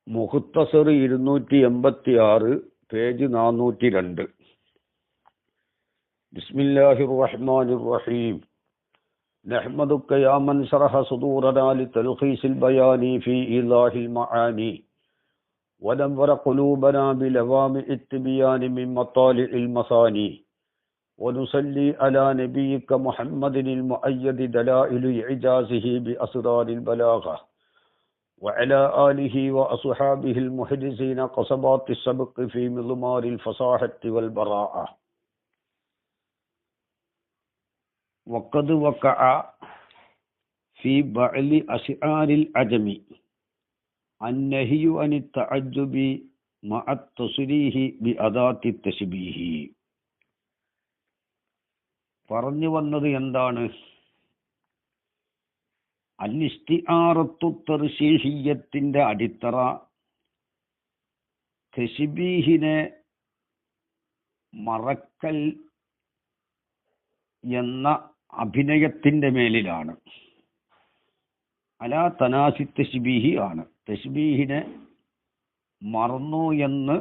Muktsar 286 page 402. ബിസ്മില്ലാഹിർ റഹ്മാനിർ റഹീം. നഹ്മദുക യാ മൻ ശറഹ സുദൂറനാ ലിതൽഖീസിൽ ബയാനി ഫീ ഇലാഹിൽ മആനി വനവ്വറ ഖുലൂബനാ ബിലവാമിഇ التبيان من مطالع المثاني ونصلي على نبيك محمد المؤيد دلائل إعجازه بأسرار البلاغة وعلى آله وأصحابه المحدثين قصبات السبق في مضمار الفصاحة والبراءة. وقد وقع في بعض أشعار العجم النهي عن التعجب مع التصريح بأداة التشبيه. പറഞ്ഞു വന്നത് എന്താണ്? അൽ-ഇസ്തിആറത്തു തർശീഹിയ്യത്തിന്റെ അടിത്തറ തശ്ബീഹിനെ മറക്കൽ എന്ന അഭിനയത്തിന്റെ മേലിലാണ്. അലാ തനാസി തശ്ബീഹി ആണ്. തശ്ബീഹിനെ മറന്നു എന്ന്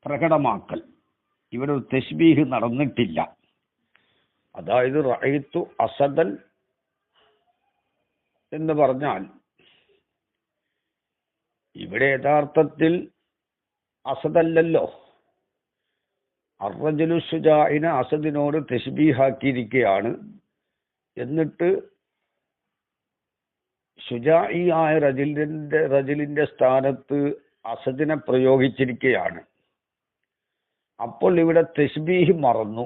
പ്രകടമാക്കൽ. ഇവിടെ ഒരു തശ്ബീഹ് നടന്നിട്ടില്ല. അതായത് റഅയ്തു അസദൻ എന്ന് പറഞ്ഞാൽ ഇവിടെ യഥാർത്ഥത്തിൽ അസദല്ലല്ലോ. അർറജുലു ശുജാഇനെ അസദിനോട് തശ്ബീഹാക്കിയിരിക്കുകയാണ്. എന്നിട്ട് ശുജാഇയായ റജുലിന്റെ സ്ഥാനത്ത് അസദിനെ പ്രയോഗിച്ചിരിക്കുകയാണ്. അപ്പോൾ ഇവിടെ തശ്ബീഹ് മറന്നു.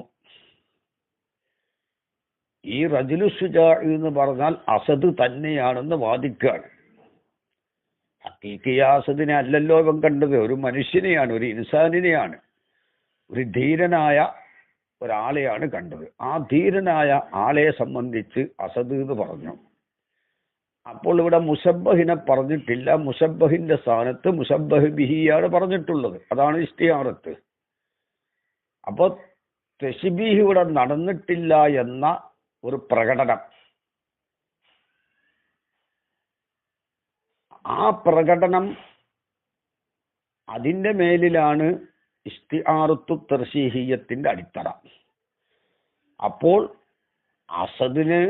ഈ റജുലു ശുജാഇ എന്ന് പറഞ്ഞാൽ അസദ് തന്നെയാണെന്ന് വാദിക്കുകയാണ്. ഹഖീഖിയ അസദിനെ അല്ലല്ലോ ഇവൻ കണ്ടത്, ഒരു മനുഷ്യനെയാണ്, ഒരു ഇൻസാനിനെയാണ്, ഒരു ധീരനായ ഒരാളെയാണ് കണ്ടത്. ആ ധീരനായ ആളെ സംബന്ധിച്ച് അസദ് എന്ന് പറഞ്ഞു. അപ്പോൾ ഇവിടെ മുശബ്ബഹിനെ പറഞ്ഞിട്ടില്ല. മുശബ്ബഹിന്റെ സ്ഥാനത്ത് മുശബ്ബഹ് ബിഹിയാണ് പറഞ്ഞിട്ടുള്ളത്. അതാണ് ഇസ്തിആറത്ത്. അപ്പോൾ തശ്ബീഹ് ഇവിടെ നടന്നിട്ടില്ല എന്ന ഒരു പ്രകടനം, ആ പ്രകടനം അതിൻ്റെ മേലിലാണ് ഇസ്തിആറത്തു തർശീഹിയ്യത്തിന്റെ അടിത്തറ. അപ്പോൾ അസദിന്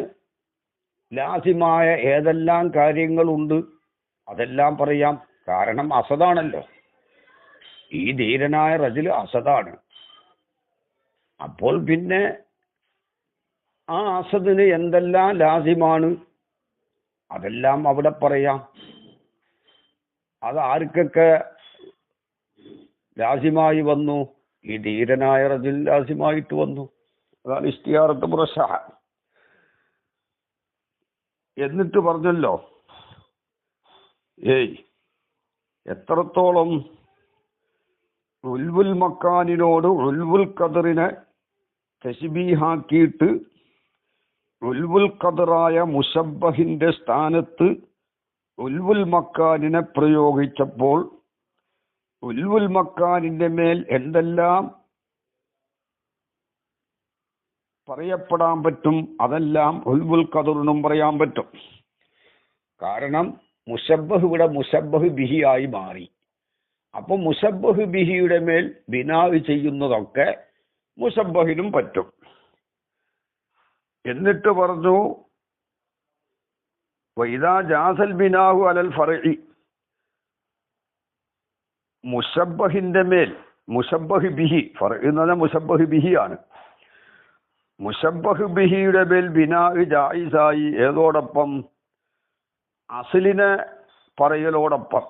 ലാസിമായ ഏതെല്ലാം കാര്യങ്ങളുണ്ട് അതെല്ലാം പറയാം. കാരണം അസദാണല്ലോ, ഈ ധീരനായ റജുൽ അസദാണ്. അപ്പോൾ പിന്നെ ആ അസദിന് എന്തെല്ലാം ലാസിമാണ് അതെല്ലാം അവിടെ പറയാം. അത് ആർക്കൊക്കെ ലാസിമായി വന്നു? ഈ ധീരനായ റജുൽ ലാസിമായിട്ട് വന്നു. അതാണ് ഇസ്തിആറത്ത് മുറശ്ശഹ. എന്നിട്ട് പറഞ്ഞല്ലോ, എത്രത്തോളം ഉൽവുൽ മക്കാനിനോട് ഉൽവുൽ ഖദറിനെ തശ്ബീഹാക്കിയിട്ട് ഉൽവുൽ ഖദറായ മുശബ്ബഹിന്റെ സ്ഥാനത്ത് ഉൽവുൽ മക്കാനിനെ പ്രയോഗിച്ചപ്പോൾ ഉൽവുൽ മക്കാനിന്റെ മേൽ എന്തെല്ലാം പറയപ്പെടാൻ പറ്റും അതെല്ലാം ഉൽവുൽ ഖദറിനും പറയാൻ പറ്റും. കാരണം മുശബ്ബഹ് ഇവിടെ മുശബ്ബഹ് ബിഹി ആയി മാറി. അപ്പൊ മുശബ്ബഹ് ബിഹിയുടെ മേൽ ബിനാവ് ചെയ്യുന്നതൊക്കെ മുശബ്ബഹിനും പറ്റും. എന്നിട്ട് പറഞ്ഞു വൈദാ ജാസൽ ബിനാഹു അലൽ ഫർഇ, മുശബ്ബഹിന്റെ മേൽ മുശബ്ബഹ് ബിഹി, ഫർഇ എന്ന് പറഞ്ഞാൽ മുശബ്ബഹ് ബിഹി ആണ്. മുശബ്ബഹ് ബിഹിയുടെ മേൽ ബിനാഹ് ജായിസായി. ഏതോടൊപ്പം? അസ്ലിനെ പറയലോടൊപ്പം.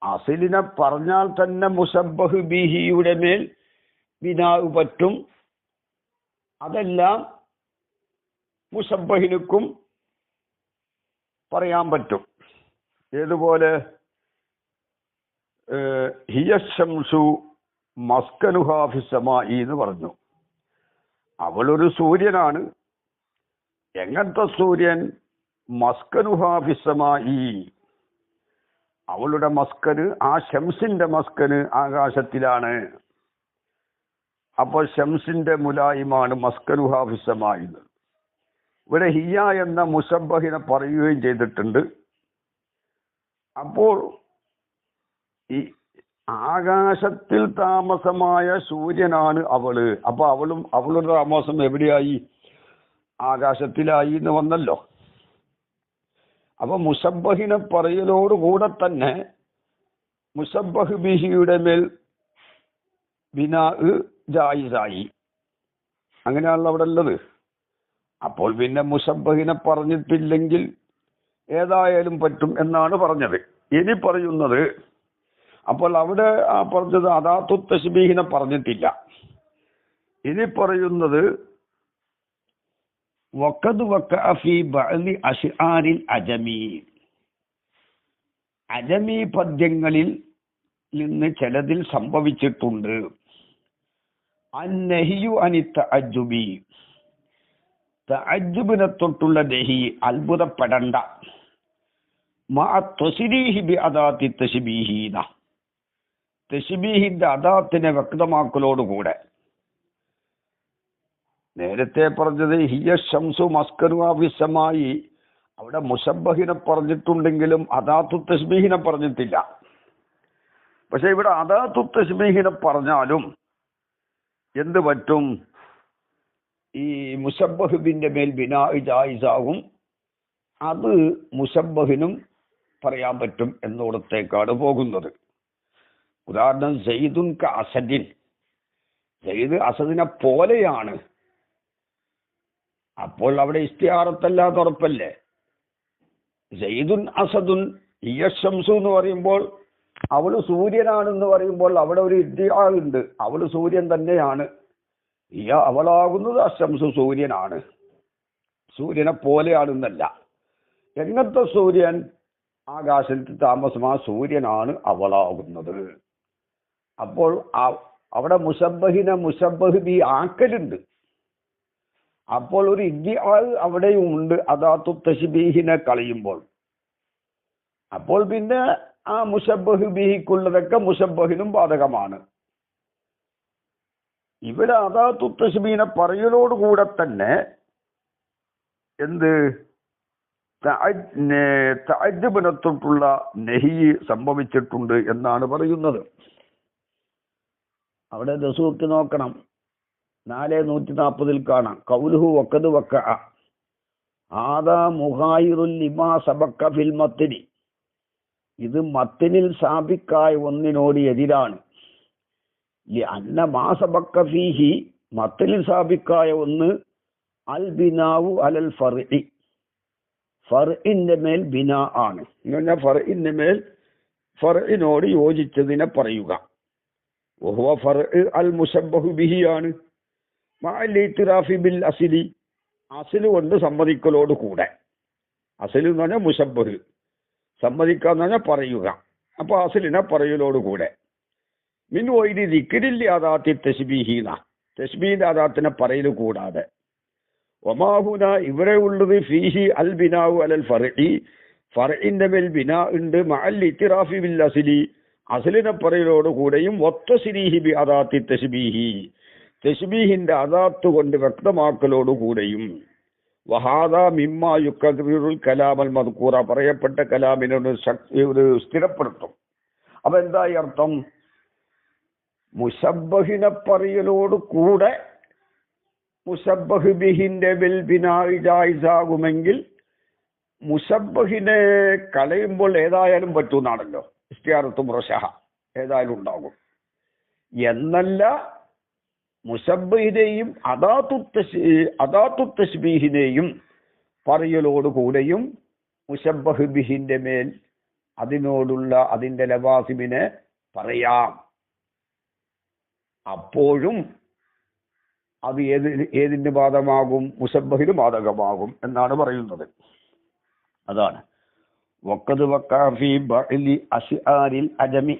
അസ്ലിനെ പറഞ്ഞാൽ തന്നെ മുശബ്ബഹ് ബിഹിയുടെ മേൽ ബിനാഹ് പറ്റും. അതെല്ലാം മുശബ്ബഹിനുക്കും പറയാൻ പറ്റും. ഏതുപോലെ? ഹിയ ശംസു മസ്കനുഹാ ഫിസ്സമായി എന്ന് പറഞ്ഞു. അവളൊരു സൂര്യനാണ്. എങ്ങനത്തെ സൂര്യൻ? മസ്കനുഹാ ഫിസ്സമായി, അവളുടെ മസ്കന്, ആ ശംസിന്റെ മസ്കന് ആകാശത്തിലാണ്. അപ്പോൾ ശംസിന്റെ മുലായിമാണ് മസ്കനുഹാ ഫിസ്സമായി. ഇവിടെ ഹിയ എന്ന മുശബ്ബഹിനെ പറയുകയും ചെയ്തിട്ടുണ്ട്. അപ്പോൾ ഈ ആകാശത്തിൽ താമസമായ സൂര്യനാണ് അവള്. അപ്പൊ അവളുടെ താമസം എവിടെയായി? ആകാശത്തിലായി എന്ന് വന്നല്ലോ. അപ്പൊ മുസബ്ബഹിനെ പറയലോടുകൂടെ തന്നെ മുസബ്ബഹ് ബിഹിയുടെ മേൽ ബിനാ ജായിസായി. അങ്ങനെയാണല്ലോ അവിടെ ഉള്ളത്. അപ്പോൾ പിന്നെ മുസബ്ബഹിനെ പറഞ്ഞിട്ടില്ലെങ്കിൽ ഏതായാലും പറ്റും എന്നാണ് പറഞ്ഞത്. ഇനി പറയുന്നത്, അപ്പോൾ അവിടെ പറഞ്ഞത് അദാത്തു തശ്ബീഹിനെ പറഞ്ഞിട്ടില്ല. ഇനി പറയുന്നത് വഖദ് വഖഅ ഫീ ബഅദി അശ്ആരിൽ അജമി, അജമി പദ്യങ്ങളിൽ നിന്ന് ചിലതിൽ സംഭവിച്ചിട്ടുണ്ട്. അന്നഹിയു അനി തഅജ്ജുബി, തഅജ്ജുബിനെ തൊട്ടുള്ള നഹി, അത്ഭുതപ്പെടണ്ട. മഅ തസ്രീഹി ബി അദാത്തി തശ്ബീഹീന, തശ്ബീഹിന്റെ അദാത്തിനെ വ്യക്തമാക്കലോടുകൂടെ. നേരത്തെ പറഞ്ഞത് ഹിയ ശംസു മസ്കറുഹാ ഫിസ്സമായി, അവിടെ മുസബ്ബഹിനെ പറഞ്ഞിട്ടുണ്ടെങ്കിലും അദാത്തു തശ്ബീഹിനെ പറഞ്ഞിട്ടില്ല. പക്ഷെ ഇവിടെ അദാത്തു തശ്ബീഹിനെ പറഞ്ഞാലും എന്ത് പറ്റും? ഈ മുസബ്ബഹിന്റെ മേൽ ബിനാ ജായിസാകും. അത് മുസബ്ബഹിനും പറയാൻ പറ്റും എന്നിടത്തേക്കാണ് പോകുന്നത്. ഉദാഹരണം, സയ്യിദുൻ ക അസദിൻ, സയ്യിദ് അസദിനെ പോലെയാണ്. അപ്പോൾ അവിടെ ഇസ്തിആറത്തല്ലാതെ ഉറപ്പല്ലേ. സയ്യിദുൻ അസദുൻ ഹിയ ശംസു എന്ന് പറയുമ്പോൾ അവള് സൂര്യനാണെന്ന് പറയുമ്പോൾ അവിടെ ഒരു ഇദ്ദിആ ഉണ്ട്. അവള് സൂര്യൻ തന്നെയാണ്. ഹിയ അവളാകുന്നത് അശംസു സൂര്യനാണ്. സൂര്യനെ പോലെയാണെന്നല്ല. എങ്ങനത്തെ സൂര്യൻ? ആകാശത്തിൽ താമസമാ സൂര്യനാണ് അവളാകുന്നത്. അപ്പോൾ അവിടെ മുസബ്ബഹിനെ മുസബ്ബഹ് ബി ആക്കലുണ്ട്. അപ്പോൾ ഒരു ഇദ്ദിആ അവിടെയും ഉണ്ട് അദാത്തു തശ്ബീഹിനെ കളയുമ്പോൾ. അപ്പോൾ പിന്നെ ആ മുസബ്ബഹ് ബിഹിക്കുള്ളതൊക്കെ മുസബ്ബഹിനും ബാധകമാണ്. ഇവിടെ അദാത്തു തശ്ബീഹിനെ പറയലോടുകൂടെ തന്നെ എന്ത് തഅജ്ജുബിനെ തൊട്ടുള്ള നഹി സംഭവിച്ചിട്ടുണ്ട് എന്നാണ് പറയുന്നത്. അവിടെ ദസൂക്ക് നോക്കണം, 440 കാണാം. ഖൗലുഹു വഖദ് വഖഅ ആദാ മുഗായിറുൽ ലിമാ സബഖ ഫിൽ മത്നി, ഇത് മത്നിൽ സാബിക്കായ ഒന്നിനോട് എതിരാണ്. ലിഅന്ന മാ സബഖ ഫീഹി, മത്നിൽ സാബിക്കായ ഒന്ന് അൽ ബിനാഉ അലൽ ഫർഇ, ഫർഇന്റെ മേൽ ബിനാ ആണ്. ഇങ്ങനെ ഫർഇന്റെ മേൽ ഫർഇനോട് യോജിച്ചതിനെ പറയുക. വഹുവ ഫർഇ അൽ മുശബ്ബഹു ബിഹി ആണ്. മഅൽ ഇത്തിറാഫി ബിൽ അസ്ലി, അസ്ല് കൊണ്ട് സമ്മതിക്കലോട് കൂടെ. അസ്ല് എന്ന് പറഞ്ഞാൽ മുശബ്ബഹ്, സമ്മതിക്കാന്ന് പറഞ്ഞാൽ പറയുക. അപ്പൊ അസ്ലിനെ പറയലോട് കൂടെ. മിൻ വൈദി ദിക്രിൽ അദാത്തി തശ്ബീഹീന, തശ്ബീഹിന്റെ അദാത്തിനെ പറയൽ കൂടാതെ. വമാഹുന, ഇവിടെ ഉള്ളത് ഫീഹി അൽ ബിനാഉ അലൽ ഫർഇ, ഫർഇന്റെ മേൽ ബിനാ ഉണ്ട്. മഅൽ ഇത്തിറാഫി ബിൽ അസ്ലി, അസ്ലിനെ പറയലോട് കൂടെയും. വത്തസ്രീഹി ബി അദാത്തി തശ്ബീഹി, തശ്ബീഹിന്റെ അദാത്ത് കൊണ്ട് വ്യക്തമാക്കലോടുകൂടെയും. വഹാദ മിമ്മാ യുക്കദിറുൽ കലാമൽ മദ്കൂറ, പറയപ്പെട്ട കലാമിനോട് ഒരു സ്ഥിരപ്പെടുത്തും. അപ്പൊ എന്തായി അർത്ഥം? മുസബ്ബഹിനെ പറയലോട് കൂടെ മുസബ്ബഹ് ബിഹിന്റെ ബിൽ ബിനാഇ ജായിസാകുമെങ്കിൽ മുസബ്ബഹിനെ കളയുമ്പോൾ ഏതായാലും പറ്റൂന്നാണല്ലോ. ഇസ്തിആറത്തു മുറശഹ ഏതായാലും ഉണ്ടാകും എന്നല്ല. മുസബ്ബഹിനെയും അദാത്തു തശ്ബീഹിനെയും പറയലോട് കൂടെയും മുസബ്ബഹ് ബിഹിന്റെ മേൽ അതിനോടുള്ള അതിന്റെ ലവാസിമിനെ പറയാം. അപ്പോഴും അത് ഏതിന് ബാധകമാകും? മുസബ്ബഹിന് ബാധകമാകും എന്നാണ് പറയുന്നത്. അതാണ് വഖദ് വഖഅ ഫീ ബഅലി അശ്ആരിൽ അജമി,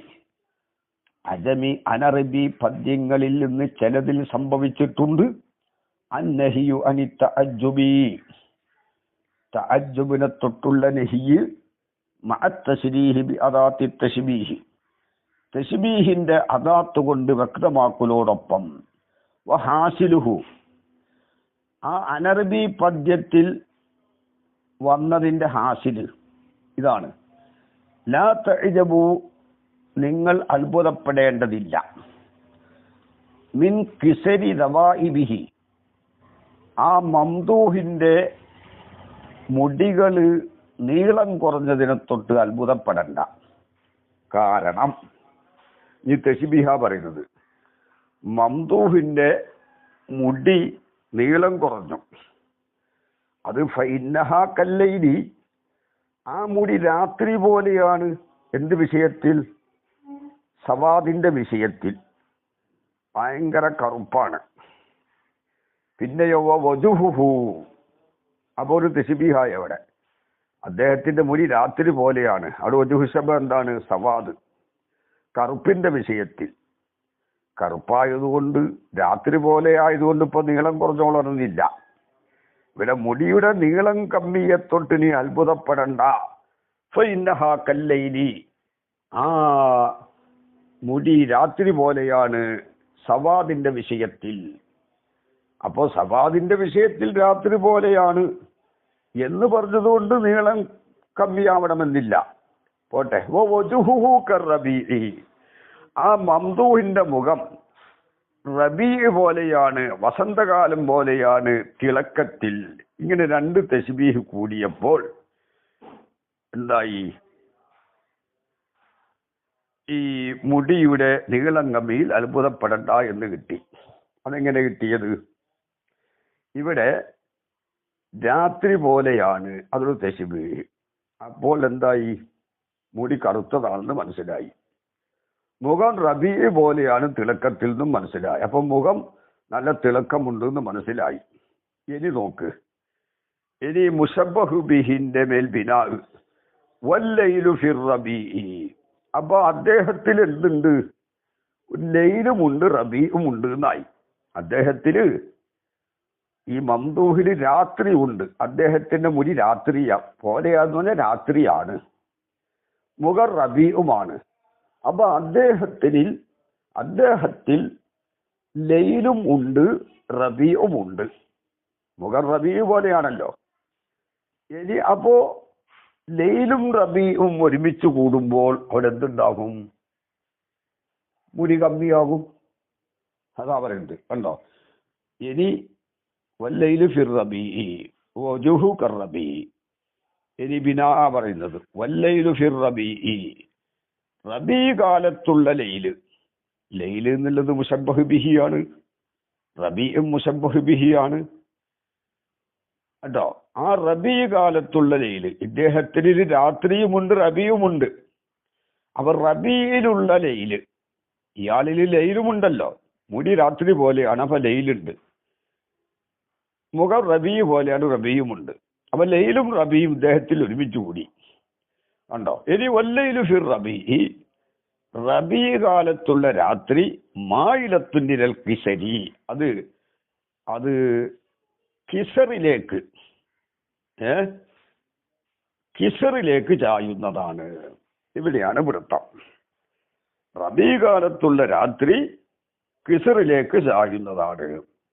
അജമി അനറബി പദ്യങ്ങളിൽ നിന്ന് ചിലതിൽ സംഭവിച്ചിട്ടുണ്ട്. അന്നഹിയു അനി തഅജ്ജുബി, തഅജ്ജുബിനെ തൊട്ടുള്ള നഹിയ് മഅ തശ്രീഹി ബി അദാത്തി തശ്ബീഹി, തശ്ബീഹിന്റെ അദാത്ത് കൊണ്ട് വ്യക്തമാക്കലോടൊപ്പം. വഹാസിലുഹു, ആ അനറബി പദ്യത്തിൽ വന്നതിന്റെ ഹാസിൽ ഇതാണ്. ലാ തഅജബു നിങ്ങൾ അത്ഭുതപ്പെടേണ്ടതില്ല. മിൻ കിസരി ദവാഇബിഹി ആ മംദൂഹിന്റെ മുടികൾ നീളം കുറഞ്ഞതിനെ തൊട്ട് അത്ഭുതപ്പെടണ്ട. കാരണം ഈ തശ്ബീഹ പറയുന്നത് മംദൂഹിന്റെ മുടി നീളം കുറഞ്ഞു. അത് ഫഇന്നഹാ കല്ലൈലി ആ മുടി രാത്രി പോലെയാണ്. എന്ത് വിഷയത്തിൽ? സവാദിന്റെ വിഷയത്തിൽ ഭയങ്കര കറുപ്പാണ്. പിന്നെയോ വജുഹുഹു അപ്പോൾ ഒരു തശ്ബീഹായ അവിടെ അദ്ദേഹത്തിന്റെ മുടി രാത്രി പോലെയാണ്. അവിടെ വജുഹു ശബ്ദം എന്താണ്? സവാദ്, കറുപ്പിന്റെ വിഷയത്തിൽ. കറുപ്പായതുകൊണ്ട് രാത്രി പോലെ ആയതുകൊണ്ട് ഇപ്പൊ നീളം കുറഞ്ഞോളണമെന്നില്ല. ഇവിടെ മുടിയുടെ നീളം കമ്മിയെ തൊട്ട് നീ അത്ഭുതപ്പെടണ്ട. ഫഇന്നഹാ കല്ലൈലി ആ മുടി രാത്രി പോലെയാണ് സവാദിന്റെ വിഷയത്തിൽ. അപ്പോ സവാദിന്റെ വിഷയത്തിൽ രാത്രി പോലെയാണ് എന്ന് പറഞ്ഞതുകൊണ്ട് നീളം കമ്മിയാവണമെന്നില്ല. പോട്ടെ. വജുഹുഹു കറബീഇ ആ മംദൂഹിന്റെ മുഖം റബീ പോലെയാണ്, വസന്തകാലം പോലെയാണ് തിളക്കത്തിൽ. ഇങ്ങനെ രണ്ട് തശ്ബീഹ് കൂടിയപ്പോൾ എന്തായി? ഈ മുടിയുടെ നീളം കമ്മിയിൽ അത്ഭുതപ്പെടണ്ട എന്ന് കിട്ടി. അതെങ്ങനെ കിട്ടിയത്? ഇവിടെ രാത്രി പോലെയാണ് അതൊരു തശ്ബീഹ്. അപ്പോൾ എന്തായി? മുടി കറുത്തതാണെന്ന് മനസ്സിലായി. മുഖം റബീ പോലെയാണ് തിളക്കത്തിൽ നിന്നും മനസ്സിലായി. അപ്പൊ മുഖം നല്ല തിളക്കമുണ്ടെന്ന് മനസ്സിലായി. ഇനി നോക്ക്, ഇനി മുശബ്ബഹു ബിഹിന്റെ മേൽ ബിനാ വല്ലൈലു ഫിർ റബീഇ. അപ്പൊ അദ്ദേഹത്തിൽ എന്തുണ്ട്? ലൈലുമുണ്ട് റബീഉം ഉണ്ട് എന്നായി. അദ്ദേഹത്തിന് ഈ മംദൂഹിന് രാത്രി ഉണ്ട്. അദ്ദേഹത്തിന്റെ മുടി രാത്രിയാ പോലെയാന്ന് പറഞ്ഞാൽ രാത്രിയാണ്. മുഖം റബീഉമാണ്. അപ്പൊ അദ്ദേഹത്തിൽ ലൈലും ഉണ്ട് റബീഉം ഉണ്ട്. മുഖം റബീഉ പോലെയാണല്ലോ. ഇനി അപ്പോ ലൈലും റബീഉം ഒരുമിച്ച് കൂടുമ്പോൾ അവിടെ എന്തുണ്ടാകും? മുടി കമ്മിയാകും. അതാ പറയുന്നത്. കണ്ടോ? ഇനി വല്ലൈലു ഫിർ റബീഇ വജുഹു കറബീ. ഇനി ബിനാ പറയുന്നത് വല്ലൈലു ഫിർ റബീഇ റബീ കാലത്തുള്ള ലൈല്. ലൈല് എന്നുള്ളത് മുശബ്ബഹ് ബിഹിയാണ്. റബീഉം മുശബ്ബഹ് ബിഹിയാണ് കേട്ടോ. ആ റബീ കാലത്തുള്ള ലൈല് ഇദ്ദേഹത്തിന് രാത്രിയുമുണ്ട് റബീയുമുണ്ട്. അവർ റബീയിലുള്ള ലൈല്, ഇയാളിൽ ലൈലുമുണ്ടല്ലോ. മുടി രാത്രി പോലെയാണ്, അപ്പൊ ലൈലുണ്ട്. മുഖം റബീ പോലെയാണ്, റബീയുമുണ്ട്. അപ്പൊ ലൈലും റബീയും ഇദ്ദേഹത്തിൽ ഒരുമിച്ച് കൂടി. കണ്ടോ? ഇനി വല്ലൈലു ഫിർ റബീഇ റബീ കാലത്തുള്ള രാത്രി മായിലത്തുനിരൽ കിസരി അത് കിസറിലേക്ക് കിസറിലേക്ക് ചായുന്നതാണ്. ഇവിടെയാണ് വൃത്തം. റബീ കാലത്തുള്ള രാത്രി കിസറിലേക്ക് ചായുന്നതാണ്.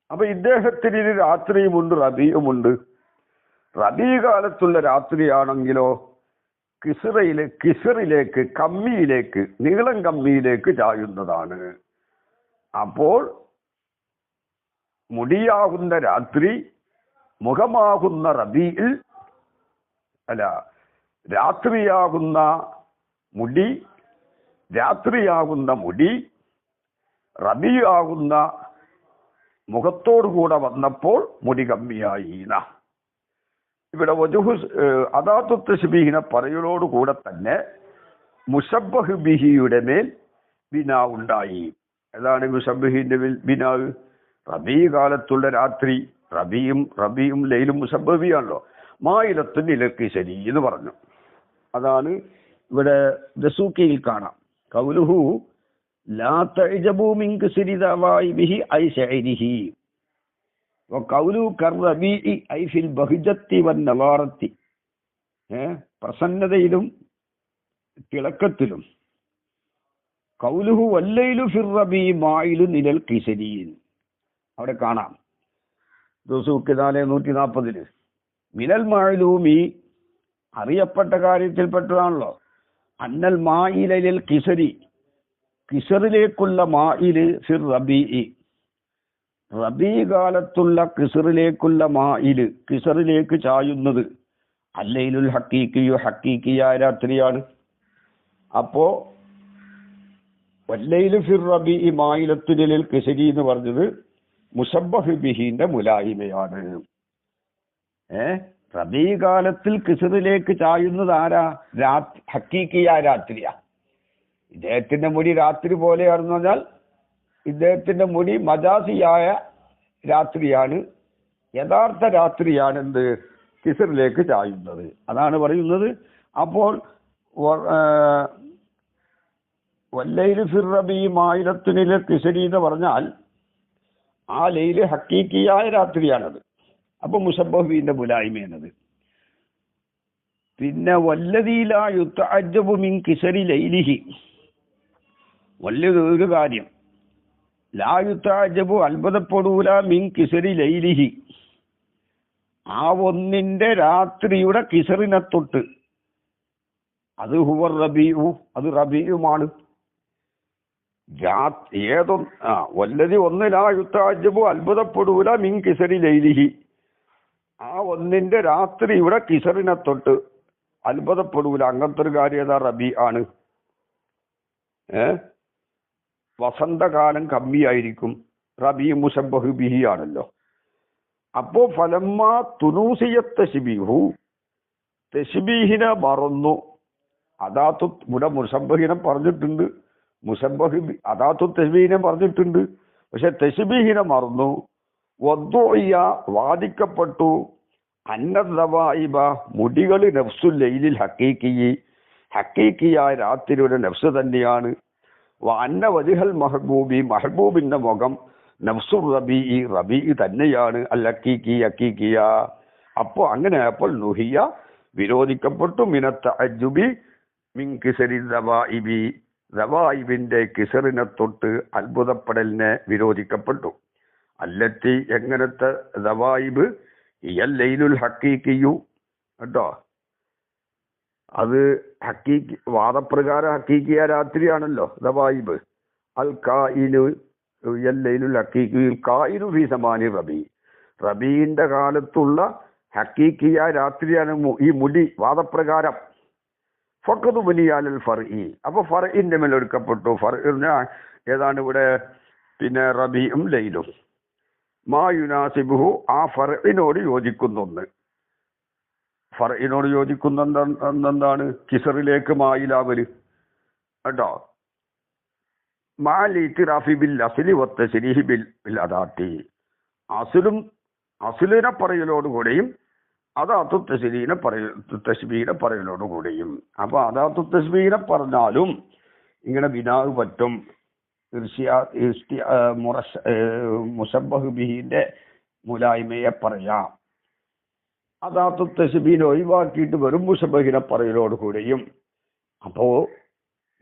അപ്പൊ ഇദ്ദേഹത്തിന് രാത്രിയുമുണ്ട് റബീയുമുണ്ട്. റബീ കാലത്തുള്ള രാത്രിയാണെങ്കിലോ കിസറിലേക്ക് കമ്മിയിലേക്ക്, നീളം കമ്മിയിലേക്ക് ചായുന്നതാണ്. അപ്പോൾ മുടിയാകുന്ന രാത്രി, മുഖമാകുന്ന റബീയിൽ രാത്രിയാകുന്ന മുടി റബീയാകുന്ന മുഖത്തോടുകൂടെ വന്നപ്പോൾ മുടി കമ്മിയായി. ഇവിടെ വജുഹു അദാത്തു തശ്ബീഹിനെ പറയലോടുകൂടെ തന്നെ മുശബ്ബഹ് ബിഹിയുടെ മേൽ ബിനാ ഉണ്ടായി. ഏതാണ് മുശബ്ബഹിന്റെ മേൽ ബിനാ? റബീ കാലത്തുള്ള രാത്രി, റബിയും ലൈലും മുശബ്ബഹിയാണല്ലോ. മായിലത്തുൻ ഇലൽ കിസരി എന്ന് പറഞ്ഞു. അതാണ് ഇവിടെ ദസൂക്കിയിൽ കാണാം. ഖൗലുഹു ലാ തഅജബു മിൻ കിസരി ദവാഇബിഹി ഐ ശഅരിഹി വഖൗലു കർറബീഇ ഐ ഫിൽ ബഹ്ജത്തി വന്നവാറത്തി. പ്രസന്നതയിലും തിളക്കത്തിലും. ഖൗലുഹു വല്ലൈലു ഫിർ റബീ മായിലുൻ ഇലൽ കിസരി അവിടെ കാണാം. ദുസൂക്ക് 440 മിനൽ മഅലൂമി അറിയപ്പെട്ട കാര്യത്തിൽപ്പെട്ടതാണല്ലോ. അന്നൽ മായിലിൽ കിസരി, കിസറിലേക്കുള്ള മായില് ഫിർ റബീഇ, റബീ കാലത്തുള്ള കിസറിലേക്കുള്ള മായില്, കിസറിലേക്ക് ചായുന്നത് അല്ലൈലുൽ ഹക്കീക്കിയോ, ഹക്കീക്കിയായ രാത്രിയാണ്. അപ്പോ വല്ലൈലു ഫിർ റബീഇ മായിലത്തുലിൽ കിസരി എന്ന് പറഞ്ഞത് മുശബ്ബഹ് ബിഹിന്റെ മുലായിമയാണ്. റബീ കാലത്തിൽ കിസറിലേക്ക് ചായുന്നത് ആരാ? ഹക്കീക്കിയായ രാത്രിയാ. ഇദ്ദേഹത്തിന്റെ മുടി രാത്രി പോലെയാണെന്ന് പറഞ്ഞാൽ ഇദ്ദേഹത്തിന്റെ മുടി മജാസിയായ രാത്രിയാണ്. യഥാർത്ഥ രാത്രിയാണ് എന്ത്? കിസറിലേക്ക് ചായുന്നത്. അതാണ് പറയുന്നത്. അപ്പോൾ വല്ലൈലു ഫിർ റബീഇ മായിലത്തുനിലെ കിസരി എന്ന് പറഞ്ഞാൽ ആ ലൈല് ഹക്കീക്കിയായ രാത്രിയാണത്. അപ്പൊ മുശബ്ബഹിന്റെ മുലായിമയാണത്. പിന്നെ വല്ലദീ ലാ യുതഅജ്ജബു മിൻ കിസരി ലൈലിഹി, വലിയൊരു കാര്യം, ലാ യുതഅജ്ജബു അത്ഭുതപ്പെടൂല മിൻ കിസരി ലൈലിഹി, ആ ഒന്നിന്റെ രാത്രിയുടെ കിസറിനെ തൊട്ട്, അത് ഹുവർ റബീഉ, അത് റബീഉമാണ്. വല്ലതി ഒന്ന് ലാ യുതഅജ്ജബു അത്ഭുതപ്പെടൂല മിൻ കിസരി ലൈലിഹി, ആ ഒന്നിന്റെ രാത്രിയുടെ കിസറിനെ തൊട്ട് അത്ഭുതപ്പെടൂല. അങ്ങനത്തെ ഒരു കാര്യം ഏതാ? റബീ ആണ്. വസന്തകാലം കമ്മിയായിരിക്കും. റബീ മുശബ്ബഹ് ബിഹി ആണല്ലോ. അപ്പോ ഫലമ്മാ തുനൂസിയത്ത് തശ്ബീഹു, തശ്ബീഹിനെ മറന്നു. അദാത്തു ഇവിടെ മുശബ്ബഹിനെ പറഞ്ഞിട്ടുണ്ട്, മുശബ്ബഹ് അദാത്തു തശ്ബീഹിനെ പറഞ്ഞിട്ടുണ്ട്. പക്ഷെ തശ്ബീഹിനെ മറന്നു. വദ്ദുഇയ വാദിക്കപ്പെട്ടു, അന്നദവായിബ മുടികൾ നഫ്സുൽ ലൈലിൽ ഹക്കീക്കി, ഹക്കീക്കിയായ രാത്രിയുടെ നഫ്സ് തന്നെയാണ്. അന്ന വജ്ഹൽ മഹബൂബി മഹബൂബിന്റെ മുഖം നഫ്സുർ റബീഇ റബീഇ തന്നെയാണ്. അൽ ഹക്കീക്കി ഹക്കീക്കിയ. അപ്പോ അങ്ങനെ അപ്പോൾ നുഹിയ വിരോധിക്കപ്പെട്ടു മിനത്ത അജുബി മിൻ കിസരി ദവായിബി, ദവായിബിന്റെ കിസറിനെ തൊട്ട് അത്ഭുതപ്പെടലിനെ വിരോധിക്കപ്പെട്ടു. അല്ലത്തി എങ്ങനത്തെ ദവായിബ്? ഇയൽ ലൈലുൽ ഹക്കീക്കിയു കേട്ടോ, അത് ഹക്കീക്കി വാദപ്രകാരം ഹക്കീക്കിയ രാത്രിയാണല്ലോ ദവായിബ്. അൽ കായിനു ഇയൽ ലൈലുൽ ഹക്കീക്കിയു കായിനു ഫീ സമാനി റബീ, റബീന്റെ കാലത്തുള്ള ഹക്കീക്കിയ രാത്രിയാണ് ഈ മുടി വാദപ്രകാരം. ഫഖദു ബനിയാൽ ഫർഇ, അപ്പൊ ഫർഇന്റെ മേൽ എടുക്കപ്പെട്ടു. ഫർഇ ഏതാണ് ഇവിടെ? പിന്നെ റബീഉം ലൈലും. മാ യുനാസിബുഹു, ആ ഫർഇനോട് യോജിക്കുന്നൊന്ന്. ഫർഇനോട് യോജിക്കുന്ന എന്താണ്? കിസറിലേക്ക് മായിലാവല് കേട്ടോ. മാൽ ഇത്തിറാഫി ബിൽ അസ്ലി വത്തശ്രീഹി ബിൽ അദാത്തി, അസ്ലും അസ്ലിനെ പറയലോടുകൂടെയും അദാത്തു തശ്ബീഹിനെ പറയലോടുകൂടെയും. അപ്പൊ അദാത്തു തശ്ബീഹിനെ പറഞ്ഞാലും ഇങ്ങനെ ബിനാവ് പറ്റും. മുശബ്ബഹ് ബിഹിന്റെ മുലായ്മയെ പറയാം. അദാത്തു തശ്ബീഹിനെ ഒഴിവാക്കിയിട്ട് വെറും മുശബ്ബഹിനെ പറയലോടുകൂടെയും. അപ്പോ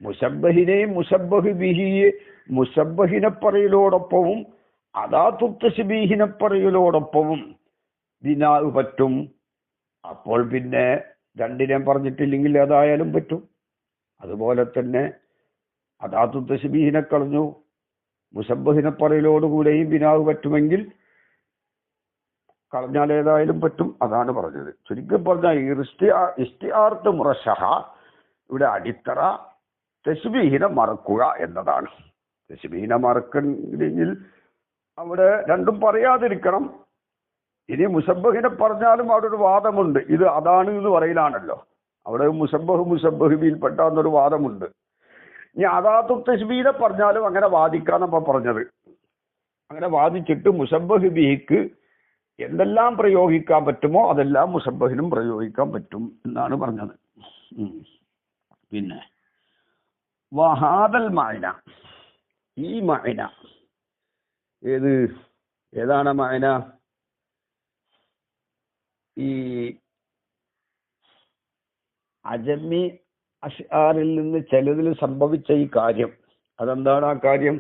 മുശബ്ബഹിനെയും മുശബ്ബഹ് ബിഹിയെ മുശബ്ബഹിനെ പറയലോടൊപ്പവും അദാത്തു തശ്ബീഹിനെ പറയലോടൊപ്പവും ബിനാവ് പറ്റും. അപ്പോൾ പിന്നെ രണ്ടിനെയും പറഞ്ഞിട്ടില്ലെങ്കിൽ അതായാലും പറ്റും. അതുപോലെ തന്നെ അദാത്തു തശ്ബീഹിനെ കളഞ്ഞു, മുശബ്ബഹിനെ പറയലോടുകൂടെയും ബിനാവ് പറ്റുമെങ്കിൽ കളഞ്ഞാൽ ഏതായാലും പറ്റും. അതാണ് പറഞ്ഞത്. ചുരുക്കി പറഞ്ഞാൽ ഇസ്തിആർത്ത് മുറശഹ, ഇവിടെ അടിത്തറ തശ്ബീഹിനെ മറക്കുക എന്നതാണ്. തശ്ബീഹിനെ മറക്കണമെങ്കിൽ അവിടെ രണ്ടും പറയാതിരിക്കണം. ഇനി മുശബ്ബഹിനെ പറഞ്ഞാലും അവിടെ ഒരു വാദമുണ്ട്. ഇത് അതാണ് എന്ന് പറയലാണല്ലോ. അവിടെ മുശബ്ബഹ് ബിൽപ്പെട്ടാന്നൊരു വാദമുണ്ട്. ഇനി അദാത്തു തശ്ബീഹിനെ പറഞ്ഞാലും അങ്ങനെ വാദിക്കാന്നപ്പോ പറഞ്ഞത്. അങ്ങനെ വാദിച്ചിട്ട് മുശബ്ബഹ് ബിഹിക്ക് എന്തെല്ലാം പ്രയോഗിക്കാൻ പറ്റുമോ അതെല്ലാം മുശബ്ബഹിനും പ്രയോഗിക്കാൻ പറ്റും എന്നാണ് പറഞ്ഞത്. പിന്നെ വഹാദൽ മഅന, ഈ മഅന ഏതാണ് മഅന? ഈ അജമി അഷ്ആറിൽ നിന്ന് ചിലതിൽ സംഭവിച്ച ഈ കാര്യം, അതെന്താണ് ആ കാര്യം?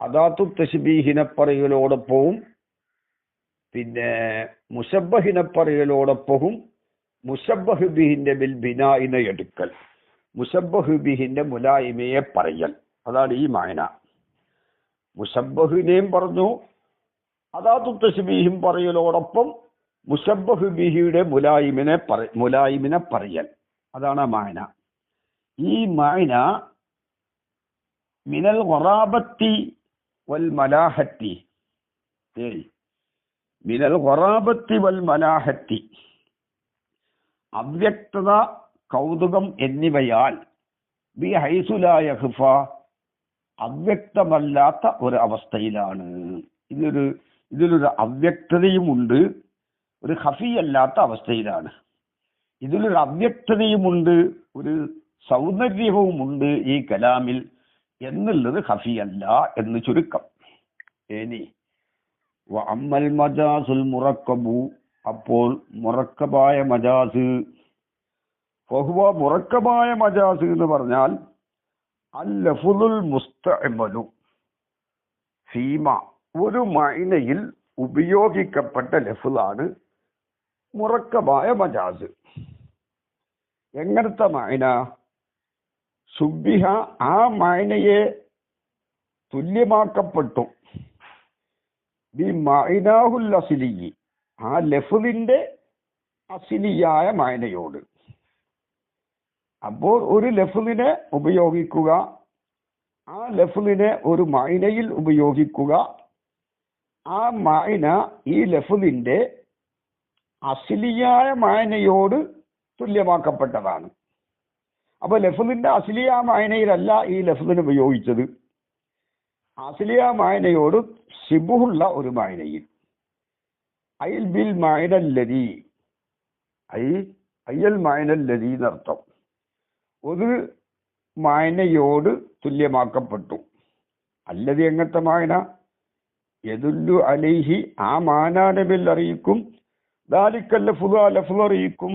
അദാത്തു തശ്ബീഹിനെ പറയലോടൊപ്പവും പിന്നെ മുശബ്ബഹിനെ പറയലോടൊപ്പവും മുശബ്ബഹ് ബിഹിന്റെ ബിൽ ബിനാഇനെ എടുക്കൽ, മുശബ്ബഹ് ബിഹിന്റെ മുലായിമയെ പറയൽ. അതാണ് ഈ മായന. മുശബ്ബഹിനെയും പറഞ്ഞു, അദാത്തു തശ്ബീഹും പറയലോടൊപ്പം മുശബ്ബഹ് ബിഹിയുടെ മുലായിമിനെ പറയൽ. അതാണ് ആ മായന. ഈ മായന മിനൽ ഖറാബത്തി വൽ മലാഹത്തി, മിനൽ ഖറാബത്തി വൽ മലാഹത്തി, അവ്യക്തത, കൗതുകം എന്നിവയാൽ, ബി ഹൈസു ലാ യഖ്ഫ, അവ്യക്തമല്ലാത്ത ഒരു അവസ്ഥയിലാണ്. ഇതിലൊരു അവ്യക്തതയുമുണ്ട്, ഒരു ഖഫിയല്ലാത്ത അവസ്ഥയിലാണ്. ഇതിലൊരു അവ്യക്തതയുമുണ്ട്, ഒരു സൗന്ദര്യവുമുണ്ട് ഈ കലാമിൽ എന്നുള്ളത് ഖഫിയല്ല എന്ന് ചുരുക്കം. ഇനി വഅമ്മൽ മജാസുൽ മുറക്കബു, അപ്പോൾ മുറക്കബായ മജാസ്, ഫഹുവ മുറക്കബായ മജാസ് എന്ന് പറഞ്ഞാൽ അൽ ലഫ്ളുൽ മുസ്തഅമലു ഫീമ, ഒരു മഅനയിൽ ഉപയോഗിക്കപ്പെട്ട ലഫ്ളാണ് മുറക്കബായ മജാസ്. എങ്ങനത്തെ മഅന? സുബ്ബിഹ, ആ മഅനയെ തുല്യമാക്കപ്പെട്ടു, ബി മഅനാഹുൽ അസ്ലി, ആ ലഫ്ളിന്റെ അസ്ലിയായ മഅനയോട്. അപ്പോൾ ഒരു ലഫ്ളിനെ ഉപയോഗിക്കുക, ആ ലഫ്ളിനെ ഒരു മഅനയിൽ ഉപയോഗിക്കുക, ആ മഅന ഈ ലഫ്ളിന്റെ അസ്ലിയായ മഅനയോട് തുല്യമാക്കപ്പെട്ടതാണ്. അപ്പൊ ലഫ്ളിന്റെ അസ്ലിയ മഅനയിലല്ല ഈ ലഫ്ളിനെ ഉപയോഗിച്ചത്, അസ്ലിയ മഅനയോട് ശിബുഹുള്ള ഒരു മഅനയിൽ. അയൽ ബിൽ മഅനല്ലദി, അയ്യൽ മഅനല്ലദി എന്നർത്ഥം. ഒരു മഅനയോട് തുല്യമാക്കപ്പെട്ടു. അല്ലതി എങ്ങനത്തെ മഅന? യദുല്ലു അലൈഹി, ആ മാനാനെ ബിൽ അറിയിക്കും, ദാലിക്കൽ ലഫ്ളു, ആ ലഫ്ള് അറിയിക്കും,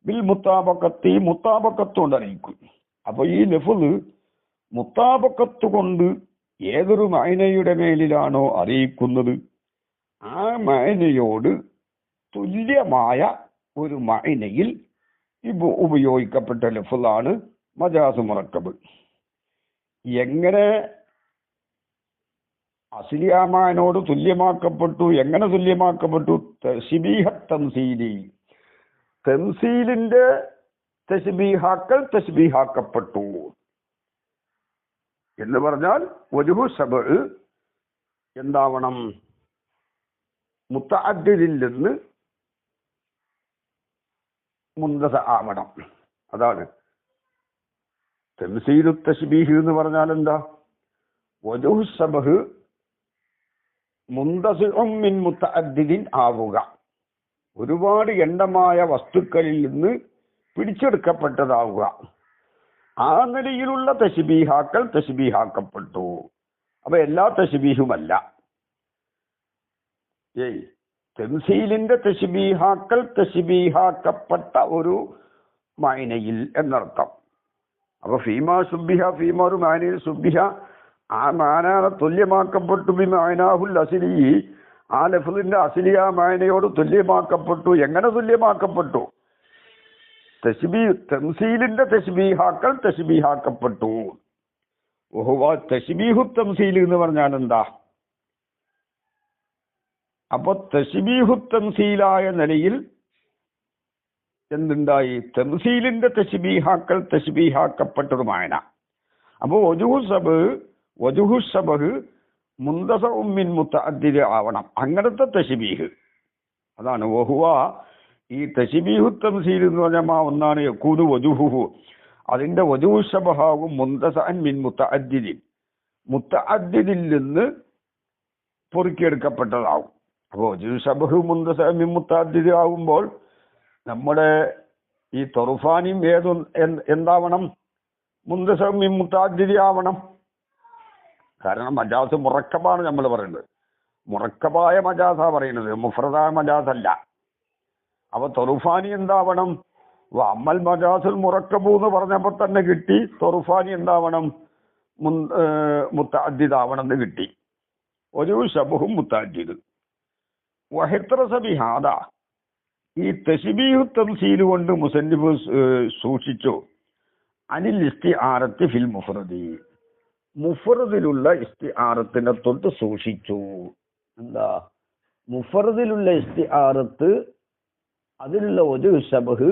ബിൽ മുത്താബക്കത്തി, മുത്താബക്കത്ത് കൊണ്ട് അറിയിക്കും. അപ്പൊ ഈ ലഫ്ള് മുത്താബക്കത്ത് കൊണ്ട് ഏതൊരു മഅനയുടെ മേലിലാണോ അറിയിക്കുന്നത്, ആ മഅനയോട് തുല്യമായ ഒരു മഅനയിൽ ഉപയോഗിക്കപ്പെട്ട ലഫ്ളാണ് മജാസ് മുറക്കബ്. എങ്ങനെ അസ്ലിയാമാനോട് തുല്യമാക്കപ്പെട്ടു? എങ്ങനെ തുല്യമാക്കപ്പെട്ടു? തശ്ബീഹ തംസീലി, തംസീലിന്റെ തശ്ബീഹാക്കൾ തശ്ബീഹാക്കപ്പെട്ടു എന്ന് പറഞ്ഞാൽ വജ്ഹു സബ് എന്താവണം? മുത്തഅദ്ദിദിൽ നിന്ന് മുന്തസ ആവണം. അതാണ് തംസീലു തശ്ബീഹ് എന്ന് പറഞ്ഞാൽ എന്താ? വജ്ഹു സബ് മുന്തസിഉം മിൻ മുത്തഅദ്ദിദിൻ ആവുക, ഒരുപാട് എണ്ണമായ വസ്തുക്കളിൽ നിന്ന് പിടിച്ചെടുക്കപ്പെട്ടതാവുക. ആ നിലയിലുള്ള തശ്ബീഹാക്കൾ തശ്ബീഹാക്കപ്പെട്ടു. അപ്പൊ എല്ലാ തശ്ബീഹുമല്ല, തംസീലിന്റെ തശ്ബീഹാക്കൾ തശ്ബീഹാക്കപ്പെട്ട ഒരു മഅനയിൽ എന്നർത്ഥം. അപ്പൊ ഫീമാ സുബ്ബിഹ, ഫീമ ഒരു മഅനയിൽ സുബ്ബിഹ, ആ മാനാനെ തുല്യമാക്കപ്പെട്ടു, ബി മഅനാഹുൽ അസ്ലി, ആ ലഫ്ളിന്റെ അസ്ലിയ മഅനയോട് തുല്യമാക്കപ്പെട്ടു. എങ്ങനെ തുല്യമാക്കപ്പെട്ടു? തംസീലിന്റെ തശ്ബീഹാക്കൾ തശ്ബീഹാക്കപ്പെട്ടു. തശ്ബീഹു തംസീൽ എന്ന് പറഞ്ഞാൽ എന്താ? അപ്പൊ തശ്ബീഹു തംസീലായ നിലയിൽ എന്തുണ്ടായി? തംസീലിന്റെ തശ്ബീഹാക്കൾ തശ്ബീഹാക്കപ്പെട്ടൊരു മഅന. അപ്പൊ വജ്ഹു സബഹ് മുന്തസഉം മിൻ മുതഅദ്ദിദ് ആവണം, അങ്ങനത്തെ തശ്ബീഹ്. അതാണ് വഹുവ. ഈ തശ്ബീഹു തംസീൽ എന്ന് പറഞ്ഞാൽ ഒന്നാണ് യകൂനു വജ്ഹുഹു, അതിന്റെ വജ്ഹു ശബഹാവും മുന്തസഅൻ മിൻ മുതഅദ്ദിദിൻ, മുതഅദ്ദിദിൽ നിന്ന് പൊറുക്കിയെടുക്കപ്പെട്ടതാവും. അപ്പോൾ വജ്ഹു ശബഹു മുന്തസഅൻ മിൻ മുതഅദ്ദിദ് ആവുമ്പോൾ നമ്മുടെ ഈ തൊറുഫാനിയും എന്താവണം? മുന്തസഅൻ മിൻ മുതഅദ്ദിദ് ആവണം. കാരണം മജാസ് മുറക്കബാണ് നമ്മൾ പറയുന്നത്, മുറക്കബായ മജാസാ പറയുന്നത്, മുഫ്രദായ മജാസല്ല. അപ്പൊ തൊറുഫാനി എന്താവണം? അമ്മൽ മജാസുൽ മുറക്കബു എന്ന് പറഞ്ഞപ്പോൾ തന്നെ കിട്ടി, തൊറുഫാനി എന്താവണം? മുത്തഅദ്ദിദ് ആവണം എന്ന് കിട്ടി. ഒരു ശബഹും മുത്തഅദ്ദിദ്. വഹിത്രസ ബിഹാദ, ഈ തശ്ബീഹു തംസീൽ കൊണ്ട് മുസന്നിഫ് സൂക്ഷിച്ചു അനിൽ ഇസ്തിആറത്തി ഫിൽ മുഫ്രദി, മുഫ്രദിലുള്ള ഇസ്തിആറത്തിനെ തൊട്ട് സൂക്ഷിച്ചു. എന്താ മുഫ്രദിലുള്ള ഇസ്തിആറത്ത്? അതിലുള്ള ഒരു ശബഹ്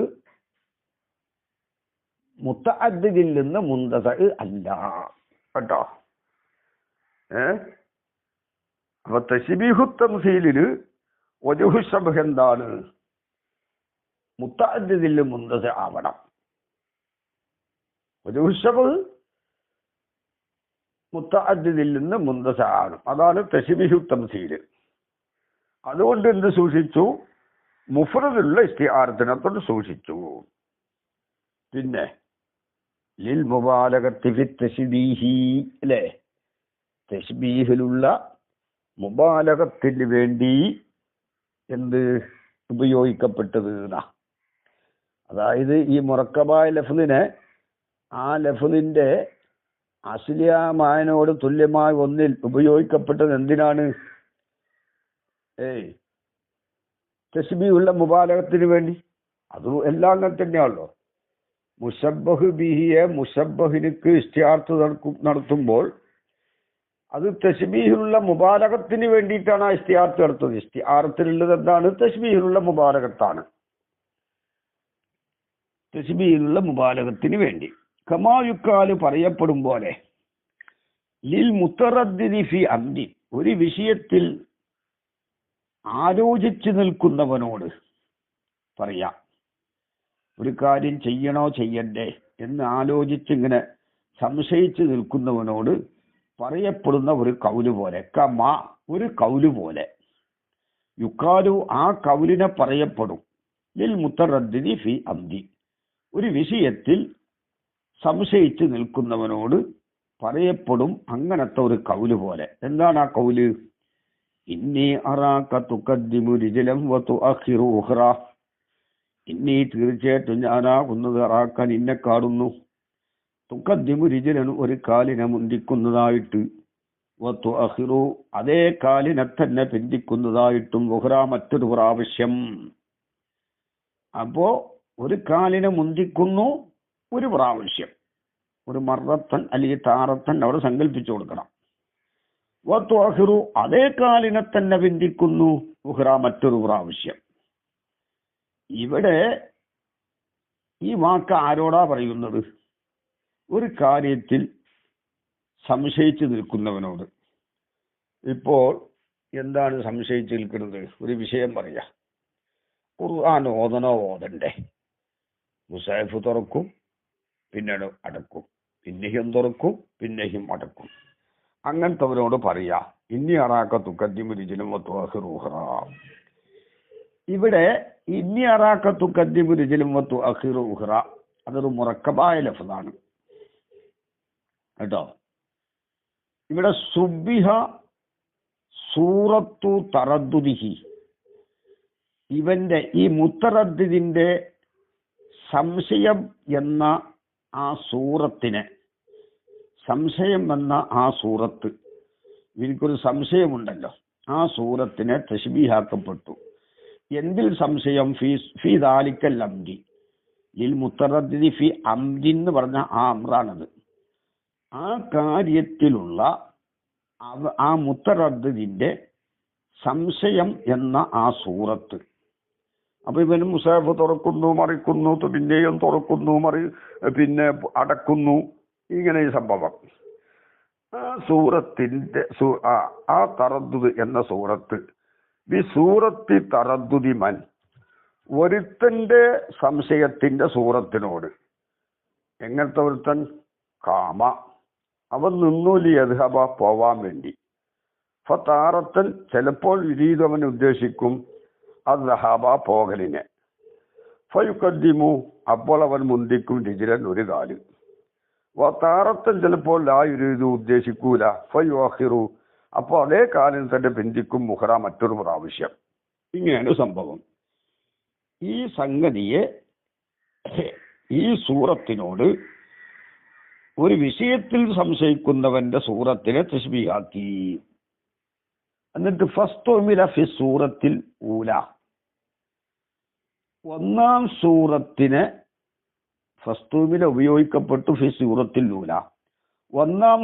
മുത്തഅദ്ദിദിൽ നിന്ന് മുന്തസഅ അല്ല കേട്ടോ. അപ്പൊ തശ്ബീഹു തംസീലില് വജ്ഹു ശബഹ് എന്താണ്? മുത്തഅദ്ദിദിൽ മുന്തസഅ ആവണം. വജ്ഹു ശബഹ് മുത്തഅദ്ദിദിൽ നിന്ന് മുന്തസഅ ആവണം. അതാണ് തശ്ബീഹു തംസീല്. അതുകൊണ്ട് എന്ത് സൂക്ഷിച്ചു? മുഫ്രദിലുള്ള ഇസ്തിആറത്തിനെ തൊട്ട് സൂക്ഷിച്ചു. പിന്നെ ലിൽ മുബാലഗത്തി ഫി തശ്ബീഹി, അല്ലേ? തശ്ബീഹിലുള്ള മുബാലഗത്തിന് വേണ്ടി എന്ത് ഉപയോഗിക്കപ്പെട്ടത്? അതായത് ഈ മുറക്കബായ ലഫ്ലിനെ ആ ലഫ്ലിന്റെ അസ്ലിയാമായനോട് തുല്യമായ ഒന്നിൽ ഉപയോഗിക്കപ്പെട്ടത് എന്തിനാണ്? തശ്ബീഹുള്ള മുബാലഗത്തിന് വേണ്ടി. അത് എല്ലാം അങ്ങനെ തന്നെയാണല്ലോ. മുശബ്ബഹ് ബിഹിയെ മുശബ്ബഹിനിക്ക് ഇസ്തിആർത്ത് നടത്തുമ്പോൾ അത് തശ്ബീഹിലുള്ള മുബാലഗത്തിന് വേണ്ടിയിട്ടാണ് ആ ഇസ്തിആർത്ത് നടത്തുന്നത്. ഇസ്തിആറത്തിലുള്ളത് എന്താണ്? തശ്ബീഹിലുള്ള മുബാലഗത്താണ്. തശ്ബീഹിലുള്ള മുബാലഗത്തിന് വേണ്ടി കമായുക്കാല് പറയപ്പെടും പോലെ ലിൽ മുത്തറദ്ദിദി ഫി അംദി, ഒരു വിഷയത്തിൽ ആലോചിച്ചു നിൽക്കുന്നവനോട് പറയാം. ഒരു കാര്യം ചെയ്യണോ ചെയ്യണ്ടേ എന്ന് ആലോചിച്ചിങ്ങനെ സംശയിച്ചു നിൽക്കുന്നവനോട് പറയപ്പെടുന്ന ഒരു കൗല് പോലെ, കമാ ഒരു കൗല് പോലെ, യുക്കാലു ആ കൗലിനെ പറയപ്പെടും ലിൽ മുത്തറദ്ദിദി ഫി അംദി, ഒരു വിഷയത്തിൽ സംശയിച്ചു നിൽക്കുന്നവനോട് പറയപ്പെടും അങ്ങനത്തെ ഒരു കൗല് പോലെ. എന്താണ് ആ കൗല്? ഇന്നി അറാക തുഖദ്ദിമു റിജലൻ വ തുഅഖിറു ഉഖ്റ, ഇന്നി തീർച്ചയായിട്ടും ഞാനാകുന്നത് അറാക്ക നിന്നെ കാണുന്നു, തുഖദ്ദിമു റിജലൻ ഒരു കാലിനെ മുന്തിക്കുന്നതായിട്ട്, വ തുഅഖിറു അതേ കാലിനെ തന്നെ പിന്തിക്കുന്നതായിട്ടും, ഉഖ്റ മറ്റൊരു പ്രാവശ്യം. അപ്പോ ഒരു കാലിനെ മുന്തിക്കുന്നു ഒരു പ്രാവശ്യം, ഒരു മർറത്തൻ അല്ലെങ്കിൽ താറത്തൻ അവിടെ സങ്കല്പിച്ചു കൊടുക്കണം. വത്തുഅഖിറു അതേ കാലിനെ തന്നെ പിന്തിക്കുന്നു, ഉഖ്റ മറ്റൊരു പ്രാവശ്യം. ഇവിടെ ഈ വാക്ക് ആരോടാ പറയുന്നത്? ഒരു കാര്യത്തിൽ സംശയിച്ചു നിൽക്കുന്നവനോട്. ഇപ്പോൾ എന്താണ് സംശയിച്ചു നിൽക്കുന്നത്? ഒരു വിഷയം പറയാ. ഖുർആൻ ഓതണോ ഓതണ്ടേ? മുസാഹിഫ് തുറക്കും, പിന്നീട് അടക്കും, പിന്നെയും തുറക്കും, പിന്നെയും അടക്കും. അങ്ങനത്തവരോട് പറയാ ഇന്നി അറാക്ക തുഖദ്ദിമു റിജലൻ വ തുഅഖിറു ഉഖ്റ. ഇവിടെ ഇന്നി അറാക്ക തുഖദ്ദിമു റിജലൻ വ തുഅഖിറു ഉഖ്റ അതൊരു മുറക്കബായ ലഫ്ളാണ് കേട്ടോ. ഇവിടെ സുബ്ബിഹ സൂറത്തു തറദ്ദുദിഹി, ഇവന്റെ ഈ മുത്തറദ്ദിദിന്റെ സംശയം എന്ന ആ സൂറത്തിനെ, സംശയം എന്ന ആ സൂറത്ത്, എനിക്കൊരു സംശയമുണ്ടല്ലോ, ആ സൂറത്തിനെ തശ്ബീഹാക്കപ്പെട്ടു. എന്തിൽ സംശയം? ഫി ദാലിക്കൽ അംദി, ലിൽ മുത്തറദ്ദിദി ഫി അംദി എന്ന് പറഞ്ഞ ആ അമ്രാണത്. ആ കാര്യത്തിലുള്ള ആ മുത്തറദ്ദിദിന്റെ സംശയം എന്ന ആ സൂറത്ത്. അപ്പൊ ഇവന് മുസാഫ് തുറക്കുന്നു, മറിക്കുന്നു, പിന്നെയും തുറക്കുന്നു, പിന്നെ അടക്കുന്നു, ഇങ്ങനെ ഈ സംഭവം. ആ സൂറത്തിന്റെ ആ തറദ്ദുദ് എന്ന സൂറത്ത് ബി സൂറത്തി തറദ്ദുദി മൻ, ഒരുത്തന്റെ സംശയത്തിന്റെ സൂറത്തിനോട്. എങ്ങനത്തെ ഒരുത്തൻ? കാമ, അവൻ നിന്നൂലി യദ്ഹബ പോവാൻ വേണ്ടി. ഫതാറത്തൻ ചിലപ്പോൾ വിരീതവൻ ഉദ്ദേശിക്കും അദ്ഹബ പോകലിനെ. ഫയുഖദ്ദിമു അപ്പോൾ അവൻ മുന്തിക്കും റിജലൻ ഒരു കാല്. വതാറത്തൻ ചിലപ്പോൾ ലാ യുരീദു ഉദ്ദേശിക്കൂല. ഫയുഅഖിറു അപ്പോൾ അതേ കാലിന് തന്നെ പിന്തിക്കും ഉഖ്റ മറ്റൊരു പ്രാവശ്യം. ഇങ്ങനെയാണ് സംഭവം. ഈ സംഗതിയെ ഈ സൂറത്തിനോട് ഒരു വിഷയത്തിൽ സംശയിക്കുന്നവന്റെ സൂറത്തിനെ തശ്ബീഹാക്കി. എന്നിട്ട് ഫസ്തുമില ഫി സൂറത്തിൽ ഊല, ഒന്നാം സൂറത്തിനെ ഫസ്തൂമിൽ ഉപയോഗിക്കപ്പെട്ടു ഫി സൂറത്തിൽ ലൂല. ഒന്നാം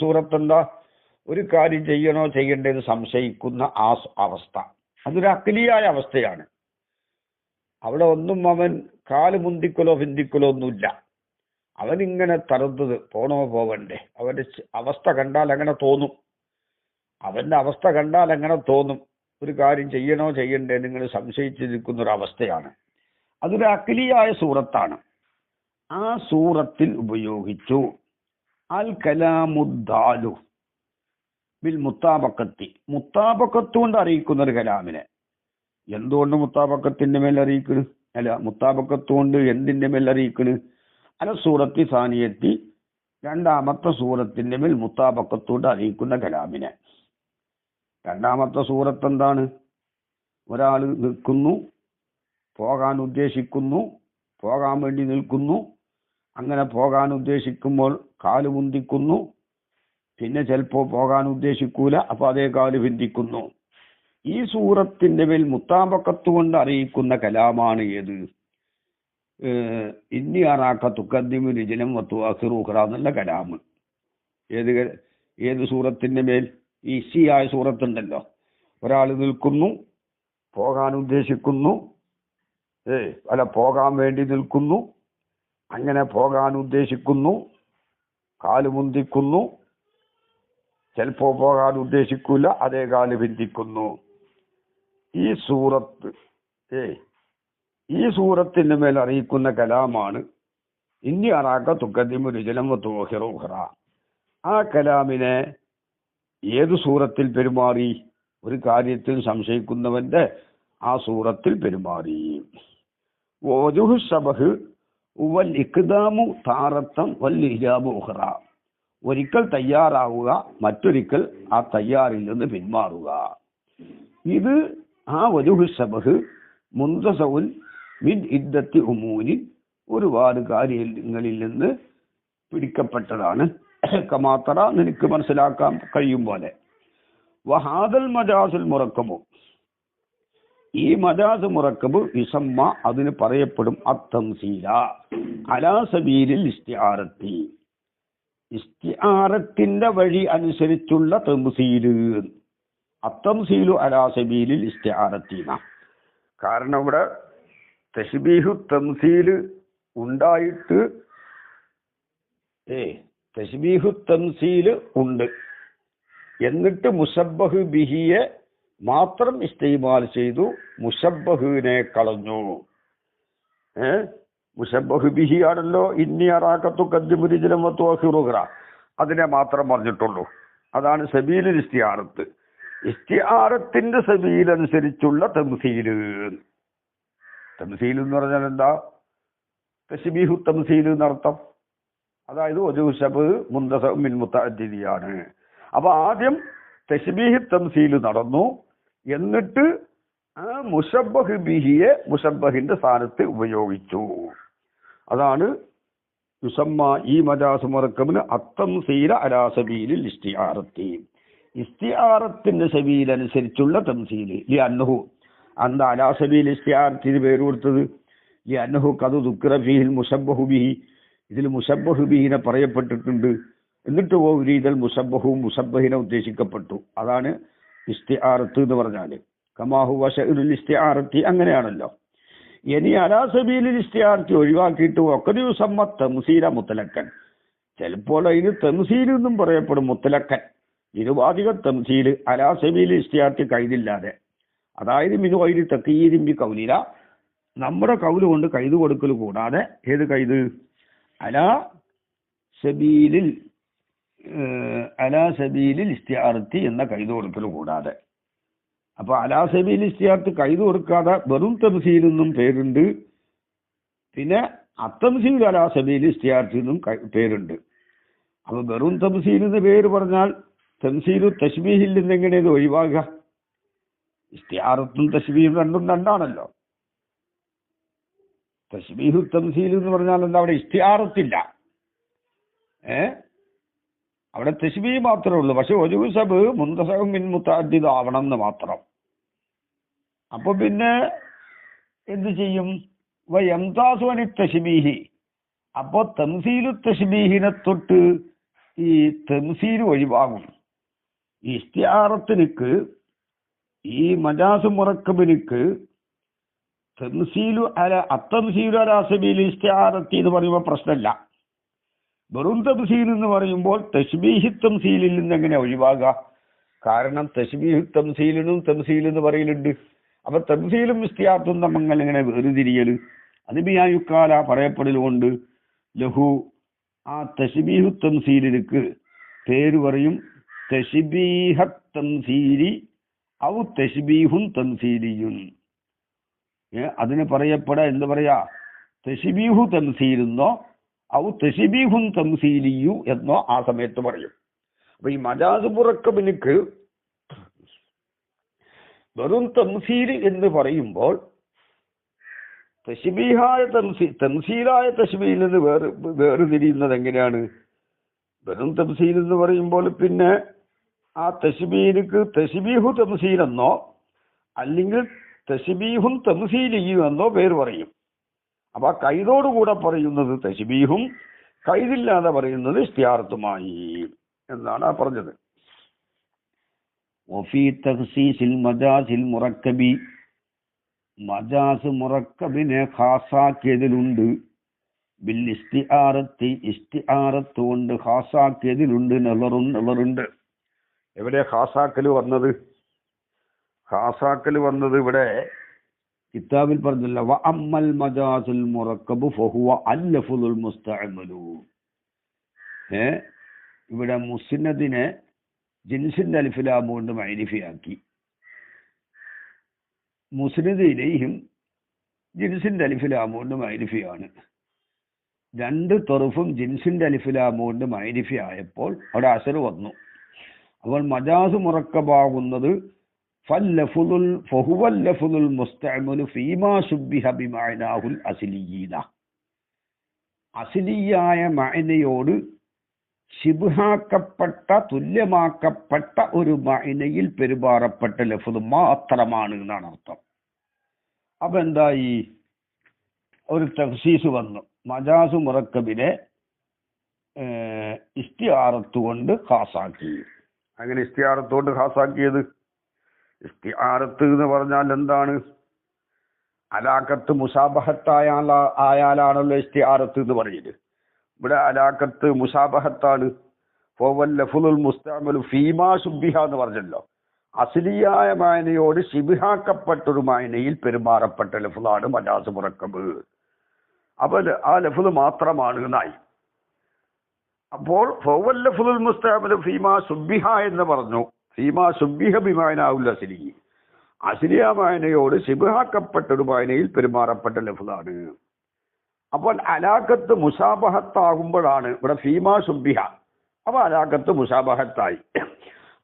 സൂറത്ത് എന്താ? ഒരു കാര്യം ചെയ്യണോ ചെയ്യണ്ടേന്ന് സംശയിക്കുന്ന ആ അവസ്ഥ, അതൊരു അഖിലിയായ അവസ്ഥയാണ്. അവിടെ ഒന്നും അവൻ കാല് മുന്തിക്കലോ ഭിന്തിക്കലോ ഒന്നുമില്ല. അവനിങ്ങനെ തറുന്നത് പോണോ പോവണ്ടേ, അവന്റെ അവസ്ഥ കണ്ടാൽ അങ്ങനെ തോന്നും. ഒരു കാര്യം ചെയ്യണോ ചെയ്യണ്ടേ നിങ്ങൾ സംശയിച്ചിരിക്കുന്ന ഒരു അവസ്ഥയാണ്. അതൊരു അഖിലിയായ സൂറത്താണ്. ആ സൂറത്തിൽ ഉപയോഗിച്ചു അൽ കലാമുദ്ദാലു ബിൽ മുത്താബക്കത്ത് കൊണ്ട് അറിയിക്കുന്ന ഒരു കലാമിനെ. എന്തുകൊണ്ട് മുത്താബക്കത്തിന്റെ മേൽ അറിയിക്കണ്? മുത്താബക്കത്ത് കൊണ്ട് എന്തിന്റെ മേൽ അറിയിക്കണ്? അല സൂറത്തി സാനിയത്തി, രണ്ടാമത്തെ സൂറത്തിന്റെ മേൽ മുത്താബക്കത്ത് കൊണ്ട് അറിയിക്കുന്ന കലാമിനെ. രണ്ടാമത്തെ സൂറത്ത് എന്താണ്? ഒരാൾ നിൽക്കുന്നു, പോകാൻ ഉദ്ദേശിക്കുന്നു, പോകാൻ വേണ്ടി നിൽക്കുന്നു. അങ്ങനെ പോകാൻ ഉദ്ദേശിക്കുമ്പോൾ കാല് മുന്തിക്കുന്നു, പിന്നെ ചിലപ്പോൾ പോകാൻ ഉദ്ദേശിക്കൂല, അപ്പൊ അതേ കാല് ഭിന്തിക്കുന്നു. ഈ സൂറത്തിന്റെ മേൽ മുത്താബക്കത്ത് കൊണ്ട് അറിയിക്കുന്ന കലാമാണ് ഏത്? ഇന്നി അറാക്ക തുക്കദ്ദിമു രിജലൻ വതുഅഖിറു ഉഖ്റ എന്നുള്ള കലാമ്. ഏത് സൂറത്തിന്റെ മേൽ? ഈ ഇസ്സിയായ സൂറത്തുണ്ടല്ലോ. ഒരാൾ നിൽക്കുന്നു, പോകാൻ ഉദ്ദേശിക്കുന്നു, പോകാൻ വേണ്ടി നിൽക്കുന്നു, അങ്ങനെ പോകാൻ ഉദ്ദേശിക്കുന്നു, കാല് മുന്തിക്കുന്നു, ചിലപ്പോ പോകാൻ ഉദ്ദേശിക്കൂല, അതേ കാല് ഭിന്തിക്കുന്നു. ഈ സൂറത്തിന്റെ മേൽ അറിയിക്കുന്ന കലാമാണ് ഇന്നി അറാക്ക തുക്കദ്ദിമു രിജലൻ വതുഅഖിറു ഉഖ്റ. ആ കലാമിനെ ഏത് സൂറത്തിൽ പെരുമാറി? ഒരു കാര്യത്തിൽ സംശയിക്കുന്നവന്റെ ആ സൂറത്തിൽ പെരുമാറി. വജുഹു ശബഹ് വൽ ഇഖ്ദാമു താറത്തൻ വൽ ഇജാബു ഉഖ്റ. ഒരിക്കൽ തയ്യാറാവുക, മറ്റൊരിക്കൽ ആ തയ്യാറിൽ നിന്ന് പിന്മാറുക. ഇത് ആ വജുഹു ശബഹ് മുന്തസഉൻ മിൻ ഇദ്ദത്തി ഉമൂരിൻ, ഒരുപാട് കാര്യങ്ങളിൽ നിന്ന് പിടിക്കപ്പെട്ടതാണ്. കമാത്തറ, നിനക്ക് മനസ്സിലാക്കാൻ കഴിയും പോലെ. വഹാദൽ മജാസുൽ മുറക്കബു, ഈ മജാസ് മുറക്കബ് യുസമ്മ, അതിന് പറയപ്പെടും അത്തംസീല അലാ സബീലിൽ ഇസ്തിആറത്തി, ഇസ്തിആറത്തിന്റെ വഴി അനുസരിച്ചുള്ള തംസീല്. അത്തംസീലു അലാ സബീലിൽ ഇസ്തിആറത്തിന. കാരണം ഇവിടെ തശ്ബീഹു തംസീല് ഉണ്ടായിട്ട് തശ്ബീഹു തംസീല് ഉണ്ട്, എന്നിട്ട് മുശബ്ബഹ് ബിഹിയെ മാത്രം ഇസ്തിമാൽ ചെയ്തു, മുശബ്ബഹിനെ കളഞ്ഞു. മുശബ്ബഹ് ബിഹി ആണല്ലോ ഇന്നി അറാക്കത്തു കദ്ദിമു രിജലൻ വതുഅഖിറു ഉഖ്റ, അതിനെ മാത്രം പറഞ്ഞിട്ടുള്ളൂ. അതാണ് സബീലുൽ ഇസ്തിആറത്ത്. ഇസ്തിആറത്തിന്റെ സബീൽ അനുസരിച്ചുള്ള തംസീല്. തംസീൽ എന്ന് പറഞ്ഞാൽ എന്താ? തശ്ബീഹു തംസീൽ എന്നർത്ഥം. അതായത് വജുഹു ശബഹ് മുന്തസഉൻ മിൻ മുതഅദ്ദിദിയാണ്. അപ്പൊ ആദ്യം തശ്ബീഹ് തംസീൽ നടന്നു, എന്നിട്ട് ആ മുശബ്ബഹ് ബിഹിയെ മുശബ്ബഹിന്റെ സ്ഥാനത്ത് ഉപയോഗിച്ചു. അതാണ് യുസമ്മ, ഈ മജാസ് മുറക്കബിന് അത്തംസീല അലാ സബീലിൽ ഇസ്തിആറത്തി, ഇസ്തിആറത്തിന്റെ സബീൽ അനുസരിച്ചുള്ള തംസീല്. ലിഅന്നഹു, അന്ത അലാ സബീൽ ഇസ്തിആറത്തിന് പേര് കൊടുത്തത്? ലിഅന്നഹു ഖദ് ദുക്കിറ ഫീഹിൽ മുശബ്ബഹു ബിഹി, ഇതിൽ മുശബ്ബഹു ബിഹിനെ പറയപ്പെട്ടിട്ടുണ്ട്. എന്നിട്ട് ഉരീദൽ മുശബ്ബഹു, മുശബ്ബഹിനെ ഉദ്ദേശിക്കപ്പെട്ടു. അതാണ് ഇസ്തിആറത്ത് എന്ന് പറഞ്ഞാല്. കമാഹു വശഉൽ ഇസ്തിആറത്തി, അങ്ങനെയാണല്ലോ. ഇനി അലാ സബീലിൽ ഇസ്തിആറത്തി ഒഴിവാക്കിയിട്ട് വഖദ് യുസമ്മ തംസീല മുത്തലക്കൻ, ചിലപ്പോൾ അതിന് തംസീൽ എന്നും പറയപ്പെടും, മുത്തലക്കൻ നിരുപാധിക തംസീൽ അലാ സബീലിൽ ഇസ്തിആറത്തി കൈദില്ലാതെ. അതായത് മിനു ഗൈരി തഖീദിൻ ബി ഖൗലിന, നമ്മുടെ കൗല് കൊണ്ട് കൈത് കൊടുക്കൽ കൂടാതെ. ഏത് കൈത്? അലാ സബീലിൽ ഇസ്തിആറത്തി എന്ന കൈത് കൊടുക്കൽ കൂടാതെ. അപ്പൊ അലാ സബീലിൽ ഇസ്തിആറത്തി കൈത് കൊടുക്കാതെ വെറും തംസീൽ എന്നും പേരുണ്ട്, പിന്നെ അത്തംസീൽ അലാ സബീലിൽ ഇസ്തിആറത്തി എന്നും പേരുണ്ട്. അപ്പൊ വെറും തംസീൽ എന്ന് പേര് പറഞ്ഞാൽ തംസീലു തശ്ബീഹിൽ നിന്ന് എങ്ങനെയത് ഒഴിവാക്കുക? ഇസ്തിആറത്തും തശ്ബീഹും രണ്ടാണല്ലോ. തശ്ബീഹു തംസീൽ എന്ന് പറഞ്ഞാൽ എന്താ? അവിടെ ഇസ്തിആറത്തില്ല, അവിടെ തശ്ബീഹ് മാത്രമേ ഉള്ളൂ. പക്ഷെ ഒരു സബ് മുന്തസഉൻ മിൻ മുതഅദ്ദിദ് ആവണം എന്ന് മാത്രം. അപ്പൊ പിന്നെ എന്ത് ചെയ്യും? വയംതാസുവനി തശ്ബീഹി. അപ്പോ തംസീലു തശ്ബീഹിനെ തൊട്ട് ഈ തംസീൽ ഒഴിവാകും. ഇസ്തിആറത്തിനിക്ക്, ഈ മജാസ് മുറക്കബിനിക്ക് തംസീലു അത്തംസീലു അലാ സബീൽ ഇസ്തിആറത്തി എന്ന് പറയുമ്പോൾ പ്രശ്നമില്ല. വെറും തംസീൽ എന്ന് പറയുമ്പോൾ തശ്ബീഹി തംസീലിൽ നിന്ന് എങ്ങനെ ഒഴിവാകുക? കാരണം തശ്ബീഹു തംസീലിനും തംസീൽ എന്ന് പറയലുണ്ട്. അപ്പൊ തംസീലും ഇസ്തിആറത്തും തമ്മിൽ എങ്ങനെ വേർതിരിയല്? അത് ബിയായുക്കാല പറയപ്പെടലുകൊണ്ട് ലഹു ആ തശ്ബീഹു തംസീലിക്ക് പേര് പറയും തശ്ബീഹ തംസീലി ഔ തശ്ബീഹുൻ തംസീലിയുൻ. അതിന് പറയപ്പെടാ എന്ത് പറയാ? തശ്ബീഹു തംസീലെന്നോ ഔ തശ്ബീഹുൻ തംസീലിയു എന്നോ ആ സമയത്ത് പറയും. അപ്പൊ ഈ മജാസ് മുറക്കബിനിക്ക് വെറും തംസീൽ എന്ന് പറയുമ്പോൾ തശ്ബീഹായ തംസീലായ തശ്ബീഹിൽ നിന്ന് വേർതിരിയുന്നത് എങ്ങനെയാണ്? വെറും തംസീൽ എന്ന് പറയുമ്പോൾ പിന്നെ ആ തശ്ബീഹിക്ക് തശ്ബീഹു തംസീൽ എന്നോ അല്ലെങ്കിൽ തശ്ബീഹുൻ തംസീലിയു എന്നോ പേര് പറയും. അപ്പൊ ആ കൈതോടുകൂടെ പറയുന്നത് തശ്ബീഹും കൈതില്ലാതെ പറയുന്നത് ഇസ്തിആറത്തുമായി എന്നാണ് ആ പറഞ്ഞത്. വഫീ തഖ്സീസിൽ മജാസിൽ മുറക്കബി, മജാസ് മുറക്കബിനെ ഖാസാക്കിയതിലുണ്ട്. ബിൽ ഇസ്തിആറത്തി, ഇസ്തിആറത്ത് കൊണ്ട് ഖാസാക്കിയതിലുണ്ട്. നെളറുണ്ട്. എവിടെ ഖാസാക്കൽ വന്നത്? ഖാസാക്കൽ വന്നത് ഇവിടെ കിതാബിൽ പറഞ്ഞില്ല. വ അമ്മൽ മജാസുൽ മുറക്കബു ഫഹുവ അല്ലഫുൽ മുസ്തഅമലു. ഇവിടെ മുസ്നദിനെ ജിൻസിന്റെ അലിഫിലാമ കൊണ്ട് മഅരിഫയാക്കി. മുസ്നദ് ഇലൈഹിം ജിൻസിന്റെ അലിഫിലാമ കൊണ്ട് മഅരിഫയാണ്. രണ്ട് തൊറുഫും ജിൻസിന്റെ അലിഫിലാമ കൊണ്ട് മഅരിഫ ആയപ്പോൾ അവിടെ അസർ വന്നു. അപ്പോൾ മജാസ് മുറക്കബാകുന്നത് ഫഹുവൽ ലഫ്ദുൽ മുസ്തഅമലു ഫീമാ ശുബ്ബിഹ ബിമഅനാഹുൽ അസ്ലിയീന. അസ്ലിയായ മഅനയോട് ശിബ്ഹാക്കപ്പെട്ട തുല്യമാക്കപ്പെട്ട ഒരു മഅനയിൽ പെരുമാറപ്പെട്ട ലഫ്ദ് മാത്രമാണ് എന്നാണ് അർത്ഥം. അപ്പൊ എന്തായി? ഒരു തഖ്സീസ് വന്നു. മജാസ് മുറക്കബിനെ ഇസ്തിആറത്ത് കൊണ്ട് ഖാസാക്കി. അങ്ങനെ ഇസ്തിആറത്ത് കൊണ്ട് ഖാസാക്കിയത്, ഇസ്തിആറത്ത് എന്ന് പറഞ്ഞാൽ എന്താണ്? അലാഖത്ത് മുസാബഹത്തായാലാണല്ലോ ഇസ്തിആറത്ത് എന്ന് പറയുന്നത്. ഇവിടെ അലാഖത്ത് മുസാബഹത്താണ്. ഫവൽ ലഫ്ദുൽ മുസ്തഅമലു ഫീമാ ശുബ്ബിഹ എന്ന് പറഞ്ഞല്ലോ. അസ്ലിയായ മായനയോട് ശിബ്ഹാക്കപ്പെട്ടൊരു മായനയിൽ പെരുമാറപ്പെട്ട ലഫ്ദാണ് മജാസ് മുറക്കബ്. അപ്പൊ ആ ലഫ്ദ് മാത്രമാണ് എന്നായി. അപ്പോൾ ഫവൽ ലഫ്ദുൽ മുസ്തഅമലു ഫീമാ ശുബ്ബിഹ എന്ന് പറഞ്ഞു. ഫീമാ ശുബ്ബിഹ ബിമഅനാഹുൽ അസ്ലി, അസ്ലിയ മായനയോട് ശിബ്ഹാക്കപ്പെട്ടൊരു മായനയിൽ പെരുമാറപ്പെട്ട ലഫ്ദാണ്. അപ്പോൾ അലാഖത്ത് മുസാബഹത്താകുമ്പോഴാണ് ഇവിടെ ഫീമാ ശുബ്ബിഹ. അപ്പൊ അലാഖത്ത് മുസാബഹത്തായി.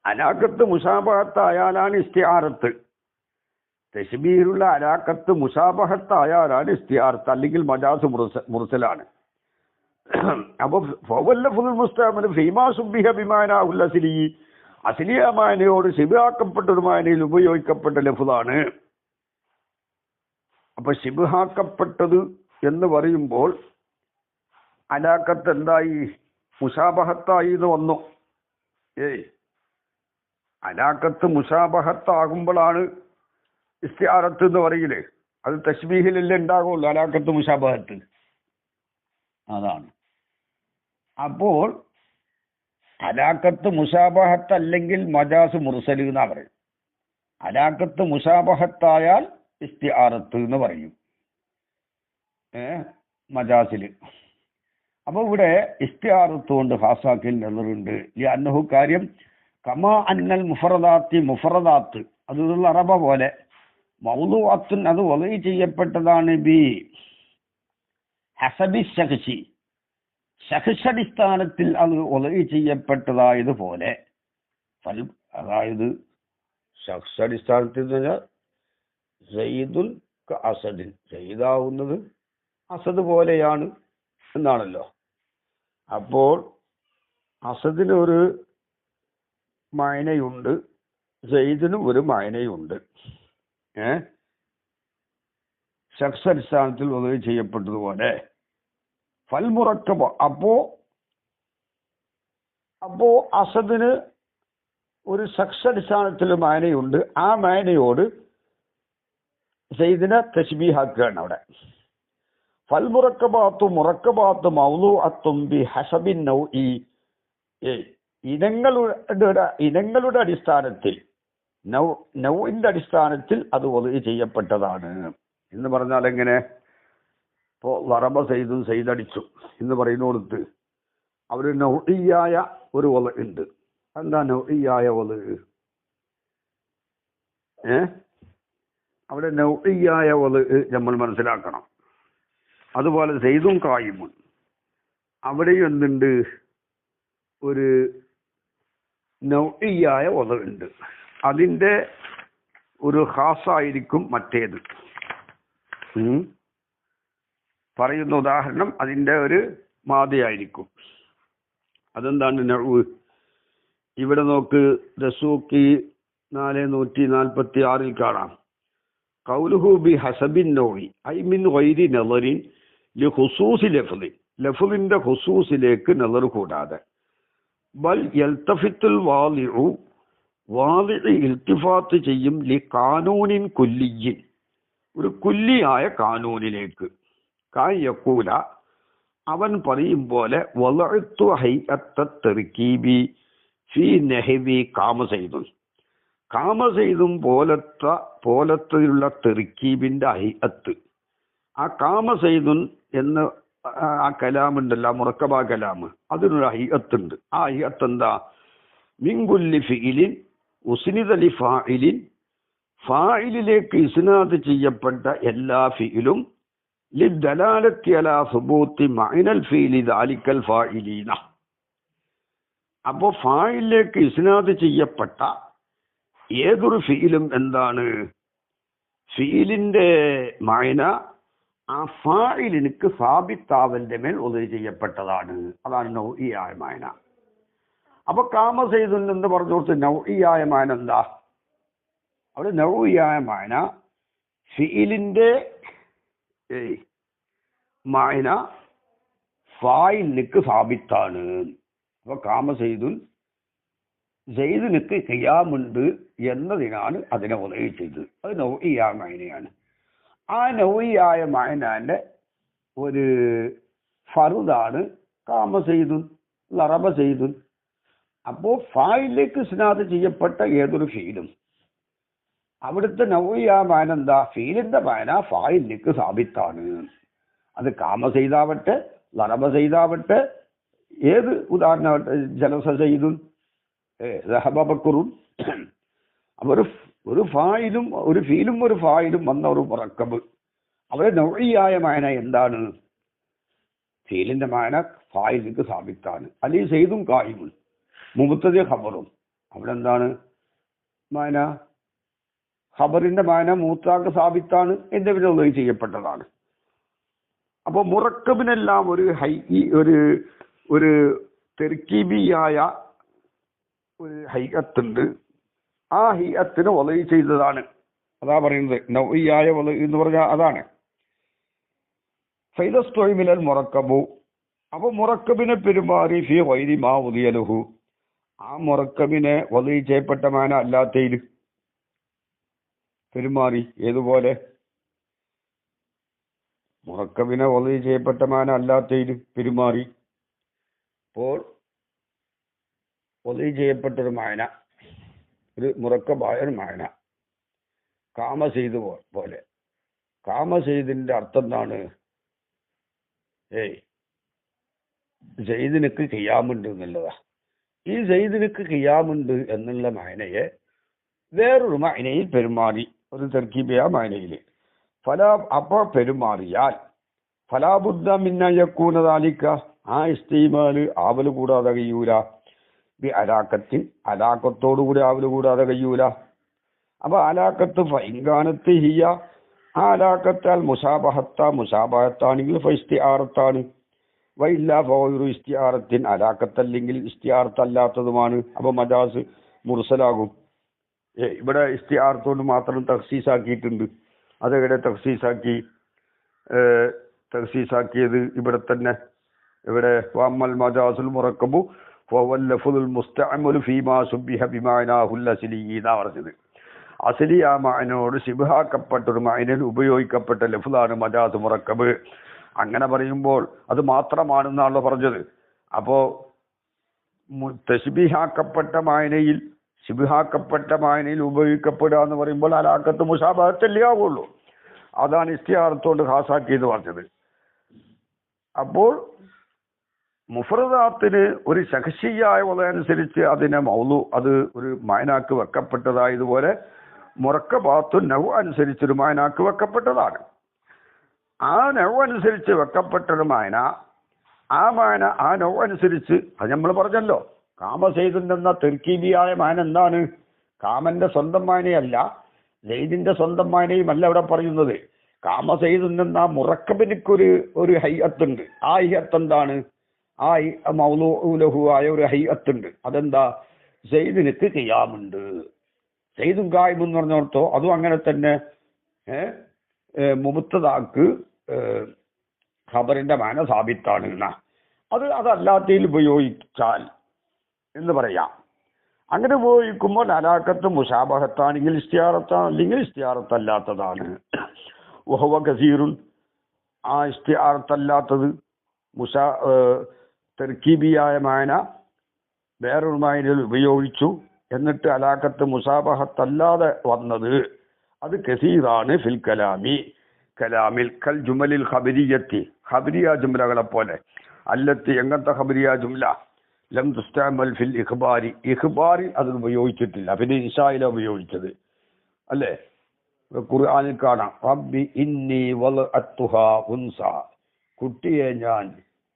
അലാഖത്ത് മുസാബഹത്തായാലാണ് ഇസ്തിആറത്ത്. തശ്ബീഹിലുള്ള അലാഖത്ത് മുസാബഹത്തായാലാണ് ഇസ്തിആറത്ത്, അല്ലെങ്കിൽ മജാസ് മുർസലാണ്. അപ്പൊ ഫവൽ ലഫ്ദുൽ മുസ്തഅമലു ഫീമാ ശുബ്ബിഹ ബിമഅനാഹുൽ അസ്ലി, അസ്ലിയ മായനയോട് ശിബ്ഹാക്കപ്പെട്ട ഒരു മായനയിൽ ഉപയോഗിക്കപ്പെട്ട ലഫ്ദാണ്. അപ്പൊ ശിബ്ഹാക്കപ്പെട്ടത് എന്ന് പറയുമ്പോൾ അലാഖത്ത് എന്തായി? മുസാബഹത്തായി എന്ന് വന്നു. അലാഖത്ത് മുസാബഹത്താകുമ്പോഴാണ് ഇസ്തിആറത്ത് എന്ന് പറയില്ലേ. അത് തശ്ബീഹിലല്ലേ ഉണ്ടാകുള്ളൂ അലാഖത്ത് മുസാബഹത്ത്. അതാണ്. അപ്പോൾ അലാഖത്ത് മുസാബഹത്ത് അല്ലെങ്കിൽ മജാസ് മുർസൽ എന്നാ പറയും. അലാഖത്ത് മുസാബഹത്തായാൽ ഇസ്തിആറത്ത് എന്ന് പറയും മജാസിൽ. അപ്പൊ ഇവിടെ ഇസ്തിആറത്ത് കൊണ്ട് ഖാസാക്കിൽ നെളറുണ്ട്. അന്നഹു കാര്യം കമാ അന്നൽ മുഫറദാത്തി, മുഫറദാത്ത് അതുള്ള അറബ പോലെ, മൗദൂഅത്തുൻ അത് വലഇ ചെയ്യപ്പെട്ടതാണ് ബി ഹസബി ശഖ്സി, ശഖ്സടിസ്ഥാനത്തിൽ അത് വലഇ ചെയ്യപ്പെട്ടതായതുപോലെ. അതായത് ശഖ്സടിസ്ഥാനത്തിൽ എന്ന് പറഞ്ഞാൽ സയ്യിദുൻ അസദിൻ, സയ്യിദാവുന്നത് അസദ് പോലെയാണ് എന്നാണല്ലോ. അപ്പോൾ അസദിന് ഒരു മഅനയുണ്ട്, സയ്യിദിനും ഒരു മഅനയുണ്ട്. ഷഖ്സ് അടിസ്ഥാനത്തിൽ വധു ചെയ്യപ്പെട്ടതുപോലെ ഫൽ മുറക്കബ് അപ്പോ അസദിന് ഒരു ഷഖ്സ് അടിസ്ഥാനത്തിൽ മാനയുണ്ട്. ആ മാനയോട് സെയ്ദിനെ തശ്ബീഹാക്കുകയാണ് അവിടെ. ഫൽ മുറക്കബാത്തു മൗലൂഅത്തും ബി ഹസബിൻ നൗഇ, ഇനങ്ങളുടെ അടിസ്ഥാനത്തിൽ നൗഇന്റെ അടിസ്ഥാനത്തിൽ അത് വധു ചെയ്യപ്പെട്ടതാണ് എന്ന് പറഞ്ഞാൽ എങ്ങനെ? ഇപ്പോൾ ലറബ സെയ്ദും സെയ്ദടിച്ചു എന്ന് പറയുന്നിടത്ത് അവർ നൗഇയായ ഒരു വധു ഉണ്ട്. എന്താ നൗഇയായ വധു? അവിടെ നൗഇയായ വധു നമ്മൾ മനസ്സിലാക്കണം. അതുപോലെ സെയ്ദും ഖായിമുൻ അവിടെയും എന്തുണ്ട്? ഒരു നൗഇയായ വധു ഉണ്ട്. അതിൻ്റെ ഒരു ഖാസായിരിക്കും മറ്റേത്. പറയുന്ന ഉദാഹരണം അതിൻ്റെ ഒരു മാതിയായിരിക്കും. അതെന്താണ് നൗ? ഇവിടെ നോക്ക്, ദസൂക്കി 446 കാണാം. ഖൗലുഹു ബി ഹസബിൻ നൗഇ ഐ മിൻ ഗൈരി നളറിൻ ലി ഖുസൂസി ലഫ്ളി, ലഫ്ളിന്റെ ഖുസൂസിലേക്ക് നളർ കൂടാതെ. ബൽ യൽതഫിത്തുൽ വാളിഉ, വാളിഇ ഇൽത്തിഫാത്ത് ചെയ്യും ലി ഖാനൂനിൻ കുല്ലിയിൻ, ഒരു കുല്ലിയായ കാനൂനിലേക്ക്. കായക്കൂല, അവൻ പറയും പോലെ വളഅത്തു ഹൈഅത്ത തർകീബി ഫീ നഹവി കാമസൈദുൻ, കാമസൈദും പോലത്തിലുള്ള തെർക്കീബിന്റെ ഹൈഅത്ത്. ആ കാമസൈദുൻ എന്ന ആ കലാമുണ്ടല്ലോ, മുറക്കബ കലാമ്, അതിനൊരു ഹൈഅത്തുണ്ട്. ആ ഹൈഅത്ത് എന്താ? മിൻകുല്ലി ഫിഇലിൻ ഉസ്നിദ ലി ഫാഇലിൻ, ഫാഇലിലേക്ക് ഇസ്നാദ് ചെയ്യപ്പെട്ട എല്ലാ ഫിഇലും ലിദ്ദലാലത്തി അലാ സുബൂത്തി മഅനൽ ഫീലി ദാലിക്കൽ ഫാഇലീന. അപ്പോൾ ഫാഇലിലേക്ക് ഇസ്നാദ് ചെയ്യപ്പെട്ട ഏതൊരു ഫിഇലും എന്താണ്? ഫിഇലിന്റെ മഅന ആ ഫാഇലിനിക്ക് സാബിത്താവന്റെ മേൽ വധു ചെയ്യപ്പെട്ടതാണ്. അതാണ് നൗഇയായ മഅന. അപ്പൊ കാമസൈദുൻ എന്ന് പറഞ്ഞു കൊടുത്ത് നൗഇയായ മഅന എന്താ? അവിടെ നൗഇയായ മഅന ഫിഇലിന്റെ മഅന ഫാഇലിനിക്ക് സാബിത്താണ്. അപ്പൊ കാമസൈദുൻ, സെയ്ദിനിക്ക് ഖിയാമുണ്ട് എന്നതിനാണ് അതിനെ വധു ചെയ്തത്. അത് നൗഇയായ മഅനയാണ്. ആ നൗഇയായ മഅനന്റെ ഒരു ഫർദാണ് കാമസൈദുൻ, ലറബ സെയ്ദുൻ. അപ്പോൾ ഫായിലേക്ക് ഇസ്നാദ് ചെയ്യപ്പെട്ട ഏതൊരു ഫീലും അവിടുത്തെ നൗഇയായ മഅന എന്താ? ഫീലിന്റെ മഅന ഫായിലേക്ക് സാബിത്താണ്. അത് കാമസൈദാവട്ടെ, ലറബ സെയ്ദാവട്ടെ, ഏത് ഉദാഹരണമാവട്ടെ, ജലസ സെയ്ദുൻ, റഹബ ബക്റുൻ. അപ്പോൾ ഒരു ഫായിലും ഒരു ഫീലും ഒരു ഫായിലും വന്ന ഒരു മുറക്കബ്, അവിടെ നൗഇയായ മഅന എന്താണ്? ഫീലിന്റെ മഅന ഫായിലിക്ക് സാബിത്താണ്. അല്ലെങ്കിൽ സെയ്ദും ഖായിമുൻ, മുബ്തദി ഖബറും, അവിടെ എന്താണ് മഅന? ഖബറിന്റെ മഅന മൂത്താക്ക് സാബിത്താണ്, എന്റെ പിന്നെ വധു ചെയ്യപ്പെട്ടതാണ്. അപ്പൊ മുറക്കബിനെല്ലാം ഒരു തെർക്കീബിയായ ഒരു ഹൈഅത്തുണ്ട്. ആ ഹൈഅത്തിന് വധു ചെയ്തതാണ്. അതാ പറയുന്നത് നൗഇയായ വധു എന്ന് പറഞ്ഞാൽ അതാണ്. ഫൈദസ്തുഇമിലൽ മുറക്കബു, അപ്പൊ മുറക്കബിനെ പെരുമാറി ഫി ഗൈരി മാ ഉദിയ ലഹു, ആ മുറക്കബിനെ വധു ചെയ്യപ്പെട്ട മാന അല്ലാത്തയിൽ പെരുമാറി. ഏതുപോലെ? മുറക്കബിനെ വധു ചെയ്യപ്പെട്ട മാന അല്ലാത്തയിൽ പെരുമാറി. അപ്പോൾ വധു ചെയ്യപ്പെട്ടൊരു മാന, ഒരു മുറക്കബായ ഒരു മാന കാമസെയ്ദ് പോലെ. കാമസെയ്ദിന്റെ അർത്ഥം എന്താണ്? സെയ്ദിനിക്ക് ഖിയാമുണ്ട് എന്നുള്ളതാ. ഈ സെയ്ദിനിക്ക് ഖിയാമുണ്ട് എന്നുള്ള മാനയെ വേറൊരു മാനയിൽ പെരുമാറി, ഒരു തെർക്കീബിയ മാനയിൽ. അപ്പോൾ പെരുമാറിയാൽ ഫലാബുദ്ധ മിന്ന യകൂന ദാലിക, ആ ഇസ്തിമാല് ആവല് കൂടാതെ കഴിയൂല. ബി അലാക്കത്തിൽ, അലാക്കത്തോടുകൂടി ആവല് കൂടാതെ കഴിയൂല. അപ്പൊ അലാക്കത്ത് ഫൈൻകാനത്ത് ഹിയ, ആ അലാക്കത്താൽ മുസാബഹത്താണെങ്കിൽ ഇസ്തിആറത്താണ്. വൈല്ല ഫൗരു ഇസ്തിആറത്തിൻ, അലാക്കത്തല്ലെങ്കിൽ ഇസ്തിആറത്തല്ലാത്തതുമാണ്. അപ്പൊ മജാസ് മുർസലാകും. ഇവിടെ ഇസ്തിആറത്തോട് മാത്രം തഖ്സീസാക്കിയിട്ടുണ്ട്. അതെവിടെ തഖ്സീസാക്കി? തഖ്സീസാക്കിയത് ഇവിടെ തന്നെ. ഇവിടെ വഅമ്മൽ മജാസുൽ മുറക്കബു ഫവൽ ലഫ്ദുൽ മുസ്തഅമലു ഫീമാ സുബ്ബിഹ ബിമാനാഹുൽ അസ്ലി എന്നാ പറഞ്ഞത്. അസ്ലി ആ മഅനയോട് ശിബ്ഹാക്കപ്പെട്ട ഒരു മഅനയിൽ ഉപയോഗിക്കപ്പെട്ട ലഫ്ദാണ് മജാസ് മുറക്കബ്. അങ്ങനെ പറയുമ്പോൾ അത് മാത്രമാണെന്നാണല്ലോ പറഞ്ഞത്. അപ്പോ തശ്ബീഹാക്കപ്പെട്ട മഅനയിൽ ശിബ്ഹാക്കപ്പെട്ട മഅനയിൽ ഉപയോഗിക്കപ്പെടുക എന്ന് പറയുമ്പോൾ അലാഖത്ത് മുശാബഹത്തല്ലേ ആവുള്ളൂ. അതാണ് ഇസ്തിആറത്തോട് ഖാസാക്കിയെന്ന് പറഞ്ഞത്. അപ്പോൾ മുഫ്രദാത്തിന് ഒരു ശഖ്സിയായ വലയനുസരിച്ച് അതിനെ മൗലു അത് ഒരു മഅനാക്ക് വെക്കപ്പെട്ടതായതുപോലെ മുറക്കബാത്തു നൗ അനുസരിച്ചൊരു മഅനാക്ക് വെക്കപ്പെട്ടതാണ്. ആ നൗ അനുസരിച്ച് വെക്കപ്പെട്ടൊരു മഅന ആ നൗ അനുസരിച്ച് അത് നമ്മൾ പറഞ്ഞല്ലോ. കാമസെയ്ദുൻ എന്ന തെർക്കീബിയായ മഅന എന്താണ്? കാമന്റെ സ്വന്തം മഅനയല്ല, സെയ്ദിന്റെ സ്വന്തം മഅനയും അല്ല ഇവിടെ പറയുന്നത്. കാമസെയ്ദുൻ എന്ന മുറക്കബിനിക്കൊരു ഒരു ഹൈഅത്തുണ്ട്. ആ ഹൈഅത്ത് എന്താണ്? ആ മൗലൂലഹു ആയ ഒരു ഹൈഅത്തുണ്ട്. അതെന്താ? സെയ്ദിനിക്ക് ഖിയാമുണ്ട്. സെയ്ദും ഖായിമും എന്ന് പറഞ്ഞോർത്തോ അതും അങ്ങനെ തന്നെ. മുബത്തദാക്ക് ഖബറിന്റെ മാന സാബിത്താണ് എന്നാ. അതല്ലാത്തതിൽ ഉപയോഗിച്ചാൽ എന്ന് പറയാം. അങ്ങനെ ഉപയോഗിക്കുമ്പോൾ അലാഖത്ത് മുശാബഹത്താണെങ്കിൽ ഇസ്തിആറത്താണ്, അല്ലെങ്കിൽ ഇസ്തിആറത്തല്ലാത്തതാണ്. വഹുവ കസീറുൻ, ആ ഇസ്തിആറത്തല്ലാത്തത് തർക്കീബിയായ മാന വേറൊരു മായനയിൽ ഉപയോഗിച്ചു, എന്നിട്ട് അലാഖത്ത് മുസാബഹത്തല്ലാതെ വന്നത് അത് കസീറാണ്. ഫിൽ കലാമിൽ കൽ ജുമലിൽ ഖബരിയത്തി, ഖബരിയ ജുംലകളെ പോലെ. അല്ലത്തി, എങ്ങനത്തെ ഖബരിയ ജുംല? ലം തുസ്തഅമൽ ഫിൽ ഇഖ്ബാരി അത് ഉപയോഗിച്ചിട്ടില്ല. പിന്നെ ഇൻഷായില ഉപയോഗിച്ചത് അല്ലേ? ഖുർആനിൽ കാണാം, റബ്ബി ഇന്നി വലഅത്തുഹാ ഉൻസ, കുട്ടിയെ ഞാൻ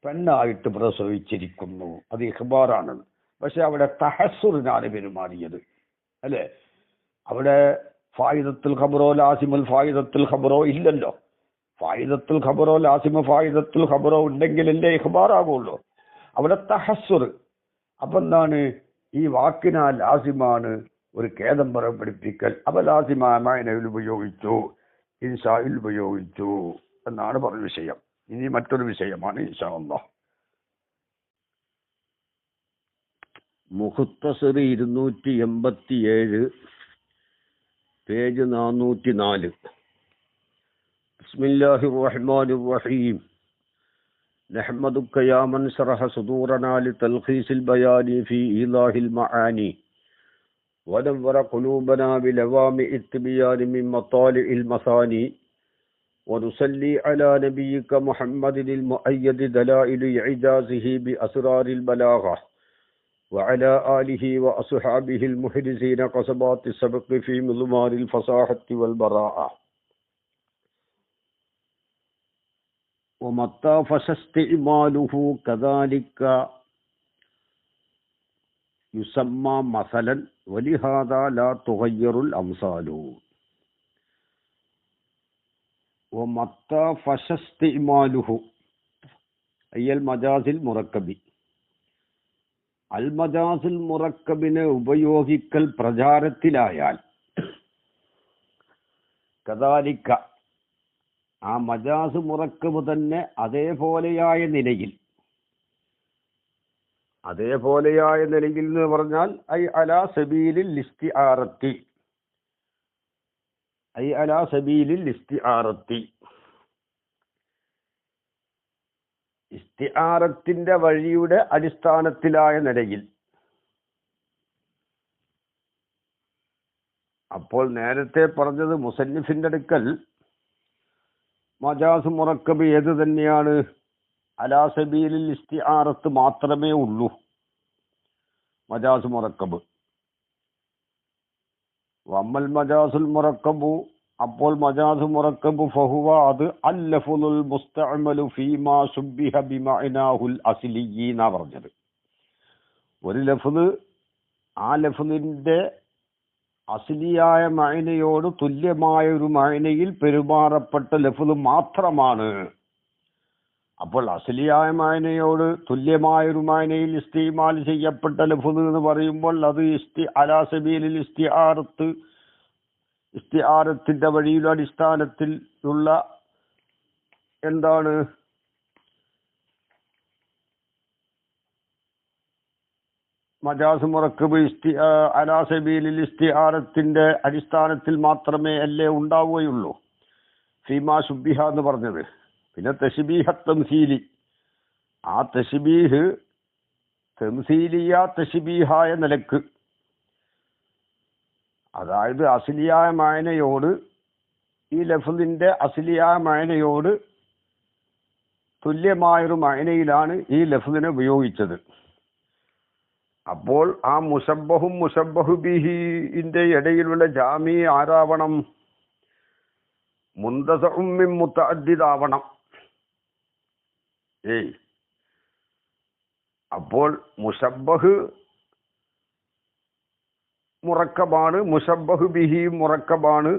പെണ്ണായിട്ട് പ്രസവിച്ചിരിക്കുന്നു. അത് ഇഖ്ബാറാണ്. പക്ഷെ അവിടെ തഹസ്സുറിനാണ് പെരുമാറിയത് അല്ലേ? അവിടെ ഫായിദത്തുൽ ഖബറോ ലാസിമുൽ ഫായിദത്തുൽ ഖബറോ ഇല്ലല്ലോ. ഫായിദത്തുൽ ഖബറോ ലാസിമ ഫായിദത്തുൽ ഖബറോ ഉണ്ടെങ്കിലല്ലേ ഇഖ്ബാറാകുള്ളൂ. അവിടെ തഹസ്സുർ. അപ്പൊ എന്താണ്? ഈ വാക്കിനാൽ ലാസിമാണ് ഒരു ഖേദം പഠിപ്പിക്കൽ. അപ്പൊ ലാസിമായ മഅനയിൽ ഉപയോഗിച്ചു, ഇൻഷായിൽ ഉപയോഗിച്ചു എന്നാണ് പറഞ്ഞ വിഷയം. ഇനി മറ്റൊരു വിഷയമാണ് ഇൻഷാ അല്ലാഹ്. മുഖ്തസർ 287 പേജ് 404. ബിസ്മില്ലാഹിർ റഹ്മാനിർ റഹീം. നഹ്മദുക യാ മൻ ശറഹ സുദൂറനാ ലിതൽഖീസിൽ ബയാനി ഫീ ഈളാഹിൽ മആനി വനവ്വറ ഖുലൂബനാ ബിലവാമിഇ തിബിയാനി മിൻ മത്താലിഇൽ മസാനി ونصلي على نبيك محمد المؤيد دلائل إعجازه بأسرار البلاغة وعلى آله وأصحابه المحرزين قصبات السبق في مضمار الفصاحة والبراءة ومتى فشى استعماله كذلك يسمى مثلا ولهذا لا تغير الأمثال ومتى فشى استعماله أي المجاز المركب. അൽ മജാസുൽ മുറക്കബിനെ ഉപയോഗിക്കൽ പ്രചാരത്തിലായാൽ കദാലിക, ആ മജാസ് മുറക്കബ് തന്നെ അതേപോലെയായ നിലയിൽ എന്ന് പറഞ്ഞാൽ ഐ അലാ സബീലിൽ ഇസ്തിആറത്തി, ഇസ്തിആറത്തിന്റെ വഴിയുടെ അടിസ്ഥാനത്തിലായ നിലയിൽ. അപ്പോൾ നേരത്തെ പറഞ്ഞത് മുസന്നിഫിന്റെ അടുക്കൽ മജാസ് മുറക്കബ് ഏത് തന്നെയാണ്? അലാ സബീലിൽ ഇസ്തിആറത്ത് മാത്രമേ ഉള്ളൂ മജാസ് മുറക്കബ്. വമ്മൽ മജാസുൽ മുറക്കബു, അപ്പോൾ മജാസ് മുറക്കബ് ഫഹുവ അത് അല്ലഫുൽ മുസ്തഅമലു ഫീമാ ശുബ്ബിഹ ബിമഅനാഹുൽ അസ്ലി എന്നാ പറഞ്ഞത്. ഒരു ലഫ്ദ് ആ ലഫ്ദിന്റെ അസ്ലിയായ മഅനയോട് തുല്യമായ ഒരു മഅനയിൽ പെരുമാറപ്പെട്ട ലഫ്ദ് മാത്രമാണ്. അപ്പോൾ അസ്ലിയായ മഅനയോട് തുല്യമായ ഒരു മഅനയിൽ ഇസ്തിമാൽ ചെയ്യപ്പെട്ട ലഫ്ദ് എന്ന് പറയുമ്പോൾ അത് അലാ സബീലിൽ ഇസ്തിആറത്തിന്റെ വഴിയുടെ അടിസ്ഥാനത്തിൽ ഉള്ള എന്താണ് മജാസ് മുറക്കബ് അലാ സബീലിൽ ഇസ്തിആറത്തിന്റെ അടിസ്ഥാനത്തിൽ മാത്രമേ അല്ലേ ഉണ്ടാവുകയുള്ളൂ. ഫീമാ ശുബിഹ എന്ന് പറഞ്ഞത്. പിന്നെ തശ്ബീഹ തംസീലി, ആ തശ്ബീഹ് തംസീലിയ തശ്ബീഹായ നിലക്ക്, അതായത് അസ്ലിയായ മായനയോട്, ഈ ലഫ്ദിന്റെ അസ്ലിയായ മായനയോട് തുല്യമായൊരു മായനയിലാണ് ഈ ലഫ്ദിനെ ഉപയോഗിച്ചത്. അപ്പോൾ ആ മുശബ്ബഹും മുശബ്ബഹു ബിഹിന്റെ ഇടയിലുള്ള ജാമി ആരാവണം? മുന്തസഉം മിൻ മുതഅദ്ദിദാവണം. അപ്പോൾ മുശബ്ബഹ് മുറക്കബാണ്, മുശബ്ബഹു ബിഹി മുറക്കബാണ്,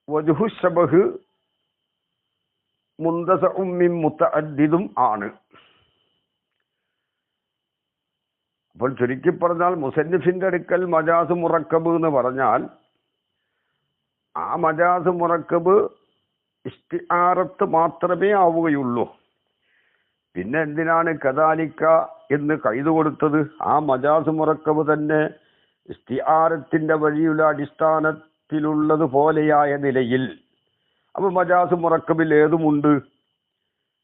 വജ്ഹു ശബഹ് മുന്തസഉം മിൻ മുതഅദ്ദിദും ആണ്. അപ്പോൾ ചുരുക്കി പറഞ്ഞാൽ മുസന്നിഫിന്റെ അടുക്കൽ മജാസ് മുറക്കബ് എന്ന് പറഞ്ഞാൽ ആ മജാസ് മുറക്കബ് ഇസ്തിആറത്ത് മാത്രമേ ആവുകയുള്ളൂ. പിന്നെ എന്തിനാണ് കദാലിക്ക എന്ന് കൈതു കൊടുത്തത്? ആ മജാസ് മുറക്കബ് തന്നെ ഇസ്തിആറത്തിന്റെ വഴിയുള്ള അടിസ്ഥാനത്തിലുള്ളത് പോലെയായ നിലയിൽ. അപ്പൊ മജാസ് മുറക്കബിൽ ഏതുമുണ്ട്,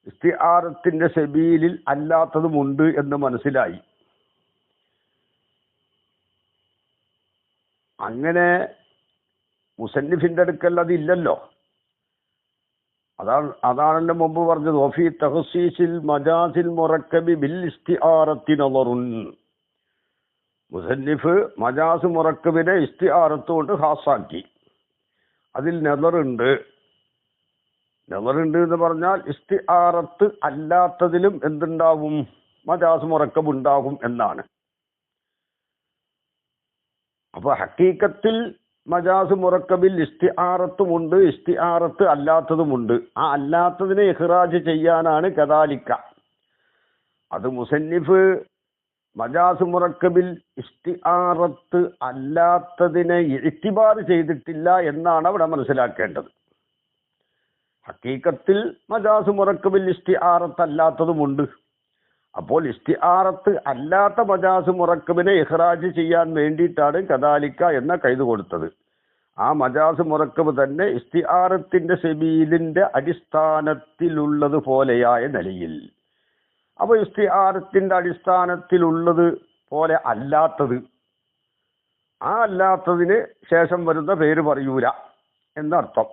ഇസ്തിആറത്തിന്റെ സബീലിൽ അല്ലാത്തതുമുണ്ട് എന്ന് മനസ്സിലായി. അങ്ങനെ മുസന്നിഫിന്റെ അടുക്കൽ അതില്ലല്ലോ. അതാണല്ലോ മുമ്പ് പറഞ്ഞത്, വഫീ തഖ്സീസിൽ മജാസിൽ മുറക്കബി ബിൽ ഇസ്തിആറത്തി നളറുൻ. മുസന്നിഫ് മജാസ് മുറക്കബിനെ ഇസ്തിആറത്ത് കൊണ്ട് ഖാസാക്കി. അതിൽ നളറുണ്ട്. നളറുണ്ട് എന്ന് പറഞ്ഞാൽ ഇസ്തിആറത്ത് അല്ലാത്തതിലും എന്തുണ്ടാവും? മജാസ് മുറക്കബ് ഉണ്ടാകും എന്നാണ്. അപ്പൊ ഹക്കീക്കത്തിൽ മജാസ് മുറക്കബിൽ ഇസ്തിആറത്തുമുണ്ട്, ഇസ്തിആറത്ത് അല്ലാത്തതുമുണ്ട്. ആ അല്ലാത്തതിനെ ഇഖ്റാജ് ചെയ്യാനാണ് കദാലിക്ക. അത് മുസന്നിഫ് മജാസ് മുറക്കബിൽ ഇസ്തിആറത്ത് അല്ലാത്തതിനെ ഇഅ്തിബാർ ചെയ്തിട്ടില്ല എന്നാണ് അവിടെ മനസ്സിലാക്കേണ്ടത്. ഹക്കീക്കത്തിൽ മജാസ് മുറക്കബിൽ ഇസ്തിആറത്ത് അല്ലാത്തതുമുണ്ട്. അപ്പോൾ ഇസ്തിആറത്ത് അല്ലാത്ത മജാസ് മുറക്കബിനെ ഇഖ്റാജ് ചെയ്യാൻ വേണ്ടിയിട്ടാണ് കദാലിക്ക എന്ന കൈത് കൊടുത്തത്. ആ മജാസ് മുറക്കബ് തന്നെ ഇസ്തിആറത്തിന്റെ സബീലിന്റെ അടിസ്ഥാനത്തിലുള്ളത് പോലെയായ നിലയിൽ. അപ്പൊ ഇസ്തിആറത്തിന്റെ അടിസ്ഥാനത്തിലുള്ളത് പോലെ അല്ലാത്തത്, ആ അല്ലാത്തതിന് ശേഷം വരുന്ന പേര് പറയൂല എന്നർത്ഥം.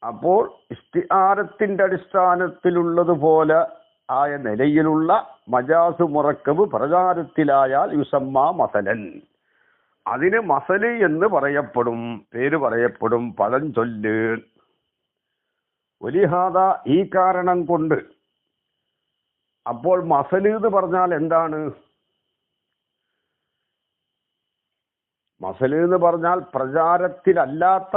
അപ്പോൾ ഇസ്തിആറത്തിന്റെ അടിസ്ഥാനത്തിലുള്ളത് പോലെ ആയ നിലയിലുള്ള മജാസ് മുറക്കബ് പ്രചാരത്തിലായാൽ യുസമ്മ മസലൻ, അതിന് മസല് എന്ന് പറയപ്പെടും, പേര് പറയപ്പെടും, പഴഞ്ചൊല്ല്. വലിഹാദ, ഈ കാരണം കൊണ്ട്. അപ്പോൾ മസല് എന്ന് പറഞ്ഞാൽ എന്താണ്? മസല് എന്ന് പറഞ്ഞാൽ പ്രചാരത്തിലല്ലാത്ത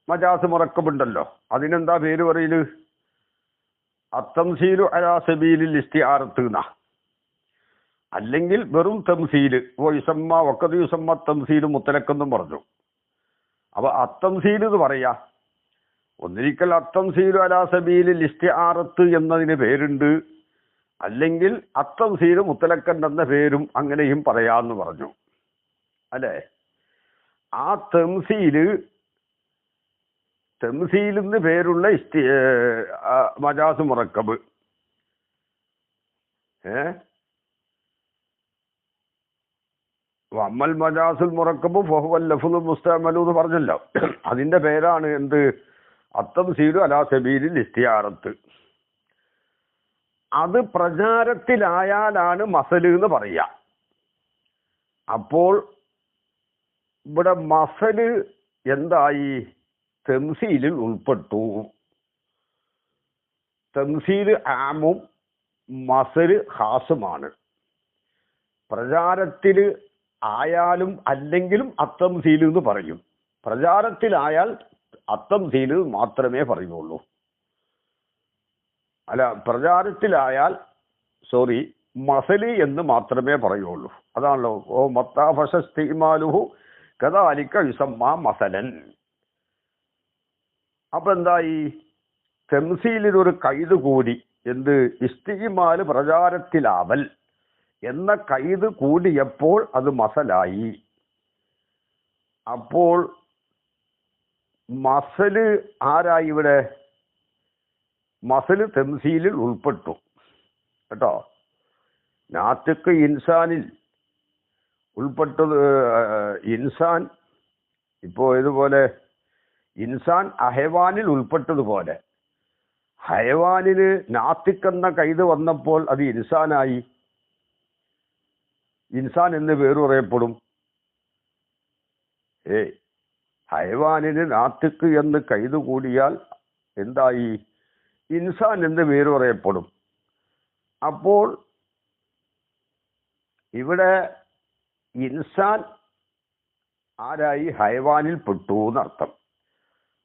മജാസ് മുറക്കബുണ്ടല്ലോ, അതിനെന്താ പേര് പറയല്? അത്തംസീലു അലാ സബീലിൽ ഇസ്തിആറത്ത് എന്നാ. അല്ലെങ്കിൽ വെറും തംസീല്, യുസമ്മ വഖദ് യുസമ്മ തംസീല് മുത്തലക്കെന്നും പറഞ്ഞു. അപ്പൊ അത്തംസീല് എന്ന് പറയാ. ഒന്നിരിക്കൽ അത്തംസീലു അലാ സബീലിൽ ഇസ്തിആറത്ത് എന്നതിന് പേരുണ്ട്, അല്ലെങ്കിൽ അത്തംസീല് മുത്തലക്കൻ എന്ന പേരും അങ്ങനെയും പറയാന്ന് പറഞ്ഞു അല്ലേ. ആ തംസീലിന്ന് പേരുള്ള മജാസ് മുറക്കബ് അമ്മൽ മജാസുൽ മുറക്കബ് ഫഹുവൽ ലഫ്ദുൽ മുസ്തഅമലു എന്ന് പറഞ്ഞല്ലോ. അതിന്റെ പേരാണ് എന്ത്? അത്തംസീലു അലാ സബീലിൽ ഇസ്തിആറത്ത്. അത് പ്രചാരത്തിലായാലാണ് മസല് എന്ന് പറയാ. അപ്പോൾ ഇവിടെ മസല് എന്തായി? തംസീലിൽ ഉൾപ്പെട്ടു. തംസീല് ആമും മസല് ഖാസുമാണ്. പ്രചാരത്തിൽ ആയാലും അല്ലെങ്കിലും അത്തംസീല് എന്ന് പറയും. പ്രചാരത്തിലായാൽ അത്തംസീല് മാത്രമേ പറയുള്ളൂ. അല്ല, പ്രചാരത്തിലായാൽ മസല് എന്ന് മാത്രമേ പറയുള്ളൂ. അതാണല്ലോ ഓ മത്താഫശസ്തിമാലുഹു കദാലിക യുസമ്മ മസലൻ. അപ്പൊ എന്തായി? തെംസീലിനൊരു കൈത് കൂടി. എന്ത്? ഇസ്തിമാല് പ്രചാരത്തിലാവൽ എന്ന കൈത് കൂടിയപ്പോൾ അത് മസലായി. അപ്പോൾ മസല് ആരായി ഇവിടെ? മസല് തെംസീലിൽ ഉൾപ്പെട്ടു കേട്ടോ. നാത്തിക്ക് ഇൻസാനിൽ ഉൾപ്പെട്ടത്. ഇൻസാൻ ഇപ്പോ ഇതുപോലെ ഇൻസാൻ അഹവാനിൽ ഉൾപ്പെട്ടതുപോലെ ഹയവാനിന് നാത്തിക്കെന്ന കൈത് വന്നപ്പോൾ അത് ഇൻസാനായി. ഇൻസാൻ എന്ന് പേര് പറയപ്പെടും. ഹയവാനിന് നാത്തിക്ക് എന്ന് കൈത് കൂടിയാൽ എന്തായി? ഇൻസാൻ എന്ന് പേര് പറയപ്പെടും. അപ്പോൾ ഇവിടെ ഇൻസാൻ ആരായി? ഹയവാനിൽ പെട്ടു എന്നർത്ഥം.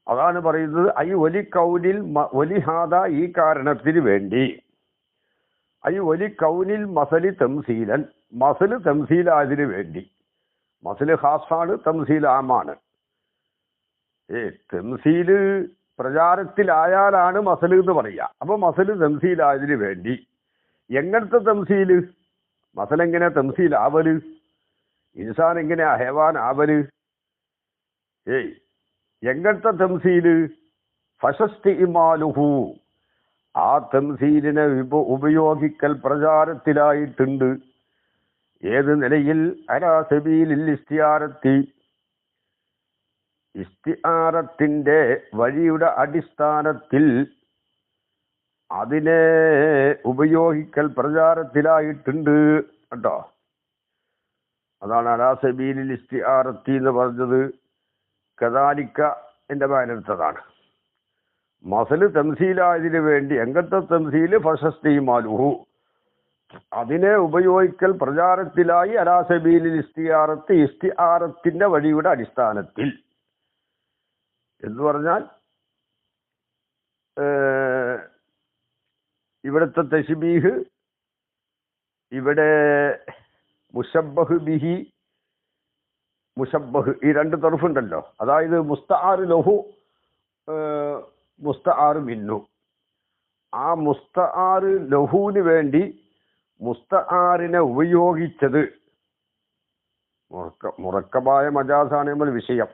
അതാണ് പറയുന്നത് ഐ ഒലി കൗനിൽ ഒലിഹാദ, ഈ കാരണത്തിന് വേണ്ടി. ഐ ഒലി കൗനിൽ മസലി തംസീലൻ, മസല് തംസീലായതിനു വേണ്ടി. മസല് ഖാസാണ്, തംസീൽ ആമാണ്. തംസീല് പ്രചാരത്തിലായാലാണ് മസല് എന്ന് പറയുക. അപ്പൊ മസല് തംസീലായതിനു വേണ്ടി. എങ്ങനത്തെ തംസീല്? മസലെങ്ങനെ തംസീൽ ആവല്? ഇൻസാൻ എങ്ങനെ ഹയവാൻ ആവല്? എങ്ങനത്തെ തംസീല്? ഫശസ്തിമാലുഹു, ആ തംസീലിനെ ഉപയോഗിക്കൽ പ്രചാരത്തിലായിട്ടുണ്ട്. ഏത് നിലയിൽ? അലാ സബീലിൽ ഇസ്തിആറത്തി, ഇസ്തിആറത്തിന്റെ വഴിയുടെ അടിസ്ഥാനത്തിൽ അതിനെ ഉപയോഗിക്കൽ പ്രചാരത്തിലായിട്ടുണ്ട് കേട്ടോ. അതാണ് അലാ സബീലിൽ ഇസ്തിആറത്തി എന്ന് പറഞ്ഞത്. കദാലിക്ക എന്റെ പേരെടുത്തതാണ്. മസല് തംസീലായതിനു വേണ്ടി. എങ്ങനത്തെ തംസീല്? ഫശസ്തിമാലുഹു, അതിനെ ഉപയോഗിക്കൽ പ്രചാരത്തിലായി. അലാ സബീലിൽ ഇസ്തിആറത്തി, ഇസ്തിആറത്തിന്റെ വഴിയുടെ അടിസ്ഥാനത്തിൽ എന്ന് പറഞ്ഞാൽ ഇവിടുത്തെ തശ്ബീഹ്, ഇവിടെ മുശബ്ബഹ് ബിഹി, മുശബ്ബഹ്, ഈ രണ്ട് തർഫുണ്ടല്ലോ. അതായത് മുസ്തആറ് ലഹു, മുസ്തആറ് മിന്നു. ആ മുസ്തആറ് ലഹുവിന് വേണ്ടി മുസ്തആറിനെ ഉപയോഗിച്ചത് മുറക്കബായ മജാസാണ് നമ്മൾ വിഷയം.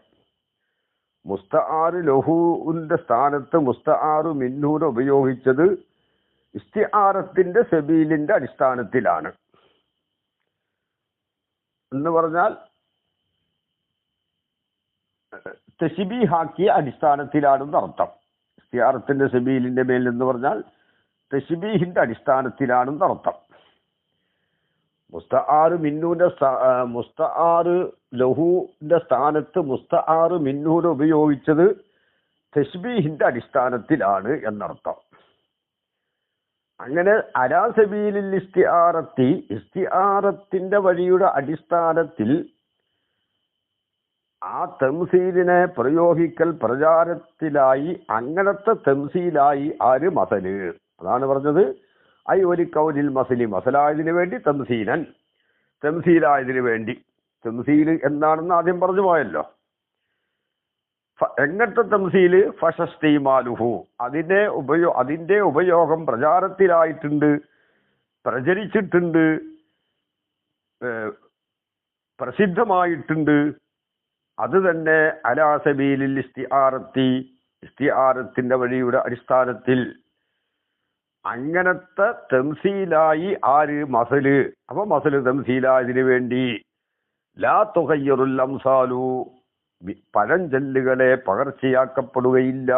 മുസ്തആറ് ലഹുവിന്റെ സ്ഥാനത്ത് മുസ്തആറ് മിന്നൂനെ ഉപയോഗിച്ചത് ഇസ്തിആറത്തിന്റെ സബീലിന്റെ അടിസ്ഥാനത്തിലാണ് എന്ന് പറഞ്ഞാൽ തശ്ബീഹാക്കിയ അടിസ്ഥാനത്തിലാണെന്ന് അർത്ഥം. ഇസ്തിആറത്തിന്റെ സബീലിന്റെ മേൽ എന്ന് പറഞ്ഞാൽ തശ്ബീഹിന്റെ അടിസ്ഥാനത്തിലാണെന്ന് അർത്ഥം. മുസ്തആറ് മിന്നൂന്റെ മുസ്തആറ് ലഹുവിന്റെ സ്ഥാനത്ത് മുസ്തആറ് മിന്നൂനെ ഉപയോഗിച്ചത് തശ്ബീഹിന്റെ അടിസ്ഥാനത്തിലാണ് എന്നർത്ഥം. അങ്ങനെ അലാ സബീലിൽ ഇസ്തിആറത്തി, ഇസ്തിആറത്തിന്റെ വഴിയുടെ അടിസ്ഥാനത്തിൽ ആ തംസീലിനെ പ്രയോഗിക്കൽ പ്രചാരത്തിലായി. അങ്ങനത്തെ തംസീലായി ആര്? മസല്. അതാണ് പറഞ്ഞത് ഐ ഒരു കൗലിൽ മസലി, മസലായതിനു വേണ്ടി തംസീലൻ, തംസീലായതിനു വേണ്ടി. തംസീല് എന്താണെന്ന് ആദ്യം പറഞ്ഞു പോയല്ലോ. എങ്ങനത്തെ തംസീല്? ഫശസ്തിമാലുഹു, അതിന്റെ ഉപയോഗം പ്രചാരത്തിലായിട്ടുണ്ട്, പ്രചരിച്ചിട്ടുണ്ട്, പ്രസിദ്ധമായിട്ടുണ്ട്. അത് തന്നെ അലാ സബീലിൽ ഇസ്തിആറത്തി, ഇസ്തിആറത്തിന്റെ വഴിയുടെ അടിസ്ഥാനത്തിൽ. അങ്ങനത്തെ തംസീലായി ആര്? മസല്. അപ്പൊ മസല് തംസീലായതിനു വേണ്ടി. ലാ തുഗയ്യറുൽ അംസാലു, പഴഞ്ചൊല്ലുകളെ പകർച്ചയാക്കപ്പെടുകയില്ല.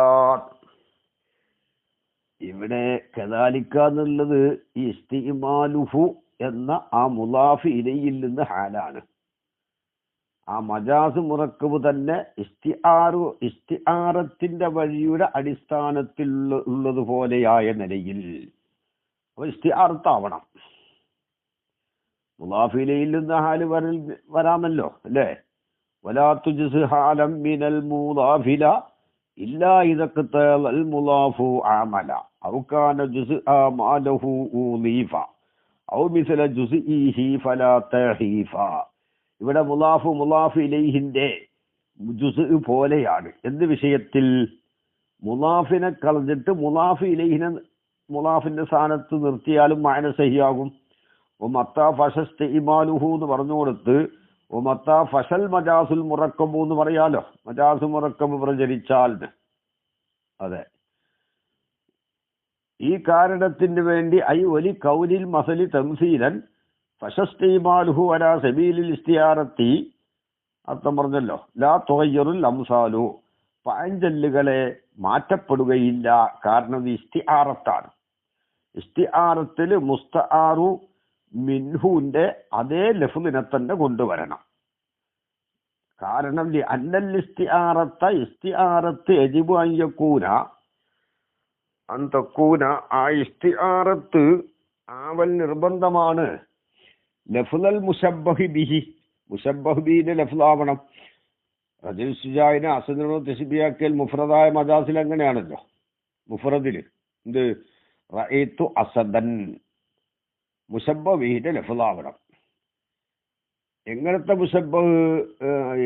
ഇവിടെ കദാലിക്ക എന്നുള്ളത് ഈ ഇസ്തിമാലുഹു എന്ന ആ മുലാഫ് ഇലയിൽ നിന്ന് ഹാലാണ്. ആ മജാസ് മുറക്കബ് തന്നെ ഇസ്തിആറത്തിന്റെ വഴിയുടെ അടിസ്ഥാനത്തിൽ ഉള്ളതുപോലെയായ നിലയിൽ. അപ്പൊ ഇസ്തിആറത്താവണം. മുലാഫിലയിൽ നിന്ന് ഹാല് വരാമല്ലോ അല്ലേ? വലാ തുജ്സ് ഹാലം മിനൽ മുലാഫില ഇല്ലാ ഇദഖതൽ മുലാഫു അമല ഔ കാന ജുസ്അ മാലഹു ഉളീഫ ഔ മിസ്ല ജുസ്ഇഹി ഫലാ തഹീഫ. ഇവിടെ മുലാഫ് ഇലൈഹിന്റെ ജുസ് പോലെയാണ്. എന്ത് വിഷയത്തിൽ? മുലാഫിനെ കളഞ്ഞിട്ട് മുലാഫ് ഇലൈഹിനെ മുലാഫിന്റെ സ്ഥാനത്ത് നിർത്തിയാലും മാന സഹിയാകും. മത്താ ഫഷസ്ത ഇമാലുഹു എന്ന് പറഞ്ഞു കൊടുത്ത് മത്താ ഫഷൽ മജാസുൽ മുറക്കബു എന്ന് പറയാലോ. മജാസു മുറക്കബ് പ്രചരിച്ചാൽ അതെ ഈ കാരണത്തിന് വേണ്ടി ഐ ഒലി കൗലിൽ മസലി തംസീലൻ ഫഷസ്തീമാലുഹു അലാ സബീലിൽ ഇസ്തിയാറത്തി അർത്ഥം പറഞ്ഞല്ലോ. ലാ തുഗയ്യറുൽ അംസാലു പഴഞ്ചൊല്ലുകളെ മാറ്റപ്പെടുകയില്ല. കാരണം ഇസ്തിആറത്താണ്. ഇസ്തിആറത്തിൽ മുസ്തആറു മിൻഹുവിന്റെ അതേ ലഫ്ളിനെ തന്നെ കൊണ്ടുവരണം. കാരണം അന്നൽ ഇസ്തിആറത്ത് യജിബു അൻ യകൂന അന്തക്കൂന ആ ഇസ്തിആറത്ത് ആവൽ നിർബന്ധമാണ്. ലഫ്ളൽ മുശബ്ബഹി ബിഹി മുശബ്ബഹ് ബിഹിന്റെ ലഫ്ളാവണം. റജുൽ സുജായിനെ അസദിനോ തശ്ബിയാക്കിയാൽ മുഫ്രദായ മജാസിൽ അങ്ങനെയാണല്ലോ. മുഫ്രദില് എന്ത് റഅയ്തു അസദൻ മുശബ്ബഹ് ബിഹിന്റെ ലഫ്ളാവണം. എങ്ങനത്തെ മുശബ്ബഹ്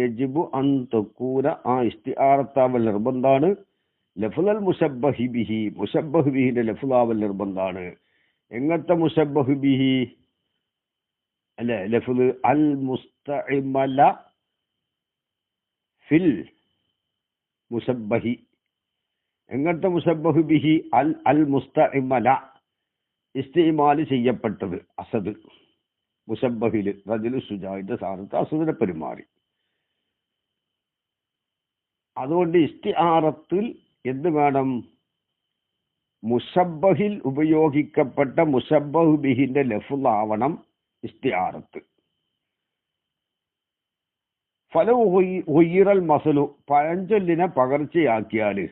യജിബു അൻ തകൂന ആ ഇസ്തിആറത്താവൽ നിർബന്ധാണ്. ലഫ്ളൽ മുശബ്ബഹി ബിഹി മുശബ്ബഹ് ബിഹിന്റെ ലഫ്ളാവൽ നിർബന്ധാണ്. എങ്ങനത്തെ മുശബ്ബഹ് ബിഹി അല്ലെ ലഫ്ള് അൽ മുസ്തഇമല ഫിൽ മുശബ്ബഹി. എങ്ങനത്തെ മുശബ്ബഹ് ബിഹി അൽ മുസ്തഇമല ഇസ്തിമാല് ചെയ്യപ്പെട്ടത് അസദ് മുശബ്ബഹില് റജുൽ സുജായിന്റെ സ്ഥാനത്ത് അസദിനെ പെരുമാറി. അതുകൊണ്ട് ഇസ്തിആറത്തിൽ എന്ത് വേണം? മുശബ്ബഹിൽ ഉപയോഗിക്കപ്പെട്ട മുശബ്ബഹ് ബിഹിന്റെ ലഫ്ളാവണം ഇസ്തിആറത്ത്. ഫലം ഉയ്യിറൽ മസലു പഴഞ്ചൊല്ലിനെ പകർച്ചയാക്കിയാല്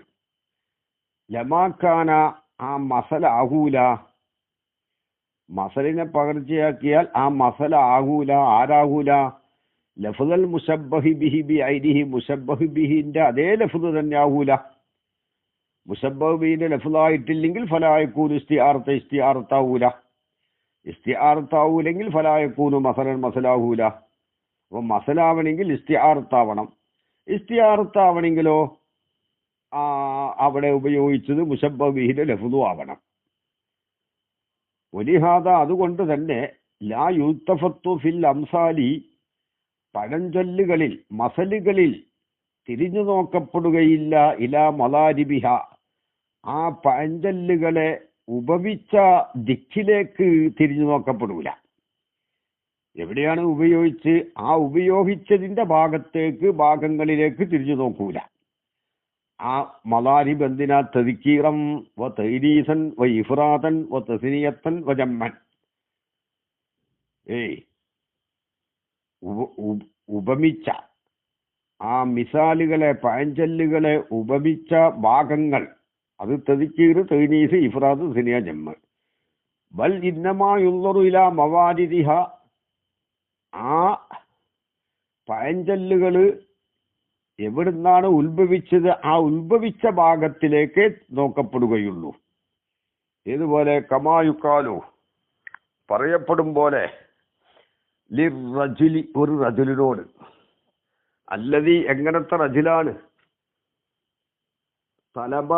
ലമാക്കാന ആ മസല ആകൂല. മസലിനെ പകർച്ചയാക്കിയാൽ ആ മസല ആകൂല. ആരാകൂല? ലഫ്ളൽ മുശബ്ബഹി ബിഹി ബി ഐനിഹി മുശബ്ബഹ് ബിഹിന്റെ അതേ ലഫ്ള് തന്നെ ആകൂല. മുശബ്ബഹ് ബിഹിന്റെ ലഫ്ളായിട്ടില്ലെങ്കിൽ ഫലായക്കൂനു ഇസ്തിആറത്താവൂല. ഇസ്തിആറത്താവൂലെങ്കിൽ ഫലായക്കൂനു മസലൻ മസലാവൂല. അപ്പൊ മസലാവണമെങ്കിൽ ഇസ്തിആറത്താവണം. ഇസ്തിആറത്താവണമെങ്കിലോ അവിടെ ഉപയോഗിച്ചത് മുശബ്ബഹ് ബിഹിന്റെ ലഫ്ളു ആവണം. വലിഹാദ അതുകൊണ്ട് തന്നെ ലാ യുൽതഫത്തു ഫിൽ അംസാലി പഴഞ്ചൊല്ലുകളിൽ മസലുകളിൽ തിരിഞ്ഞു നോക്കപ്പെടുകയില്ല. ഇലാ മലാരിബിഹ ആ പഴഞ്ചൊല്ലുകളെ ഉപമിച്ച ദിക്കിലേക്ക് തിരിഞ്ഞു നോക്കപ്പെടൂല. എവിടെയാണ് ഉപയോഗിച്ച് ആ ഉപയോഗിച്ചതിന്റെ ഭാഗങ്ങളിലേക്ക് തിരിഞ്ഞു നോക്കൂല. ആ മലാരിബ് എന്തിനാ? തദ്കീറൻ വ തൈരീസൻ വ ഇഫ്റാദൻ വ തസ്നിയത്തൻ വ ജമ്മൻ. ഉപമിച്ച ആ മിസാലുകളെ പഴഞ്ചൊല്ലുകളെ ഉപമിച്ച ഭാഗങ്ങൾ അത് തദ്കീർ തൈനീസ് ഇഫ്റാദ് തസ്നിയ ജമ്മ്. ബൽ ഇന്നമാ യുൻളറു ഇലാ മവാരിദിഹ ആ പഴഞ്ചൊല്ലുകള് എവിടുന്നാണ് ഉത്ഭവിച്ചത് ആ ഉത്ഭവിച്ച ഭാഗത്തിലേക്ക് നോക്കപ്പെടുകയുള്ളൂ. ഇതുപോലെ കമായുക്കാലു പറയപ്പെടും പോലെ ലിർറജുലി ഒരു റജുലിനോട്. അല്ലദീ എങ്ങനത്തെ റജുലാണ്? തലബ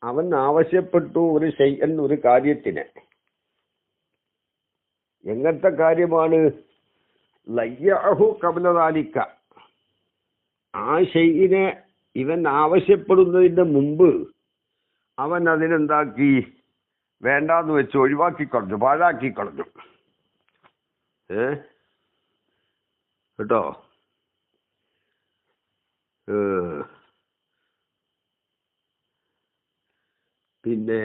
അവൻ ആവശ്യപ്പെട്ടു ഒരു ഷൈഅൻ ഒരു കാര്യത്തിന്. എങ്ങനത്തെ കാര്യമാണ്? ലയ്യഹു ഖബ്ല ദാലിക ആ ഷൈഇനെ ഇവൻ ആവശ്യപ്പെടുന്നതിന്റെ മുമ്പ് അവൻ അതിനെന്താക്കി? വേണ്ടാന്ന് വെച്ച് ഒഴിവാക്കിക്കളഞ്ഞു, പാഴാക്കിക്കളഞ്ഞു. കേട്ടോ? പിന്നെ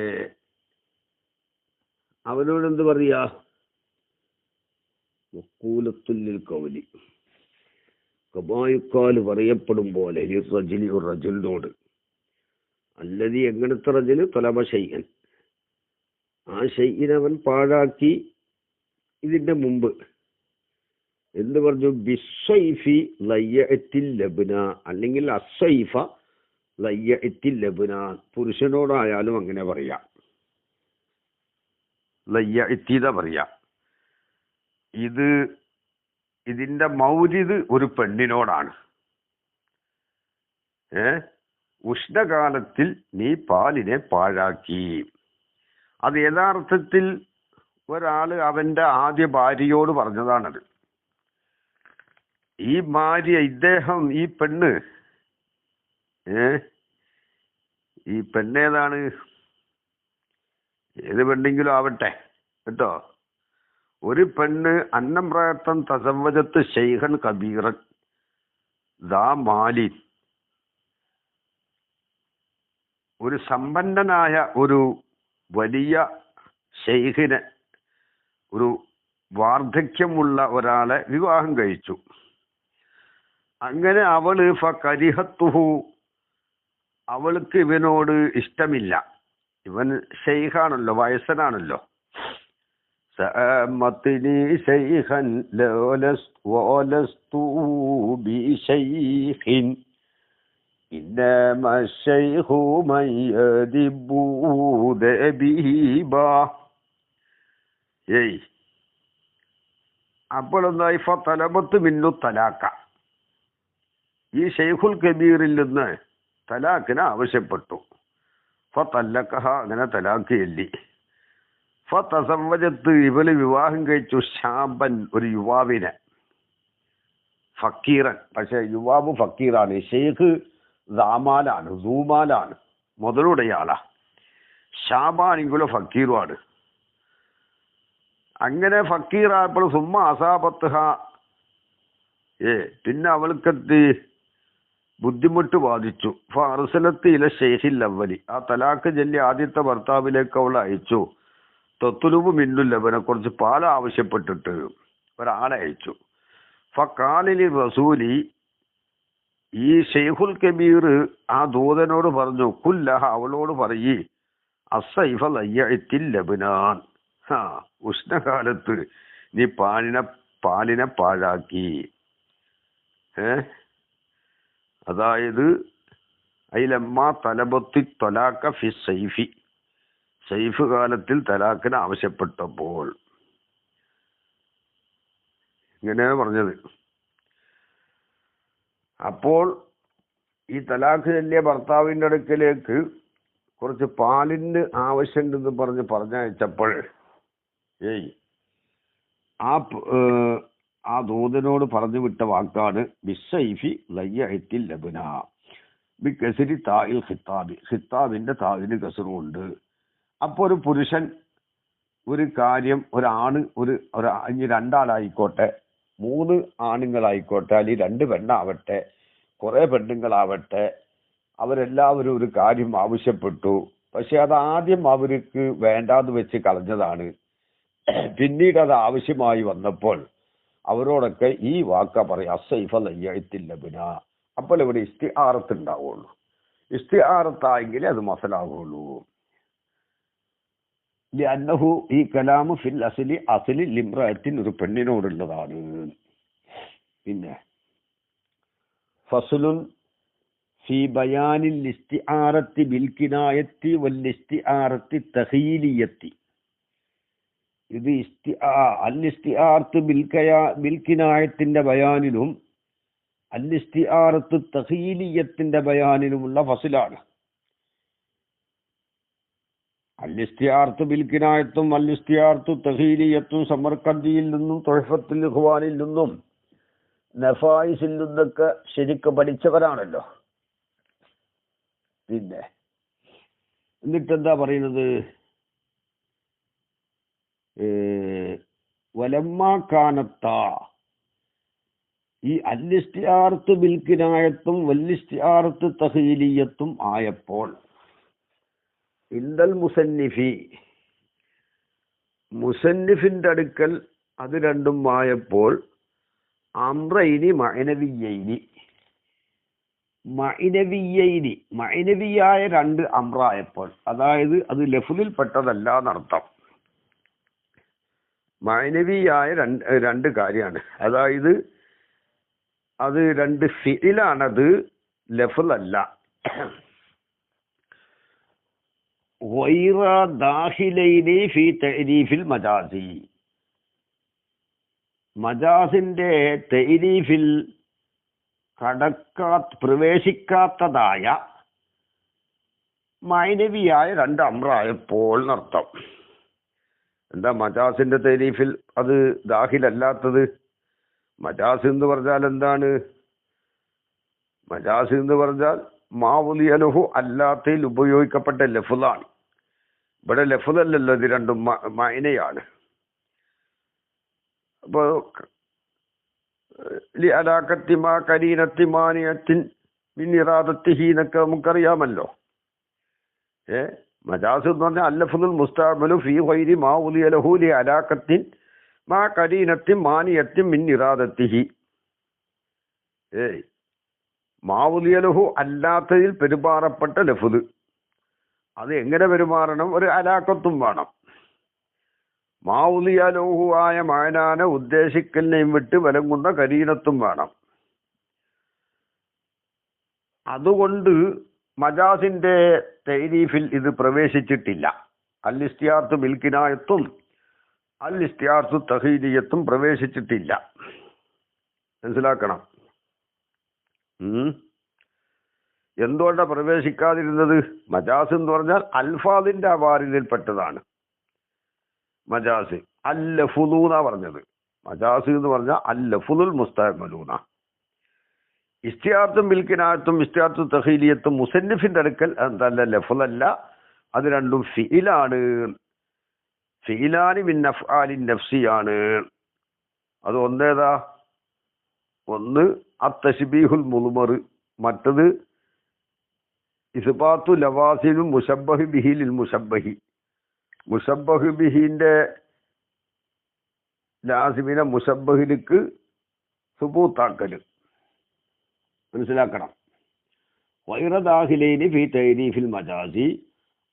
അവനോട് എന്ത് പറയാ? വഖൂലത്തുൽ ഖൗലി കമായുക്കാല് പറയപ്പെടും പോലെ റജുലിനോട്. അല്ലദീ എങ്ങനത്തെ റജുല്? തലബ ഷൈഅൻ ആ ഷൈഇനവൻ പാഴാക്കി ഇതിന്റെ മുമ്പ്. എന്ത് പറഞ്ഞു? ബിസ്സൈഫി ലയ്യഅത്തിൽ ലബ്ന അല്ലെങ്കിൽ അസ്സൈഫ ലയ്യഅത്തിൽ ലബ്ന. പുരുഷനോടായാലും അങ്ങനെ പറയാം, ലയ്യഅത്തിത പറയാം. ഇതിന്റെ മൗലിദ് ഒരു പെണ്ണിനോടാണ്. ഉഷ്ണകാലത്തിൽ നീ പാലിനെ പാഴാക്കി. അത് യഥാർത്ഥത്തിൽ ഒരാള് അവന്റെ ആദ്യ ഭാര്യയോട് പറഞ്ഞതാണത്. ഈ ഭാര്യ ഈ പെണ്ണ് ഈ പെണ്ണേതാണ്? ഏത് പെണ്ണെങ്കിലും ആവട്ടെ കേട്ടോ. ഒരു പെണ്ണ് അന്നംപ്രയത്നം തസവ്വജത്ത് ശൈഖൻ കബീറൻ ദാ മാലിൻ, ഒരു സമ്പന്നനായ ഒരു വലിയ ശൈഖിനെ, ഒരു വാർദ്ധക്യമുള്ള ഒരാളെ വിവാഹം കഴിച്ചു. അങ്ങനെ അവള് ഫകരിഹത്തുഹു, അവൾക്ക് ഇവനോട് ഇഷ്ടമില്ല. ഇവൻ ശൈഖാണല്ലോ, വയസ്സനാണല്ലോ. സഅമത്നി ശൈഖൻ വലസ്തു ബിശൈഖിൻ ഇന്നമ ശൈഖു മൻ യദിബു ദബീബാ. അപ്പോൾ എന്തായി? ഫതലബത്ത് മിന്നു തലാക്ക, ഈ ഷെയ്ഖുൽ കബീറിൽ നിന്ന് തലാഖിനെ ആവശ്യപ്പെട്ടു. ഫതല്ലഖഹ, അങ്ങനെ തലാഖ് ചൊല്ലി. ഫതസവ്വജത്ത്, ഇവള് വിവാഹം കഴിച്ചു ശാബൻ, ഒരു യുവാവിനെ. ഫക്കീറൻ, പക്ഷെ യുവാവ് ഫക്കീറാണ്. ഷെയ്ഖ് സൂമാലാണ്, മുതലുടയാളാ. ഷാബാണെങ്കിലും ഫക്കീറുമാണ്. അങ്ങനെ ഫക്കീറായപ്പോൾ സുമ്മ അസാബത്ത്ഹ, പിന്നെ അവൾക്കെത്തി ബുദ്ധിമുട്ട് ബാധിച്ചു. ഫഅർസലത്ത് ഇല ഷെയ്ഖിൽ അവലി, ആ തലാഖ് ചൊല്ലി ആദ്യത്തെ ഭർത്താവിലേക്ക് അവൾ അയച്ചു. തൊത്തുലുബ് മിന്നുൽ ലബനെ, കുറച്ച് പാൽ ആവശ്യപ്പെട്ടിട്ട് ഒരാളെ അയച്ചു. ഫഖാലിലി റസൂലി, ഈ ഷെയ്ഖുൽ കബീർ ആ ദൂതനോട് പറഞ്ഞു, കുല്ലഹ, അവളോട് പറയി, അസ്സൈഫ ലയ്യത്തിൽ ലബ്നാൻ, ഉഷ്ണകാലത്ത് നീ പാലിനെ പാഴാക്കി. അതായത് അയിലമ്മ തലബത്തി തൊലാക്ക ഫി സൈഫി, സൈഫ് കാലത്തിൽ തലാഖിന് ആവശ്യപ്പെട്ടപ്പോൾ. ഇങ്ങനെയാണ് പറഞ്ഞത്. അപ്പോൾ ഈ തലാഖ് ചൊല്ലിയ ഭർത്താവിൻ്റെ അടുക്കലേക്ക് കുറച്ച് പാലിന് ആവശ്യമുണ്ടെന്ന് പറഞ്ഞയച്ചപ്പോൾ ആ ദൂതനോട് പറഞ്ഞു വിട്ട വാക്കാണ് ബിസ്സൈഫി ലയ്യത്തിൽ ലബ്ന ബി കസരി തായിൽ ഖിത്താബി, ഖിത്താബിന്റെ താവിന് കസറുണ്ട്. അപ്പോൾ ഒരു പുരുഷൻ ഒരു കാര്യം, ഒരാണ് ഇനി രണ്ടാളായിക്കോട്ടെ, 3 ആണുങ്ങളായിക്കോട്ടെ, അല്ലെങ്കിൽ 2 പെണ്ണാവട്ടെ, കുറെ പെണ്ണുങ്ങളാവട്ടെ, അവരെല്ലാവരും ഒരു കാര്യം ആവശ്യപ്പെട്ടു. പക്ഷെ അത് ആദ്യം അവർക്ക് വേണ്ടാന്ന് വെച്ച് കളഞ്ഞതാണ്. പിന്നീട് അത് ആവശ്യമായി വന്നപ്പോൾ അവരോടൊക്കെ ഈ വാക്ക പറയാം, അസ്സൈഫ ലയ്യത്തിൽ ലബ്ന. അപ്പോൾ ഇവിടെ ഇസ്തിആറത്ത് ഉണ്ടാവുള്ളൂ. ഇസ്തിആറത്തായെങ്കിലേ അത് മസലാവുള്ളൂ. അന്നഹു, ഈ കലാമു ഫിൽ അസ്ലി ലിംറഅത്തിൻ, ഒരു പെണ്ണിനോടുള്ളതാണ്. പിന്നെ ഫസ്ലുൻ ഫി ബയാനിൽ ഇസ്തിആറത്തി ബിൽ കിനായത്തി വൽ ഇസ്തിആറത്തി തഖീലിയത്തി. ഇത് അൽ ഇസ്തിആറത്ത് ബിൽ കിനായത്തിന്റെ ബയാനിലും അൽ ഇസ്തിആറത്ത് തഖീലിയത്തിന്റെ ബയാനിലുമുള്ള ഫസ്ലാണ്. അൽ ഇസ്തിആറത്ത് ബിൽ കിനായത്തും അൽ ഇസ്തിആറത്ത് തഖീലിയത്തും സമർക്കന്ദിയിൽ നിന്നും തുഹഫത്തുൽ ഇഖ്വാനിൽ നിന്നും നഫായിസിൽ നിന്നൊക്കെ ശരിക്കും പഠിച്ചവരാണല്ലോ. പിന്നെ എന്നിട്ടെന്താ പറയുന്നത്? വലമ്മാക്കാനത്ത, ഈ അല്ലിസ്തിആറത്ത് ബിൽക്കിനായത്തും വല്ലിസ്തിആറത്ത് തഖീലിയത്തും ആയപ്പോൾ ഇന്ദൽ മുസന്നിഫി, മുസന്നിഫിന്റെ അടുക്കൽ അത് രണ്ടും ആയപ്പോൾ അംറൈനി മഅനവിയൈനി, മഅനവിയായ 2 അമ്രായപ്പോൾ, അതായത് അത് ലഫ്ലിൽ പെട്ടതല്ല എന്നർത്ഥം. മഅനവിയായ 2 കാര്യമാണ്. അതായത് അത് 2 ഫിഇലാണത്, ലഫ്ൽ അല്ല. ഗൈറ ദാഖിലൈനി ഫി തഅരീഫിൽ മജാസി, മജാസിന്റെ തഅരീഫിൽ പ്രവേശിക്കാത്തതായ മൈനവിയായ രണ്ട് അമ്രായപ്പോൾ എന്നർത്ഥം. എന്താ മജാസിന്റെ തരീഫിൽ അത് ദാഖിലല്ലാത്തത്? മജാസ് എന്ന് പറഞ്ഞാൽ എന്താണ്? മജാസ് എന്ന് പറഞ്ഞാൽ മാവുലിയലുഹു അല്ലാത്തതിൽ ഉപയോഗിക്കപ്പെട്ട ലഫ്ളാണ്. ഇവിടെ ലഫ്ളല്ലല്ലോ, ഇത് രണ്ടും മൈനയാണ്. അപ്പോ അലാക്കത്തിമാ കരീനത്തിമാനിയത്തിൻ എന്നൊക്കെ നമുക്കറിയാമല്ലോ. മജാസ് എന്ന് പറഞ്ഞാൽ അല്ലഫുൽ മുസ്തഅമലു ഫീ ഗൈരി മാ ഉലിയ ലഹു ലി അലാഖത്തിൻ മാ ഖരീനത്തിൻ മാനിയത്തിൻ മിൻ ഇറാദത്തിഹി. മാ ഉലിയ ലഹു അല്ലാത്തതിൽ പെരുമാറപ്പെട്ട ലഫ്ദ്, അത് എങ്ങനെ പെരുമാറണം? ഒരു അലാഖത്തും വേണം. മാ ഉലിയ ലഹു ആയ മാനാനെ ഉദ്ദേശിക്കലിനെയും വിട്ട് വിലങ്ങുന്ന കരീനത്തും വേണം. അതുകൊണ്ട് മജാസിന്റെ തൈരീഫിൽ ഇത് പ്രവേശിച്ചിട്ടില്ല. അൽ ഇസ്തിയാർത്ത് ബിൽകിനായത്തും അൽ ഇസ്തിയാർത്ത് തഹീലിയത്തും പ്രവേശിച്ചിട്ടില്ല. മനസ്സിലാക്കണം. എന്തുകൊണ്ടാണ് പ്രവേശിക്കാതിരുന്നത്? മജാസ് എന്ന് പറഞ്ഞാൽ അൽഫാദിന്റെ അവാരിതിൽപ്പെട്ടതാണ്. മജാസ് അല്ലഫുലൂന പറഞ്ഞത്. മജാസ് എന്ന് പറഞ്ഞാൽ അല്ലഫുൽ മുസ്തഅമലൂന. ഇസ്തിയാർത്തും ബിൽകിനായത്തും ഇസ്തിയാർത്തും തഹീലിയത്തും മുസന്നിഫിന്റെ അടുക്കൽ എന്തല്ല, ലഫ്ളല്ല, അത് രണ്ടും ഫിഇലാണ്. ഫിഇലാനി മിൻ അഫ്ആലിൻ നഫ്സിയാണ്. അത് ഒന്നേതാ? ഒന്ന് അത്തശ്ബീഹുൽ മുൾമർ, മറ്റത് ഇസ്ബാത്തു ലവാസിലും മുശബ്ബഹി ബിഹി ലിൽ മുശബ്ബഹി. മുശബ്ബഹി ബിഹിന്റെ ലാസിമിനെ മുശബ്ബഹിലേക്ക് സുബൂത്താക്കല്. മനസ്സിലാക്കണം. വൈറദാഹിലൈനി ഫി തൈരീഫിൽ മജാസി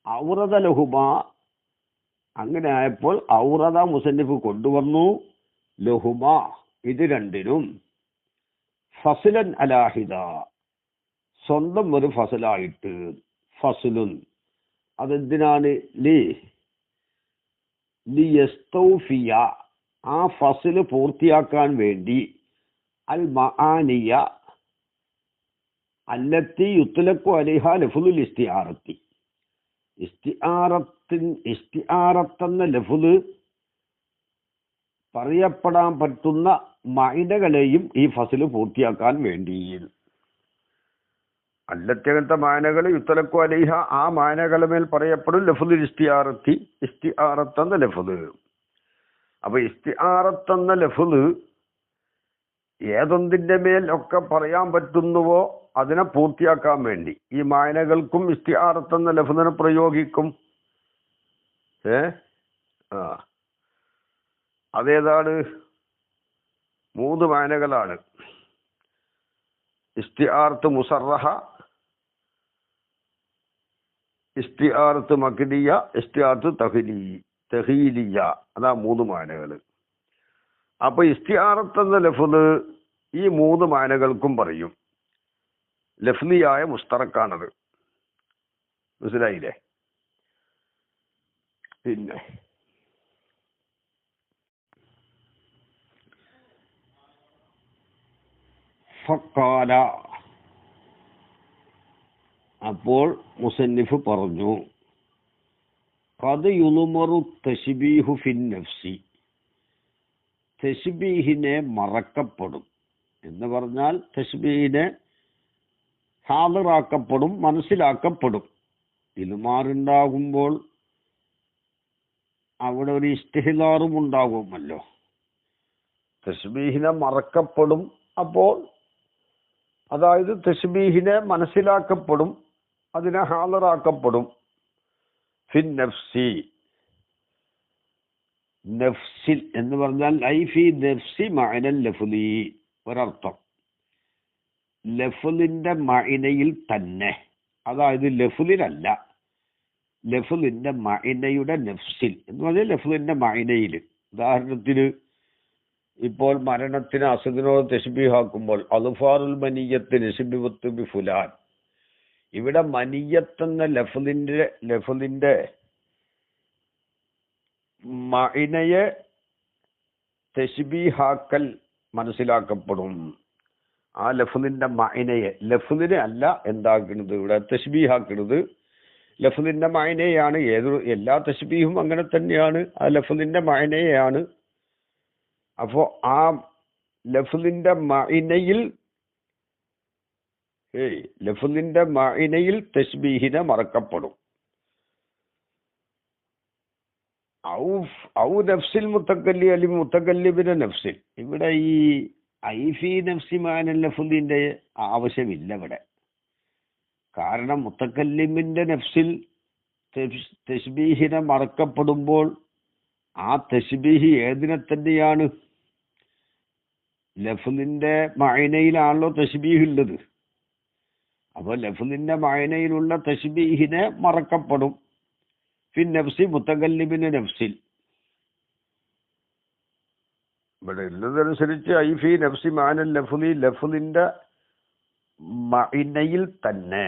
ഔറദ ലഹുമാ. അങ്ങനെ ആയപ്പോൾ ഔറദ മുസന്നിഫ് കൊണ്ടുവന്നു ലഹുമാ, ഇത് രണ്ടിനും ഫസ്ലൻ അലാഹിദ, സ്വന്തം ഒരു ഫസലായിട്ട്. ഫസ്ലുൻ അതെന്തിനാണ്? ലിയസ്തൗഫിയ, ആ ഫസ്ല് പൂർത്തിയാക്കാൻ വേണ്ടി. അൽ മആനിയ അല്ലത്തി യുത്ലഖു അലൈഹ ലഫ്ളുൽ ഇസ്തിആറത്തി, ഇസ്തിആറത്തെന്ന ലഫ്ള് പറയപ്പെടാൻ പറ്റുന്ന മഅനകളെയും ഈ ഫസ്ല് പൂർത്തിയാക്കാൻ വേണ്ടി. അല്ലത്തെ മാനകൾ യുത്ലഖു അലൈഹ, ആ മാനകളുടെ മേൽ പറയപ്പെടും ലഫ്ളുൽ ഇസ്തിആറത്തി, ഇസ്തിആറത്തെന്ന ലഫ്ള്. അപ്പൊ ഇസ്തിആറത്തെന്ന ലഫ്ള് ഏതൊന്നിന്റെ മേൽ ഒക്കെ പറയാൻ പറ്റുന്നുവോ അതിനെ പൂർത്തിയാക്കാൻ വേണ്ടി ഈ മായനകൾക്കും ഇസ്തിആറത്തെന്ന ലഫ്ളിനെ പ്രയോഗിക്കും. അതേതാണ്? 3 മായനകളാണ്. ഇസ്തിആറത്ത് മുസറഹ, ഇസ്തിആറത്ത് മക്ദിയ, ഇസ്തിആറത്ത് തഹീലിയ. അതാ 3 മായനകൾ. അപ്പൊ ഇസ്തിആറത്തെന്ന ലഫ്ള് ഈ 3 മായനകൾക്കും പറയും. ലഫ്ലിയായ മുസ്തറക്കാണത്. മനസ്സിലായില്ലേ? പിന്നെ ഫഖാല, അപ്പോൾ മുസന്നിഫ് പറഞ്ഞു, ഖദ് യുൽമറു തശ്ബീഹു ഫിൻ നഫ്സി, തശ്ബീഹിനെ മറക്കപ്പെടും എന്ന് പറഞ്ഞാൽ തശ്ബീഹിനെ ഹാദിറാക്കപ്പെടും, മനസ്സിലാക്കപ്പെടും. ഇൽമാറുണ്ടാകുമ്പോൾ അവിടെ ഒരു ഇസ്തിഹ്ലാറും ഉണ്ടാകുമല്ലോ. തശ്ബീഹിനെ മറക്കപ്പെടും. അപ്പോൾ അതായത് തശ്ബീഹിനെ മനസ്സിലാക്കപ്പെടും, അതിനെ ഹാദിറാക്കപ്പെടും. ഫിൻ നഫ്സി, നഫ്സിൽ എന്ന് പറഞ്ഞാൽ ലൈഫി നഫ്സി മഅനൽ ലഫ്ളി, ഒരർത്ഥം ലഫ്ളിന്റെ മഅനയിൽ തന്നെ. അതായത് ലഫ്ളിലല്ല, ലഫ്ളിന്റെ മഅനയുടെ നഫ്സിൽ എന്ന് പറഞ്ഞാൽ ലഫ്ളിന്റെ മഅനയിൽ. ഉദാഹരണത്തിന് ഇപ്പോൾ മരണത്തിന് അസദിനോട് തശ്ബീഹാക്കുമ്പോൾ അൽഫാറുൽ മനിയ്യത്ത് നസ്ബിവത്തു ബി ഫുലാൻ, ഇവിടെ മനിയ്യത്ത് എന്ന ലഫ്ളിന്റെ മഅനയെ തശ്ബീഹാക്കൽ മനസ്സിലാക്കപ്പെടും. ആ ലഫ്ളിന്റെ മഅനയെ, ലഫ്ളിനെ അല്ല എന്താക്കുന്നത് ഇവിടെ തശ്ബീഹാക്കുന്നത്, ലഫ്ദിന്റെ മഅനയാണ്. എല്ലാ തശ്ബീഹും അങ്ങനെ തന്നെയാണ്, ആ ലഫ്ദിന്റെ മഅനയാണ്. അപ്പോ ആ ലഫ്ദിന്റെ മഅനയിൽ തശ്ബീഹിനെ മറക്കപ്പെടും. ഔ നഫ്സിൽ മുത്തക്കല്ലി അല്ലെങ്കിൽ മുത്തക്കല്ലിബിന്റെ നഫ്സിൽ. ഇവിടെ ഈ ഐഫി നഫ്സി മാനൽ ലഫ്ദിന്റെ ആവശ്യമില്ല ഇവിടെ. കാരണം മുത്തക്കല്ലിമിന്റെ നഫ്സിൽ തശ്ബീഹിനെ മറക്കപ്പെടുമ്പോൾ ആ തശ്ബീഹ് ഏതിനെ തന്നെയാണ്? ലഫ്ദിന്റെ മഅനയിലാണല്ലോ തശ്ബീഹ് ഉള്ളത്. അപ്പോൾ ലഫ്ദിന്റെ മഅനയിലുള്ള തശ്ബീഹിനെ മറക്കപ്പെടും. ഫിൻ നഫ്സി മുത്തകല്ലിമിന്റെ നഫ്സിൽ. ഇവിടെ ഉള്ളതനുസരിച്ച് ഐഫി നഫ്സി മാനൽ ലഫ്ദി, ലഫ്ദിന്റെ മഅനയിൽ തന്നെ,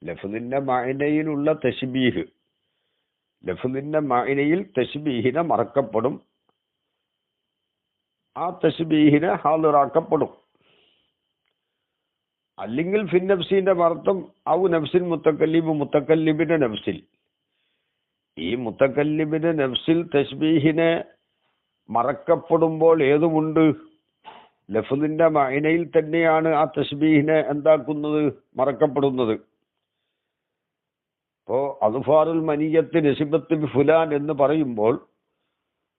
ലഫ്ദിന്റെ മഅനയിലുള്ള തശ്ബീഹ്, ലഫ്ദിന്റെ മഅനയിൽ തശ്ബീഹിനെ മറക്കപ്പെടും, ആ തശ്ബീഹിനെ ഹാളിറാക്കപ്പെടും. അല്ലെങ്കിൽ ഫിൻ നഫ്സിന്റെ അർത്ഥം ഔ നഫ്സിൻ മുത്തക്കല്ലിബ്, മുത്തക്കല്ലിബിന്റെ നഫ്സിൽ. ഈ മുത്തക്കല്ലിബിന്റെ നഫ്സിൽ തശ്ബീഹിനെ മറക്കപ്പെടുമ്പോൾ ഏതുമുണ്ട്? ലഫ്ദിന്റെ മഅനയിൽ തന്നെയാണ് ആ തശ്ബീഹിനെ എന്താക്കുന്നത്? മറക്കപ്പെടുന്നത്. ഇപ്പോ അദ്ഫാറുൽ മനിയ്യത്ത് നസിബത്ത് ഫുലാൻ എന്ന് പറയുമ്പോൾ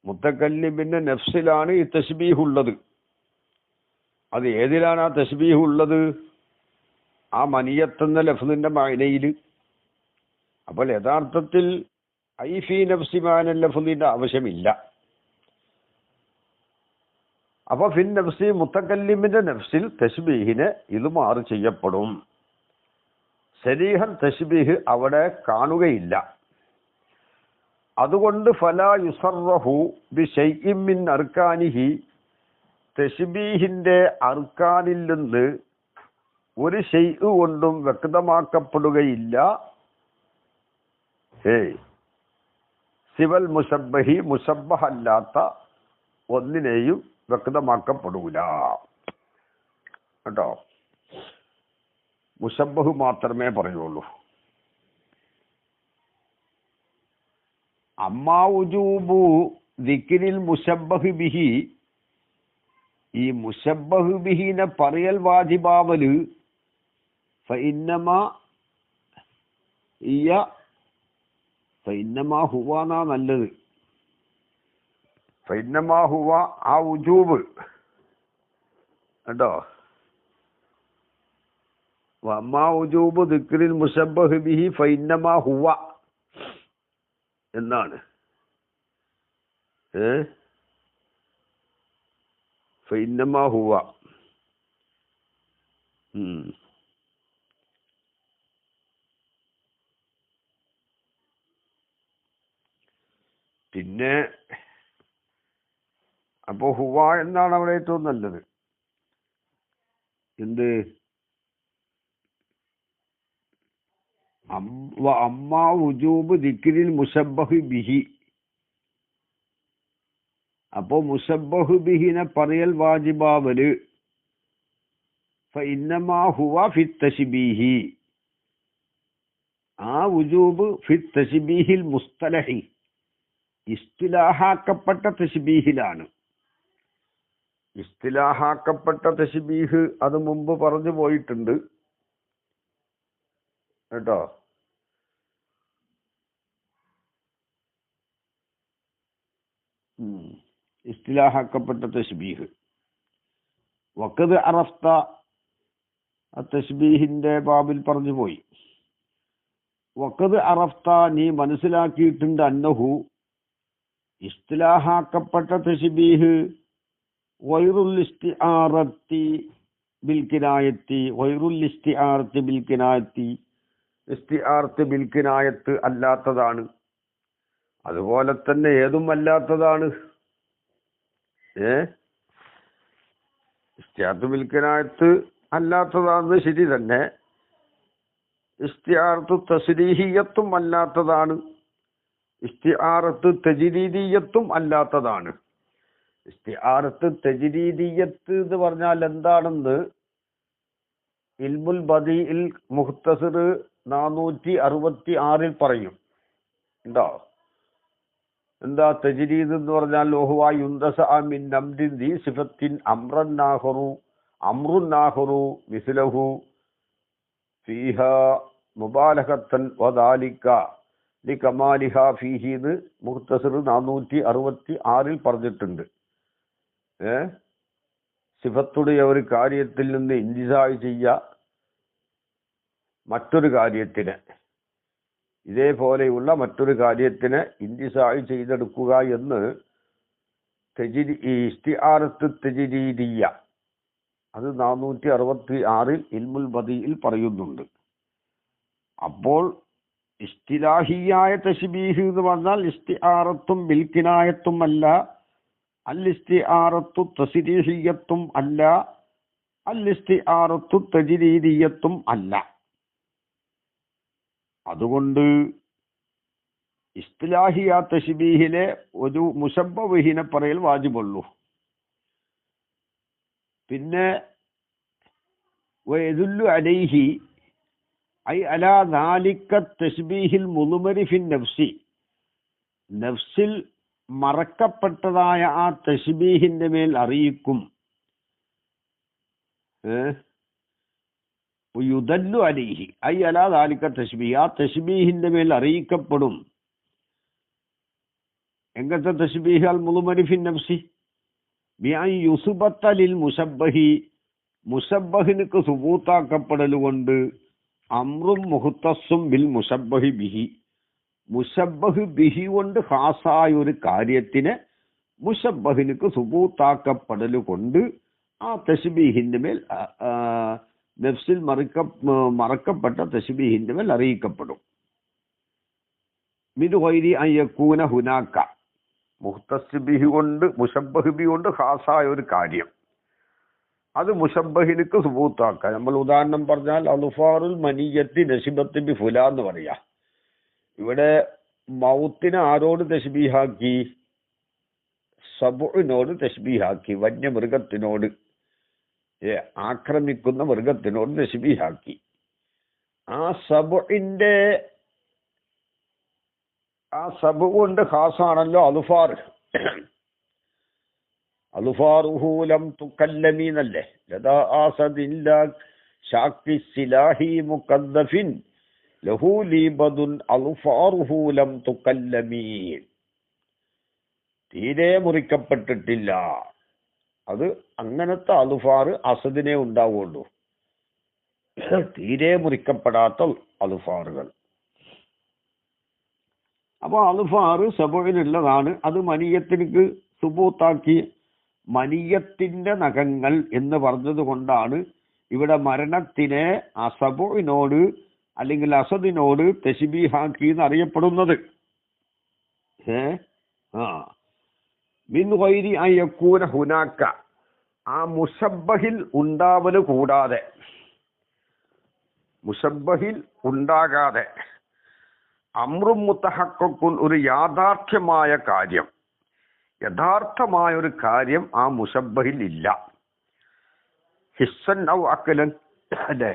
മുത്തക്കല്ലിബിന്റെ നഫ്സിലാണ് ഈ തശ്ബീഹ് ഉള്ളത്. അത് ഏതിലാണ് ആ തശ്ബീഹ് ഉള്ളത്? ആ മനിയത്ത് എന്ന ലഫ്ദിന്റെ മഅനയിൽ. അപ്പോൾ യഥാർത്ഥത്തിൽ ഐഫി നഫ്സി മാനൽ ലഫ്ദിന്റെ ആവശ്യമില്ല. അപ്പൊ ഫിൻ നഫ്സി മുത്തക്കല്ലിമിന്റെ നഫ്സിൽ തശ്ബീഹിനെ ഇത് മാറി ചെയ്യപ്പെടും. സരീഹൻ തശ്ബീഹ് അവിടെ കാണുകയില്ല. അതുകൊണ്ട് ഫലാ യുസറഹു ബിശൈഇൻ മിൻ അർക്കാനിഹി, തശ്ബീഹിന്റെ അർക്കാനിൽ നിന്ന് ഒരു ഷൈഅ് കൊണ്ടും വ്യക്തമാക്കപ്പെടുകയില്ല. സിവൽ മുശബ്ബഹി, മുശബ്ബഹ് അല്ലാത്ത ഒന്നിനെയും വ്യക്തമാക്കപ്പെടൂല കേട്ടോ. മുശബ്ബഹ് മാത്രമേ പറയുള്ളൂ. അമ്മാ ഉജൂബു ദിക്രിൽ മുശബ്ബഹ് ബിഹി, ഈ മുശബ്ബഹ് ബിഹിനെ പറയൽ വാജിബാവല് ഫഇന്നമാ ഹുവ എന്നാ നല്ലത്. ഫഇന്നമാ ഹുവ ആ ഉജൂബ് കേട്ടോ. വമ്മാ ഉജൂബ് ദിക്രിൽ മുശബ്ബഹ് ബിഹി ഫഇന്നമാ ഹുവ എന്നാണ്. ഫഇന്നമാ ഹുവ. പിന്നെ അപ്പോ ഹുവ എന്നാണ് അവിടെ ഏറ്റവും നല്ലത്. എന്ത്? അമ്മാ ഉജൂബ് ദിക്രിൽ മുശബ്ബഹ് ബിഹി. അപ്പോ മുശബ്ബഹ് ബിഹിനെ പറയൽ വാജിബാവല് ഫഇന്നമാ ഹുവ ഫിത് തശ്ബീഹി. ആ ഉജൂബ് ഫിത് തശ്ബീഹിൽ മുസ്തലഹി, ഇസ്തിലാഹാക്കപ്പെട്ട തശ്ബീഹിലാണ്. ഇസ്തിലാഹാക്കപ്പെട്ട തശ്ബീഹ് അത് മുമ്പ് പറഞ്ഞു പോയിട്ടുണ്ട് കേട്ടോ. ഇസ്തിലാഹാക്കപ്പെട്ട തശ്ബീഹ് വഖദ് അറഫ്ത തശ്ബീഹിന്റെ ബാബിൽ പറഞ്ഞു പോയി. വഖദ് അറഫ്ത നീ മനസ്സിലാക്കിയിട്ടുണ്ട്, അന്നഹു ഇസ്തിലാഹാക്കപ്പെട്ട തശ്ബീഹ് ഗൈറുൽ ഇസ്തിആറത്തി ബിൽ കിനായത്തി, ഗൈറുൽ ഇസ്തിആറത്തി ബിൽ കിനായത്തി, ഇസ്തിആറത്ത് ബിൽ കിനായത്ത് അല്ലാത്തതാണ്. അതുപോലെ തന്നെ ഏതും അല്ലാത്തതാണ്. ഇസ്തിആറത്ത് ബിൽ കിനായത്ത് അല്ലാത്തതാണെന്ന് ശരി തന്നെ. ഇസ്തിആറത്ത് തസ്രീഹിയത്തും അല്ലാത്തതാണ്. ഇസ്തിആറത്ത് തജ്രീദിയത്തും അല്ലാത്തതാണ്. ഇസ്തിആറത്ത് തജ്രീദിയത്ത് എന്ന് പറഞ്ഞാൽ എന്താണെന്ന് ഇൽമുൽ ബദീഇൽ മുഖ്തസർ 466 പറയും. എന്താ തജ്രീദ് എന്ന് പറഞ്ഞാൽ ലോഹുവ യുന്തസ മിൻ നംദിൻ ദി സിഫത്തിൻ അമ്റുന്നാഹുറു മിസ്ലഹു ഫീഹ മുബാലഹത്തൻ വദാലിക ലികമാലിഹ ഫീഹി എന്ന് മുഖ്തസർ 466 പറഞ്ഞിട്ടുണ്ട്. സിഫത്തുடைய ഒരു കാര്യത്തിൽ നിന്ന് ഇൻതിസായ് ചെയ്യുക മറ്റൊരു കാര്യത്തിന്, ഇതേപോലെയുള്ള മറ്റൊരു കാര്യത്തിന് ഇൻതിസായ് ചെയ്തെടുക്കുക എന്ന് ഇസ്തിആറത്ത് തജ്രീദിയ്യ അത് 466 ഇൽമുൽ ബദീഇൽ പറയുന്നുണ്ട്. അപ്പോൾ ഇസ്തിലാഹിയായ തശ്ബീഹ് എന്ന് പറഞ്ഞാൽ ഇസ്തിആറത്തും ബിൽകിനായത്തും അല്ല, അൽ ഇസ്തിആറത്തു തസ്രീഹിയ്യത്തും അല്ല, അൽ ഇസ്തിആറത്തു തജ്രീദിയ്യത്തും അല്ല. അതുകൊണ്ട് ഇസ്തിലാഹിയ തശ്ബീഹിലെ ഒരു മുശബ്ബഹിനെ പറയൽ വാജിബുള്ളൂ. പിന്നെ വയദുല്ലു അലൈഹി ഐ അലാ ദാലിക തശ്ബീഹിൽ മുദ്മരി ഫിൻ നഫ്സി, നഫ്സിൽ മറക്കപ്പെട്ടതായ ആ തശ്ബീഹിന്റെ മേൽ അറിയിക്കും. യുദല്ലു അലൈഹി ഐ അലാ ദാലിക തശ്ബീഹ്, ആ തശ്ബീഹിന്റെ മേൽ അറിയിക്കപ്പെടും. എങ്ങനത്തെ തശ്ബീഹ്? അൽ മുദ്മരി ഫിൻ നഫ്സി ബിഅൻ യുസ്ബത്ത ലിൽ മുശബ്ബഹി, മുശബ്ബഹിനുക്ക് സുബൂത്താക്കപ്പെടൽ കൊണ്ട് അമ്രും മുഖ്തസ്സും ബിൽ മുശബ്ബഹി ബിഹി, മുശബ്ബഹ് ബിഹി കൊണ്ട് ഖാസായ ഒരു കാര്യത്തിന് മുശബ്ബഹിനുക്ക് സുബൂത്താക്കപ്പെടൽ കൊണ്ട് ആ തശ്ബീഹിന്റെ മേൽ നഫ്സിൽ മറക്കപ്പെട്ട തശ്ബീഹിന്റെ മേൽ അറിയിക്കപ്പെടും. മിൻ ഗൈരി അൻ യകൂന ഹുനാക, മുഖ്തസ് ബിഹി കൊണ്ട് മുശബ്ബഹ് ബിഹി കൊണ്ട് ഖാസായ ഒരു കാര്യം അത് മുശബ്ബഹിനുക്ക് സുബൂത്താക്കാം. നമ്മൾ ഉദാഹരണം പറഞ്ഞാൽ അൽഫാറുൽ മനിയത്തി നശിബത്ത് ബി ഫുലാ എന്ന് പറയാ. ഇവിടെ മൗത്തിനെ ആരോട് തശ്ബീഹാക്കി? സബുഇനോട് തശ്ബീഹാക്കി, വന്യമൃഗത്തിനോട്, ആക്രമിക്കുന്ന മൃഗത്തിനോട് തശ്ബീഹാക്കി. ആ സബു കൊണ്ട് ഖാസാണല്ലോ അൽഫാർ. അൽഫാറുഹു ലം തുകല്ലമി എന്നല്ലേ, ലദാ ആസദില്ല ശാഖി സിലാഹി മുഖദ്ദഫിൻ ലഹു ലീബദുൻ അൽഫാറുഹു ലം തുകല്ലമി, തീരെ മുറിക്കപ്പെട്ടിട്ടില്ല. അത് അങ്ങനത്തെ അൽഫാർ അസദിനെ ഉണ്ടാവുള്ളൂ, തീരെ മുറിക്കപ്പെടാത്ത അൽഫാറുകൾ. അപ്പൊ അൽഫാർ സബുവിനുള്ളതാണ്. അത് മനിയത്തിനക്ക് സുബൂത്താക്കി. മനിയത്തിന്റെ നഖങ്ങൾ എന്ന് പറഞ്ഞത് കൊണ്ടാണ് ഇവിടെ മരണത്തിനെ അസബുവിനോട് അല്ലെങ്കിൽ അസദിനോട് തശ്ബീഹാക്കി എന്നറിയപ്പെടുന്നത്. മിൻ ഗൈരി അൻ യകൂന ഹുനാക, ആ മുശബ്ബഹിൽ ഉണ്ടാവല് കൂടാതെ, മുശബ്ബഹിൽ ഉണ്ടാകാതെ, അമ്രും മുത്തഹഖഖുൻ ഒരു യാഥാർത്ഥ്യമായ കാര്യം, യഥാർത്ഥമായ ഒരു കാര്യം ആ മുശബ്ബഹിൽ ഇല്ല. ഹിസ്സൻ ഔ അഖ്ലൻ, അല്ലെ,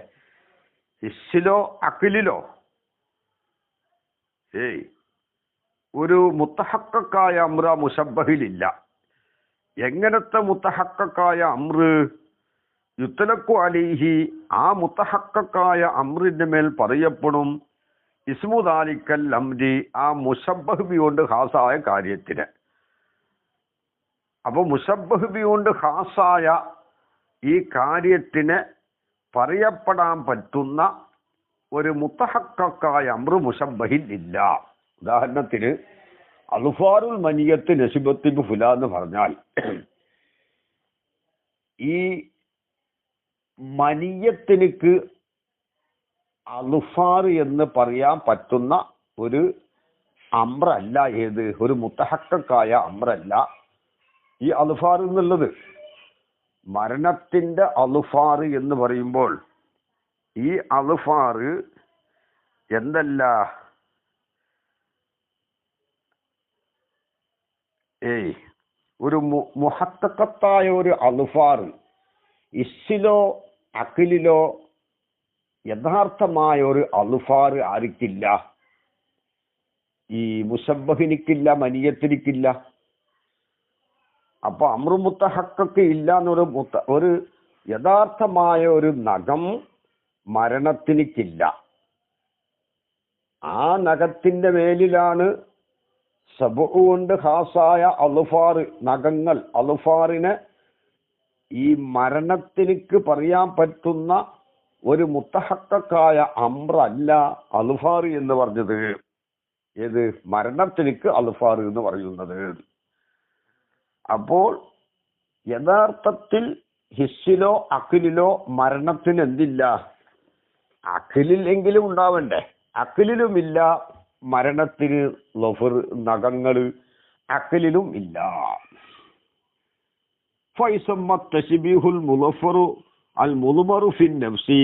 ഹിസ്സിലോ അഖ്ലിലോ ഒരു മുത്തഹഖഖായ അമ്ര മുശബ്ബഹിലില്ല. എങ്ങനത്തെ മുത്തഹഖഖായ അമ്ര്? യുത്ലഖു അലൈഹി, ആ മുത്തഹഖഖായ അമ്രിന്റെ മേൽ പറയപ്പെടും ഇസ്മു ദാലിക്കൽ അംരി, ആ മുശബ്ബഹ് ബി കൊണ്ട് ഖാസായ കാര്യത്തിന്. അപ്പൊ മുശബ്ബഹ് ബി കൊണ്ട് ഖാസായ ഈ കാര്യത്തിന് പറയപ്പെടാൻ പറ്റുന്ന ഒരു മുത്തഹഖഖായ അമ്രു മുശബ്ബഹിൽ ഇല്ല. ഉദാഹരണത്തിന് അൽഫാറുൽ മനിയത്ത് നസിബത്ത് ബി ഫുലാ എന്ന് പറഞ്ഞാൽ ഈ മനിയത്തിനക്ക് അൽഫാർ എന്ന് പറയാൻ പറ്റുന്ന ഒരു അമ്രല്ല. ഏത്? ഒരു മുത്തഹഖഖായ അമ്രല്ല ഈ അൽഫാർ എന്നുള്ളത്. മരണത്തിന്റെ അൽഫാർ എന്ന് പറയുമ്പോൾ ഈ അൽഫാർ എന്തല്ല, ഒരു മുഹത്തഖത്തായ ഒരു അൽഫാർ ഇസ്സിലോ അഖിലിലോ യഥാർത്ഥമായ ഒരു അൽഫാർ ആർക്കില്ല? ഈ മുസബ്ബഹിനിക്കില്ല, മനിയത്തിനിക്കില്ല. അപ്പൊ അമ്രു മുത്തഹക്കൊക്കെ ഇല്ല എന്നൊരു ഒരു യഥാർത്ഥമായ ഒരു നഖം മരണത്തിനിക്കില്ല. ആ നഖത്തിന്റെ മേലിലാണ് സബു കൊണ്ട് ഖാസായ അൽഫാർ, നഖങ്ങൾ. അൽഫാറിനെ ഈ മരണത്തിനിക്ക് പറയാൻ പറ്റുന്ന ഒരു മുത്തഹക്കായ അമ്രല്ല അൽഫാർ എന്ന് പറഞ്ഞത്. ഏത്? മരണത്തിനിക്ക് അൽഫാർ എന്ന് പറയുന്നത്. അപ്പോൾ യഥാർത്ഥത്തിൽ ഹിസ്സിലോ അഖിലിലോ മരണത്തിന് എന്തില്ല? അഖിലിലെങ്കിലും ഉണ്ടാവണ്ടേ? അഖിലിലുമില്ല മരണത്തിന് ലഫർ, നഖങ്ങള് അഖിലിലും ഇല്ല. ഫൈസമ്മ തശ്ബീഹുൽ മുളഫറു അൽ മുളുമറു ഫിൻ നഫ്സി,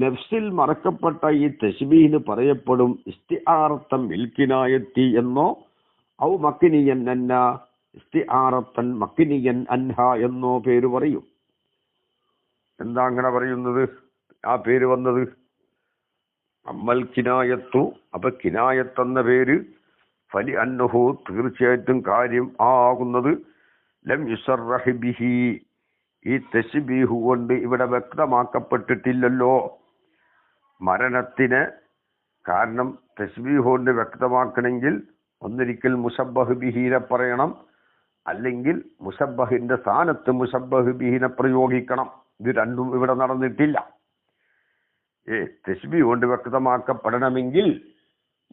നഫ്സിൽ മറക്കപ്പെട്ട ഈ തശ്ബീഹിന് പറയപ്പെടും ഇസ്തിആറത്തൻ മിൽക്കിനായത്തി എന്നോ ഔ മക്കിനിയൻ അന്ന, ഇസ്തിആറത്തൻ മക്കിനിയൻ അൻഹ എന്നോ പേര് പറയും. എന്താ അങ്ങനെ പറയുന്നത്? ആ പേര് വന്നത് അമ്മൽ കിനായത്തു, അപ്പൊ കിനായത്ത് എന്ന പേര് ഫലി അന്നഹു, തീർച്ചയായിട്ടും കാര്യം ആകുന്നത് ലം യുസറഹ് ബിഹി, ഈ തശ്ബീഹ് കൊണ്ട് ഇവിടെ വ്യക്തമാക്കപ്പെട്ടിട്ടില്ലല്ലോ മരണത്തിന്. കാരണം തശ്ബീഹ് കൊണ്ട് വ്യക്തമാക്കണമെങ്കിൽ ഒന്നിരിക്കൽ മുസബ്ബഹ് ബിഹീനെ പറയണം, അല്ലെങ്കിൽ മുസബ്ബഹിന്റെ സ്ഥാനത്ത് മുസബ്ബഹ് ബിഹീനെ പ്രയോഗിക്കണം. ഇത് രണ്ടും ഇവിടെ നടന്നിട്ടില്ല. തശ്ബീഹ് കൊണ്ട് വ്യക്തമാക്കപ്പെടണമെങ്കിൽ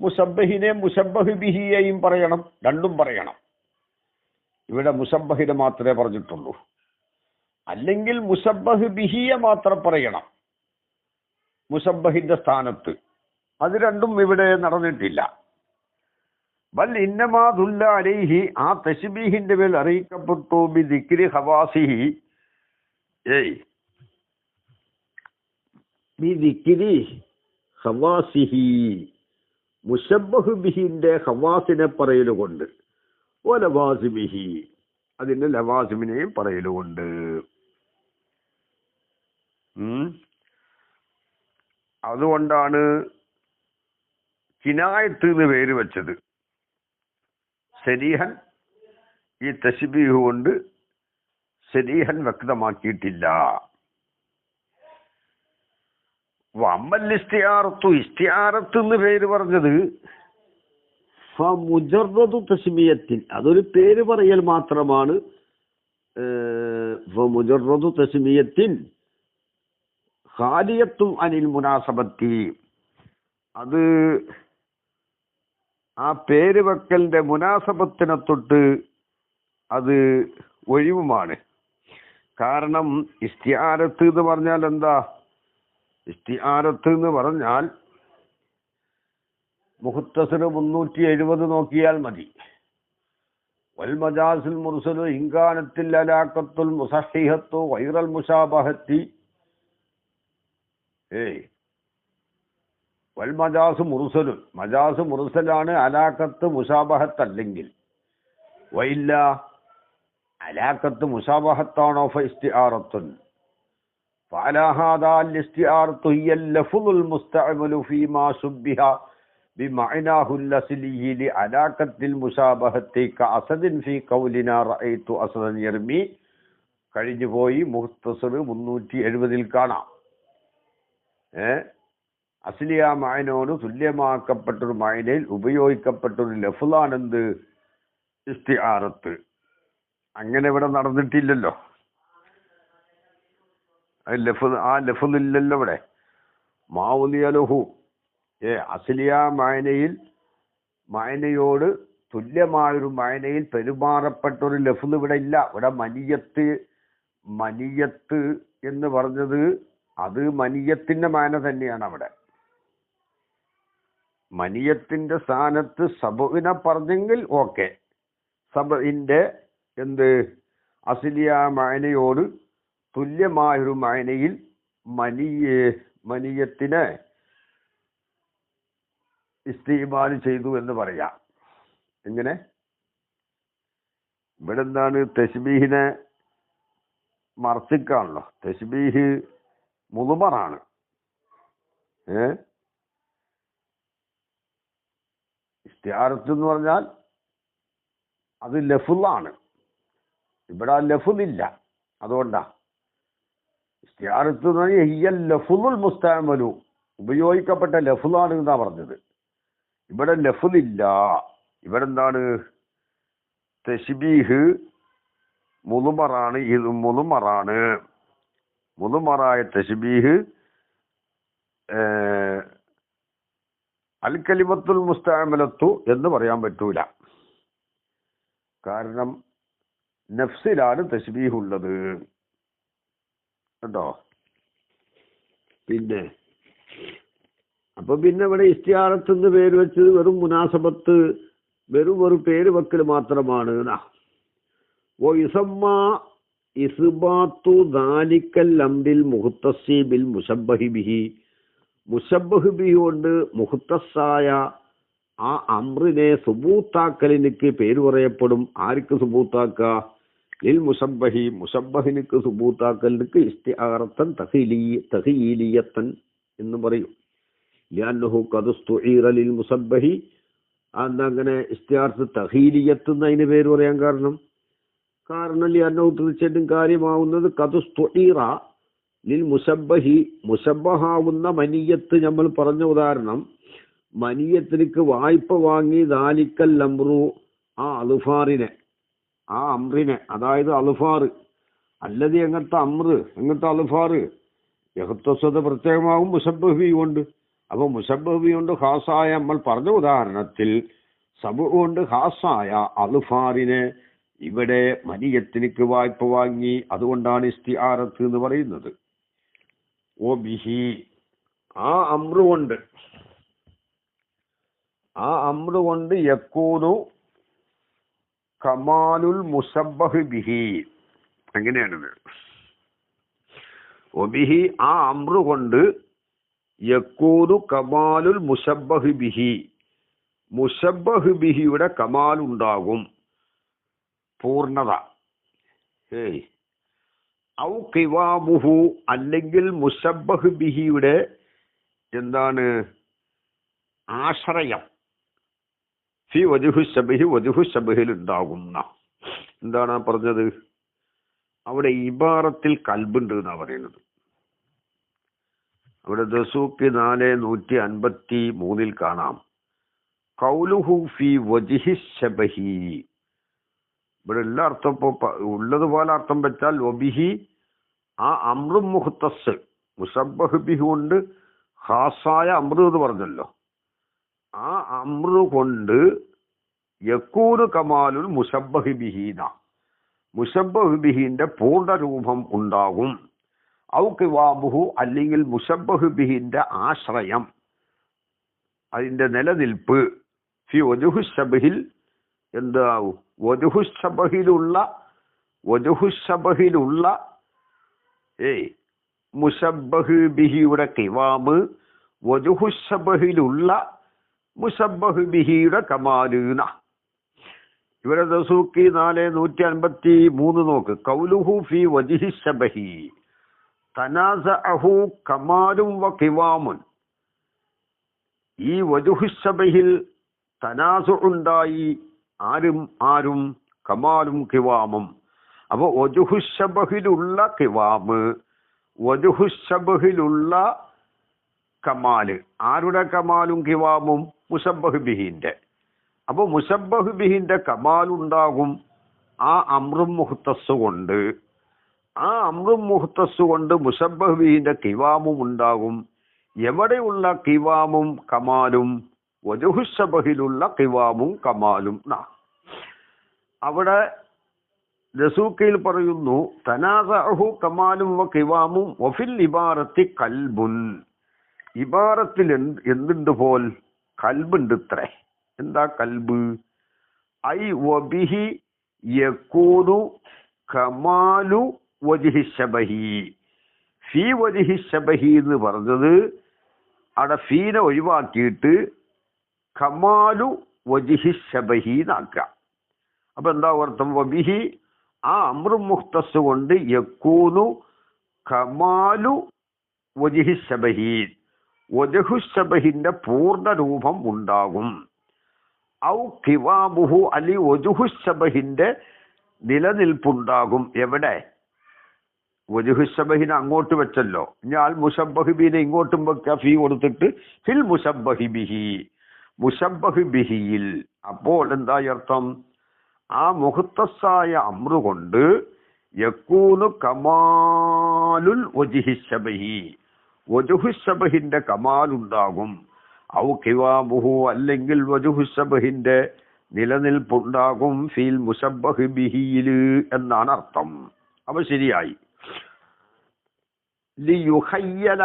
മുസബ്ബഹിനെ മുസബ്ബഹ് ബിഹിയെയും പറയണം, രണ്ടും പറയണം. ഇവിടെ മുസബ്ബഹിനെ മാത്രമേ പറഞ്ഞിട്ടുള്ളൂ. അല്ലെങ്കിൽ മുസബ്ബഹ് ബിഹിയെ മാത്രം പറയണം മുസബ്ബഹിന്റെ സ്ഥാനത്ത്. അത് രണ്ടും ഇവിടെ നടന്നിട്ടില്ല. ബൽ ഇന്നമാ ദുല്ല അലൈഹി, ആ തശ്ബീഹിന്റെ മേൽ അറിയിക്കപ്പെട്ടു ബി ദിക്രി ഖവാസിഹി, ബി ദിക്രി ഖവാസിഹി, മുസബ്ബഹ് ബിഹിന്റെ ഖവാസിനെ പറയലുകൊണ്ട്, ഓ ലവാസിമിഹി, അതിന്റെ ലവാസിമിനെയും പറയലുകൊണ്ട്. അതുകൊണ്ടാണ് കിനായത്ത് എന്ന് പേര് വെച്ചത്. സരീഹൻ ഈ തശ്ബീഹ് കൊണ്ട് സരീഹൻ വ്യക്തമാക്കിയിട്ടില്ല. വമ്മൽ ഇസ്തിആറത്തു, ഇസ്തിആറത്ത് എന്ന് പേര് പറഞ്ഞത് മുജറദു തസ്മിയത്തിൻ, അതൊരു പേര് പറയൽ മാത്രമാണ്. മുജറദു തസ്മിയത്തിൻ ഖാലിയത്തും അനിൽ മുനാസബത്തി, അത് ആ പേര് വെക്കലിന്റെ മുനാസബത്തിനെ തൊട്ട് അത് ഒഴിവുമാണ്. കാരണം ഇസ്തിആറത്ത് എന്ന് പറഞ്ഞാൽ എന്താ? ഇസ്തിആറത്ത് എന്ന് പറഞ്ഞാൽ മുഖ്തസർ 370 നോക്കിയാൽ മതി. വൽ മജാസുൽ മുർസലു ഇൻകാനത്തിൽ അലാഖത്തുൽ മുസഹിഹത്തു ഗൈറൽ മുശാബഹത്തി, വൽ മജാസ് മുർസലുൻ, മജാസ് മുർസലാണ്, അലാഖത്ത് മുശാബഹത്ത് അല്ലെങ്കിൽ. വയില്ല അലാഖത്ത് മുശാബഹത്താണോ ഫ ഇസ്തിആറത്തുൻ. فعلى هذا الاستعارة هي اللفظ المستعمل فيما شبه بمعناه الأصلي لعلاقة المشابهة كأسد في قولنا رأيت أسدا يرمي. കഴിഞ്ഞു പോയി മുഖ്തസർ 370 കാണാം. അസ്ലിയ മഅനോട് തുല്യമാക്കപ്പെട്ടൊരു മഅനയിൽ ഉപയോഗിക്കപ്പെട്ടൊരു ലഫ്ളാണെന്ത്? ഇസ്തിആറത്ത്. അങ്ങനെ ഇവിടെ നടന്നിട്ടില്ലല്ലോ. ആ ലഫ്ളില്ലല്ലോ ഇവിടെ. മാവുലിയലുഹു, അസ്ലിയ മഅനയിൽ മഅനയോട് തുല്യമായൊരു മഅനയിൽ പെരുമാറപ്പെട്ടൊരു ലഫ്ള് ഇവിടെ ഇല്ല. ഇവിടെ മനിയത്ത് എന്ന് പറഞ്ഞത് അത് മനിയത്തിന്റെ മഅന തന്നെയാണ്. അവിടെ മനിയത്തിന്റെ സ്ഥാനത്ത് സബുവിനെ പറഞ്ഞെങ്കിൽ ഓക്കെ. സബഇന്റെ എന്ത് അസ്ലിയ മഅനയോട് തുല്യമായൊരു മഅനയിൽ മനിയത്തിനെ ഇസ്തിമാൽ ചെയ്തു എന്ന് പറയാം. എങ്ങനെ? ഇവിടെ എന്താണ്? തശ്ബീഹിനെ മർസിക്കാണല്ലോ. തശ്ബീഹ് മുളുമറാണ്. ഇസ്തിആറത്ത് എന്ന് പറഞ്ഞാൽ അത് ലഫ്ളാണ്. ഇവിടെ ലഫ്ളില്ല, അതുകൊണ്ടാ ഇസ്തിആറത്ത് എന്ന് പറഞ്ഞാൽ ഹിയൽ ലഫ്ളുൽ മുസ്തഅമലു, ഉപയോഗിക്കപ്പെട്ട ലഫ്ളാണ് എന്നാ പറഞ്ഞത്. ഇവിടെ ലഫ്ളില്ല. ഇവിടെ എന്താണ്? തശ്ബീഹ് മുളുമറാണ്. ഇത് മുളുമറാണ്. മുളുമറായ തശ്ബീഹ് അൽ കലിമത്തുൽ മുസ്തഅമലത്തു എന്ന് പറയാൻ പറ്റൂല. കാരണം നഫ്സിലാണ് തശ്ബീഹ് ഉള്ളത് കേട്ടോ. പിന്നെ ഇവിടെ ഇസ്തിആറത്ത് എന്ന് പേര് വെച്ചത് വെറും മുനാസബത്ത്, വെറും ഒരു പേര് വെക്കൽ മാത്രമാണ്. ഇസ്ബാത്തു ദാലിക്കൽ അംരിൽ മുഖ്തസ്സി ബിൽ മുശബ്ബഹി ബിഹി, മുശബ്ബഹ് ബിഹി കൊണ്ട് മുഖ്തസ്സായ ആ അമ്രിനെ സുബൂത്താക്കലിനിക്ക് പേര് പറയപ്പെടും. ആർക്ക് സുബൂത്താക്ക? ലിൽ മുശബ്ബഹി, മുശബ്ബഹിനിക്ക് സുബൂത്താക്കലിനിക്ക് ഇസ്തിആറത്തൻ തഖീലിയത്തൻ എന്ന് പറയും. ലിഅന്നഹു ഖദ് ഇസ്തുഈറ ലിൽ മുശബ്ബഹി, അങ്ങനെ ഇസ്തിആറത്ത് തഖീലിയത്ത് എന്നതിന് പേര് പറയാൻ കാരണം ലിഅന്നഹു തീർച്ചയായിട്ടും കാര്യമാവുന്നത് ഖദ് ഇസ്തുഈറ ലിൽ മുശബ്ബഹി, മുശബ്ബഹാവുന്ന മനിയത്ത്. നമ്മൾ പറഞ്ഞ ഉദാഹരണം, മനിയത്തിലേക്ക് വായ്പ വാങ്ങി ദാലിക്കൽ അംറു, ആ അൽഫാറിനെ, ആ അമ്രിനെ, അതായത് അൽഫാർ അല്ലത് എങ്ങനത്തെ അമ്ര്, എങ്ങനത്തെ അൽഫാർ യഹ്തസ്വത പ്രത്യേകമാകും മുശബ്ബഹി കൊണ്ട്. അപ്പൊ മുശബ്ബഹി കൊണ്ട് ഖാസായ, നമ്മൾ പറഞ്ഞ ഉദാഹരണത്തിൽ സബ് കൊണ്ട് ഖാസായ അൽഫാറിനെ ഇവിടെ മനിയത്തിലേക്ക് വായ്പ വാങ്ങി, അതുകൊണ്ടാണ് ഇസ്തിആറത്ത് എന്ന് പറയുന്നത്. ഓ ബിഹി, ആ അമ്ര് കൊണ്ട് യക്കൂനു കമാലുൽ മുശബ്ബഹ് ബിഹി, അങ്ങനെയാണത്. ഒബിഹി, ആ അമ്രു കൊണ്ട് യക്കൂനു കമാലുൽ മുശബ്ബഹ് ബിഹി, മുശബ്ബഹ് ബിഹിയുടെ കമാൽ ഉണ്ടാകും, പൂർണ്ണത. ഔ ഖിവാമുഹു, അല്ലെങ്കിൽ മുശബ്ബഹ് ബിഹിയുടെ എന്താണ് ആശ്രയം, ഫി വജുഹു ശബഹി, വജുഹു ശബഹിൽ ഉണ്ടാകുന്ന. എന്താണ് പറഞ്ഞത്? അവിടെ ഇബാറത്തിൽ കൽബുണ്ട് എന്നാ പറയുന്നത്. അവിടെ ദസൂക്ക് 4:153 കാണാം, ഖൗലുഹു ഫി വജ്ഹി ശബഹി. ഇവിടെ എല്ലാ അർത്ഥം ഉള്ളതുപോലെ അർത്ഥം വെച്ചാൽ വബിഹി, ആ അമ്രു മുഖ്തസ്, മുശബ്ബഹ് ബിഹി കൊണ്ട് ഖാസായ അമ്രു എന്ന് പറഞ്ഞല്ലോ, ആ അമ്രു കൊണ്ട് യക്കൂനു കമാലുൽ മുശബ്ബഹ് ബിഹീന, മുശബ്ബഹ് ബിഹിന്റെ പൂർണ്ണ രൂപം ഉണ്ടാകും. ഔ ഖിവാമുഹു, അല്ലെങ്കിൽ മുശബ്ബഹ് ബിഹിന്റെ ആശ്രയം, അതിന്റെ നിലനിൽപ്പ്, ഫി വജുഹു ശബഹിൽ എന്താവും? വജുഹു ശബഹിലുള്ള മുശബ്ബഹ് ബിഹിയുടെ ഖിവാമ്, വജുഹു ശബഹിലുള്ള മുശബ്ബഹ് ബിഹിയുടെ കമാലൂന. ഇവിടെ ദസൂക്കി 4:153 നോക്ക്. ഖൗലുഹു ഫി വജ്ഹി ശബഹി തനാസഅഹു കമാലും വ ഖിവാമുൻ. ഈ വജ്ഹു ശബഹിൽ തനാസു ഉണ്ടായി, ആരും കമാലും ഖിവാമും. അപ്പൊ വജ്ഹു ശബഹിലുള്ള ഖിവാമ്, വജ്ഹു ശബഹിലുള്ള കമാല്, ആരുടെ കമാലും ഖിവാമും? മുശബ്ബഹ് ബിഹിന്റെ. അപ്പൊ മുശബ്ബഹ് ബിഹിന്റെ കമാലുണ്ടാകും ആ അമ്രും മുഖ്തസ് കൊണ്ട്. ആ അമ്രും മുഖ്തസ് കൊണ്ട് മുശബ്ബഹ് ബിഹിന്റെ ഖിവാമും ഉണ്ടാകും. എവിടെയുള്ള ഖിവാമും കമാലും? വജുഹു ശബഹിലുള്ള ഖിവാമും കമാലും. അവിടെ ദസൂക്കയിൽ പറയുന്നു, തനാസഅഹു കമാലും വ ഖിവാമും വഫിൽ ഇബാറത്തി കൽബുൻ. ഇബാറത്തിൽ എന്തുണ്ട്? പോൽ കൽബുണ്ട് ഇത്രേ. എന്താ കൽബ്? ഐ വബിഹി യകൂനു കമാലു വജ്ഹി ശബഹി. ഫീ വജ്ഹി ശബഹി എന്ന് പറഞ്ഞത് അവിടെ ഫീനെ ഒഴിവാക്കിയിട്ട് കമാലു വജ്ഹി ശബഹി എന്നാക്കാം. അപ്പൊ എന്താ അർത്ഥം? വബിഹി, ആ അമ്രു മുഖ്തസ് കൊണ്ട് യകൂനു കമാലു വജ്ഹി ശബഹി, വജുഹുശബഹിന്റെ പൂർണ്ണ രൂപം ഉണ്ടാകും. ഔ ഖിവാമുഹു അലി വജുഹുശബഹിന്റെ നിലനിൽപ്പുണ്ടാകും. എവിടെ? വജുഹുശബഹിനെ അങ്ങോട്ട് വെച്ചല്ലോ, ഞാൻ മുശബ്ബഹിബിനെ ഇങ്ങോട്ടും വെക്കുക, ഫീ കൊടുത്തിട്ട് ഫിൽ മുശബ്ബഹിബിഹി, മുശബ്ബഹിബിഹിയിൽ. അപ്പോൾ എന്തായി അർത്ഥം? ആ മുഖത്തസായ അമ്രു കൊണ്ട് യക്കൂനു കമാലുൽ വജിഹിശബഹി, വജുഹുശബഹിന്റെ കമാലുണ്ടാകും. ഔ ഖിവാമുഹു അല്ലെങ്കിൽ വജുഹുശബഹിന്റെ നിലനിൽപ്പുണ്ടാകും ഫീൽ മുശബ്ബഹിബിഹിയിൽ എന്നാണ് അർത്ഥം. അപ്പൊ ശരിയായി. ലിയുഖയ്യല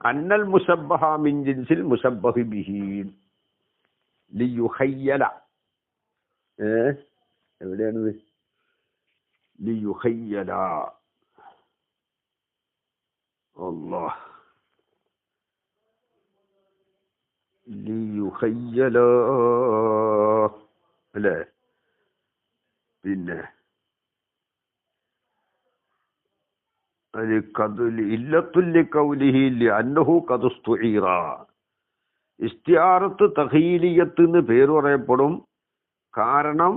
അന്നൽ മുശബ്ബഹ മിൻ ജിൻസിൽ മുശബ്ബഹി ബിഹി. ലിയുഖയ്യല എവിടെയാണിത്? ലിയുഖയ്യല അല്ലാഹ്, ലിയുഖയ്യല അല്ലേ? പിന്നെ ഇസ്തിആറത്ത് തഖീലിയത്ത് എന്ന് പേര് പറയപ്പെടും. കാരണം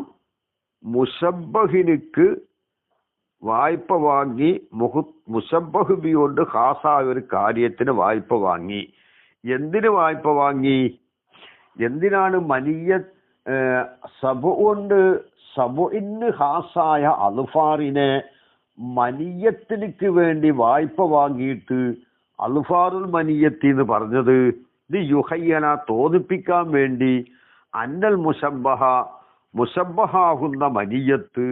മുശബ്ബഹിനിക്ക് വായ്പ വാങ്ങി, മുശബ്ബഹ് ബി കൊണ്ട് ഖാസായ ഒരു കാര്യത്തിന് വായ്പ വാങ്ങി. എന്തിന് വായ്പ വാങ്ങി? എന്തിനാണ്? സബു കൊണ്ട് സബുഇന് ഖാസായ അൽഫാറിനെ മനിയത്തിലേക്ക് വേണ്ടി വായ്പ വാങ്ങിയിട്ട് അൽഫാറുൽ മനിയത്തി എന്ന് പറഞ്ഞത് യുഹയ്യന തോന്നിപ്പിക്കാൻ വേണ്ടി. അന്നൽ മുശബ്ബഹ മുശബ്ബഹാകുന്ന മനിയത്ത്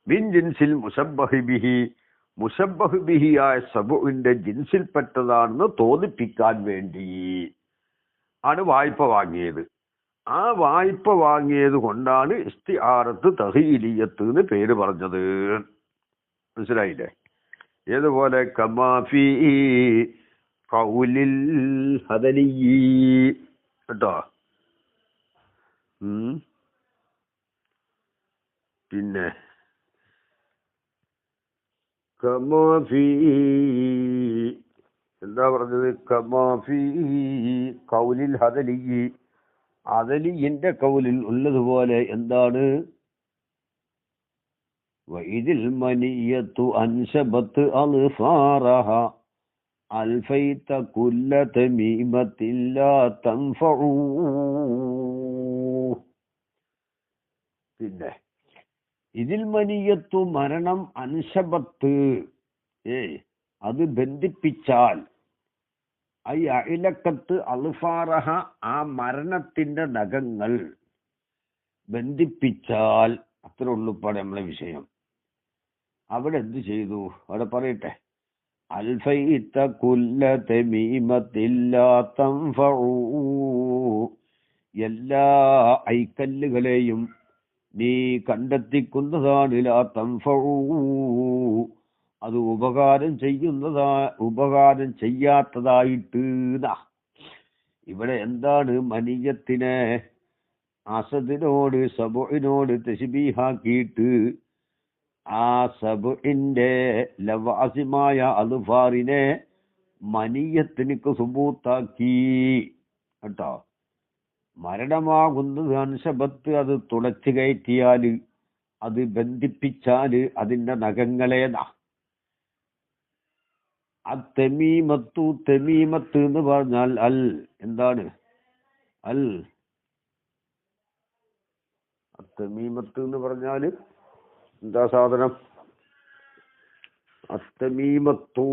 മിൻ ജിൻസിൽ മുശബ്ബഹി ബിഹി, മുശബ്ബഹ് ബിഹിയായ സബുവിന്റെ ജിൻസിൽപ്പെട്ടതാണെന്ന് തോന്നിപ്പിക്കാൻ വേണ്ടി ആണ് വായ്പ വാങ്ങിയത്. ആ വായ്പ വാങ്ങിയത് കൊണ്ടാണ് ഇസ്തിആറത്ത് തഖീലിയത്ത് എന്ന് പേര് പറഞ്ഞത്. മനസ്സിലായില്ലേ? ഏതുപോലെ കമാഫി ഖൗലിൽ ഹദലി കേട്ടോ. പിന്നെ കമാഫി എന്താ പറഞ്ഞത്? കമാഫി ഖൗലിൽ ഹദലി, ഹദലിന്റെ ഖൗലിൽ ഉള്ളതുപോലെ എന്താണ്? വഇദിൽ മനിയത്തു അൻശബത്ത് അൽഫാറഹ അൽഫൈത കുല്ല തമീമത്തിൻ ലാ തൻഫഉ. പിന്നെ ഇതിൽ മനിയത്തു മരണം, അൻശബത്ത് അത് ബന്ധിപ്പിച്ചാൽ, ഐ അഇലക്കത്ത് അൽഫാറഹ ആ മരണത്തിന്റെ നഖങ്ങൾ ബന്ധിപ്പിച്ചാൽ, അത്ര ഉള്ളുപ്പാടെ നമ്മളെ വിഷയം. അവിടെ എന്ത് ചെയ്തു? അവിടെ പറയട്ടെ, അൽഫൈത കുല്ല തമീമത്തിൻ ലാ തൻഫഉ, എല്ലാ ഐക്കല്ലുകളെയും നീ കണ്ടെത്തിക്കുന്നതാണ്. ലാ തൻഫഉ അത് ഉപകാരം ചെയ്യാത്തതായിട്ട്. ഇവിടെ എന്താണ്? മനിയത്തിനെ അസദിനോട് സബുഇനോട് തശ്ബീഹാക്കിയിട്ട് ആ സബുഇന്റെ ലവാസിമായ അൽഫാറിനെ മനിയത്തിനിക്ക് സുബൂത്താക്കി കേട്ടോ. മരണമാകുന്നത് അൻശബത്ത്, അത് തുളച്ചു കയറ്റിയാല്, അത് ബന്ധിപ്പിച്ചാല് അതിന്റെ നഖങ്ങളേതാ. തമീമത്തു, തമീമത്ത് എന്ന് പറഞ്ഞാൽ അൽ എന്താണ്? അൽ തമീമത്ത് എന്ന് പറഞ്ഞാല് എന്താ സാധനം? അത്തമീമത്തു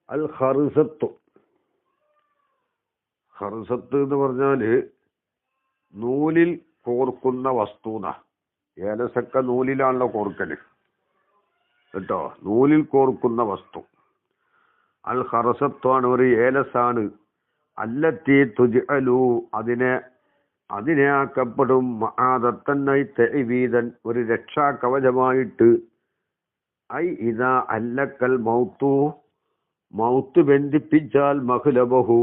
അൽ ഖർസത്തു. ഖർസത്ത് എന്ന് പറഞ്ഞാല് നൂലിൽ കോർക്കുന്ന വസ്തുന. ഏലസക്ക നൂലിലാണല്ലോ കോർക്കല് കേട്ടോ, നൂലിൽ കോർക്കുന്ന വസ്തു. അൽ ഖർസത്താണ്, ഒരു ഏലസാണ്. അല്ലത്തി തുജ്അലു അതിനെ ആക്കപ്പെടും. മആദത്തന്നായി തഅവീദൻ ഒരു രക്ഷാ കവചമായിട്ട്. ഐ ഇദാ അല്ലക്കൽ മൗത്തു മൗത്ത് ബന്ധിപ്പിച്ചാൽ മഹ്ലബഹു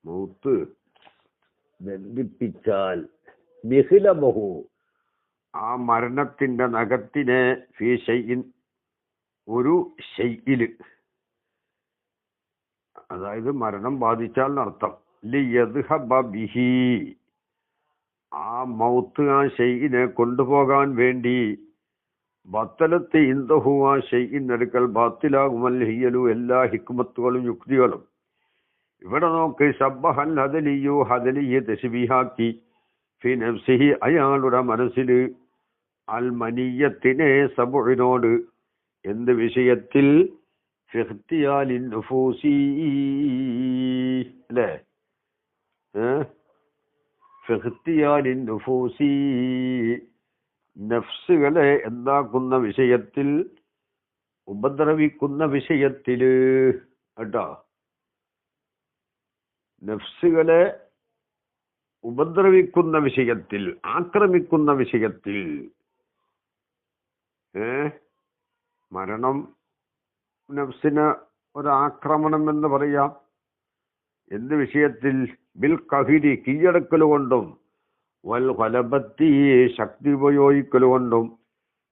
മൗത്ത് ബന്ധിപ്പിച്ചാൽ മിഹ്ലബഹു ആ മരണത്തിന്റെ നഖത്തിനെ ഫീ ഷൈഇൻ ഒരു ഷൈഇല് അതായത് മരണം ബാധിച്ചാൽ എന്നർത്ഥം. ലിയദ്ഹബ ബിഹി, ആ മൗത്ത് ആ ഷെയ്ഇനെ കൊണ്ടുപോകാൻ വേണ്ടി, ബത്തലത്ത് ഇൻദഹു, ആ ഷെയ്ഇൻ അടുക്കൽ ബാത്തിലാകുമൽ ഹിയലു, എല്ലാ ഹിക്മത്തുകളും യുക്തികളും. ഇവിടെ നോക്ക്, ശബ്ബഹൽ ഹദലിയു, ഹദലിയെ തശ്ബീഹാക്കി, ഫി നഫ്സിഹി, അയാളുടെ മനസ്സിൽ, അൽ മനീയത്തിനെ സബുഇനോട്, എന്ത് വിഷയത്തിൽ, ഫിഖ്തിയാലിൻ നുഫൂസി, അല്ലേ, ഫിഖ്തിയാലിൻ നുഫൂസി, നഫ്സുകളെ എന്താക്കുന്ന വിഷയത്തിൽ, ഉപദ്രവിക്കുന്ന വിഷയത്തില് കേട്ടോ, നഫ്സുകളെ ഉപദ്രവിക്കുന്ന വിഷയത്തിൽ, ആക്രമിക്കുന്ന വിഷയത്തിൽ. മരണം നഫ്സിന് ഒരാക്രമണം എന്ന് പറയാം. എന്ത് വിഷയത്തിൽ? ബിൽ കഹിരി, കീഴടക്കൽ കൊണ്ടും, വൽ ഖലബത്തി, ശക്തി ഉപയോഗിക്കൽ കൊണ്ടും,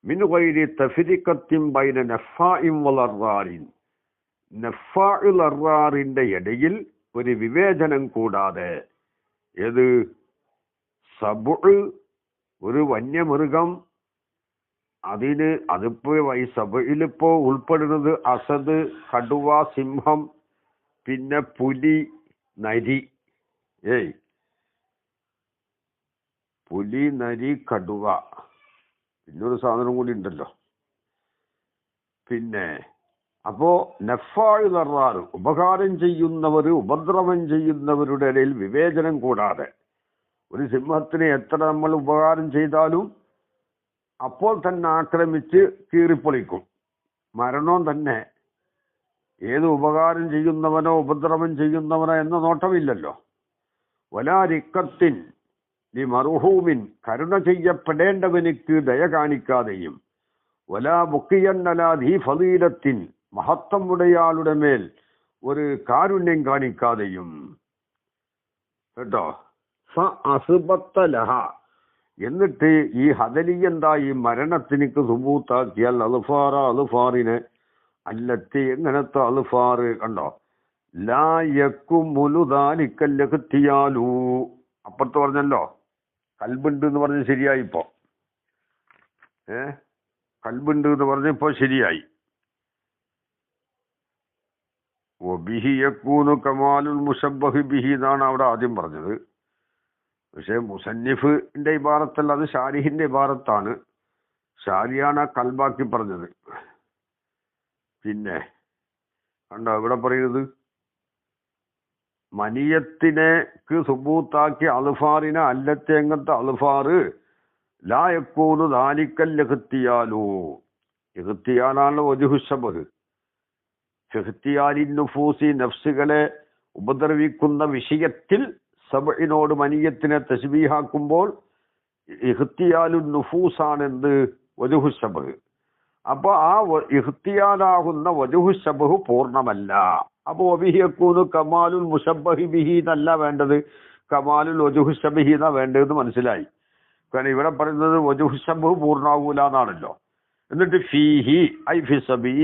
മിൻ ഗൈരി തഫ്രീഖത്തിൻ ബൈന നഫ്ഫാഇൻ വൽ അർറാറിൻ, നഫ്ഫാഉൽ അർറാറിന്റെ ഇടയിൽ ഒരു വിവേചനം കൂടാതെ. ഏത്? സബുഅ്, ഒരു വന്യമൃഗം, അതിപ്പോ ഈ സബഇലിപ്പോ ഉൾപ്പെടുന്നത് അസദ്, കടുവ, സിംഹം, പിന്നെ പുലി, നരി. പുലി, നരി, കടുവ, പിന്നൊരു സാധനം കൂടി ഉണ്ടല്ലോ. പിന്നെ അപ്പോ നഫ്ഫാഉൽ അർറാർ, ഉപകാരം ചെയ്യുന്നവർ, ഉപദ്രവം ചെയ്യുന്നവരുടെ ഇടയിൽ വിവേചനം കൂടാതെ. ഒരു സിംഹത്തിന് എത്ര നമ്മൾ ഉപകാരം ചെയ്താലും അപ്പോൾ തന്നെ ആക്രമിച്ച് കീറിപ്പൊളിക്കും. മരണവും തന്നെ ഏത് ഉപകാരം ചെയ്യുന്നവനോ ഉപദ്രവം ചെയ്യുന്നവനോ എന്ന നോട്ടമില്ലല്ലോ. വലാ റിക്കത്തിൻ ലി മർഹൂമിൻ, കരുണ ചെയ്യപ്പെടേണ്ടവനിക്ക് ദയ കാണിക്കാതെയും, വലാ ബുക്കിയന്നലാ ദീ ഫളീലത്തിൻ, മഹത്വമുടയാളുടെ മേൽ ഒരു കാരുണ്യം കാണിക്കാതെയും. കേട്ടോ, ഫ അസ്ബത്ത ലഹ, എന്നിട്ട് ഈ ഹദലി എന്തായി, മരണത്തിനിക്ക് സുബൂത്താക്കിയാൽ, അൽഫാറ, അൽഫാറിനെ, അല്ലത്തി, എങ്ങനത്തെ അൽഫാറ് കണ്ടോ, ലാ യക്കുമുലു ദാലിക്കൽ ഇഖ്തിയാലു, അപ്പുറത്ത് പറഞ്ഞല്ലോ കൽബുണ്ട് എന്ന് പറഞ്ഞ് ശരിയായി. ഇപ്പോ കൽബുണ്ട് എന്ന് പറഞ്ഞപ്പോ ശരിയായി. ബിഹി യക്കൂനു കമാലുൽ മുശബ്ബഹി ബിഹി എന്നാണ് അവിടെ ആദ്യം പറഞ്ഞത്. പക്ഷെ മുസന്നിഫിന്റെ ഇബാറത്തല്ല, അത് ഷാരിഹിന്റെ ഇബാറത്താണ്. ഷാരിയാണ് കൽബാക്കി പറഞ്ഞത്. പിന്നെ കണ്ടോ ഇവിടെ പറയുന്നത്, മനീയത്തിനേക്ക് സുബൂത്താക്കി അൽഫാറിനെ, അല്ലത്തെ, എങ്ങനത്തെ അൽഫാറ്, ലാ യക്കൂനു ദാലിക്കൽ ഇഖ്തിയാലു, ഇഖ്തിയാലാണ് വജ്ഹു ശബഹ്. ഫിഖ്തിയാലിൻ നുഫൂസി, നഫ്സുകളെ ഉപദ്രവിക്കുന്ന വിഷയത്തിൽ സബഇനോട് മനീയത്തിനെ തശ്ബീഹാക്കുമ്പോൾ ഇഖ്തിയാലുൻ നുഫൂസാണ് എന്ത്? വജ്ഹു ശബഹ്. അപ്പൊ ആ ഇഖ്തിയാലാകുന്ന വജ്ഹു ശബഹ് പൂർണ്ണമല്ല. അപ്പൊ വബിഹി യകൂനു കമാലുൽ മുശബ്ബഹി ബിഹി എന്നല്ല വേണ്ടത്, കമാലുൽ വജ്ഹു ശബഹി എന്നാ വേണ്ടതെന്ന് മനസ്സിലായി. കാരണം ഇവിടെ പറയുന്നത് വജ്ഹു ശബഹ് പൂർണ്ണാകൂല എന്നാണല്ലോ. എന്നിട്ട് ഫീഹി ഐ ഫി സബി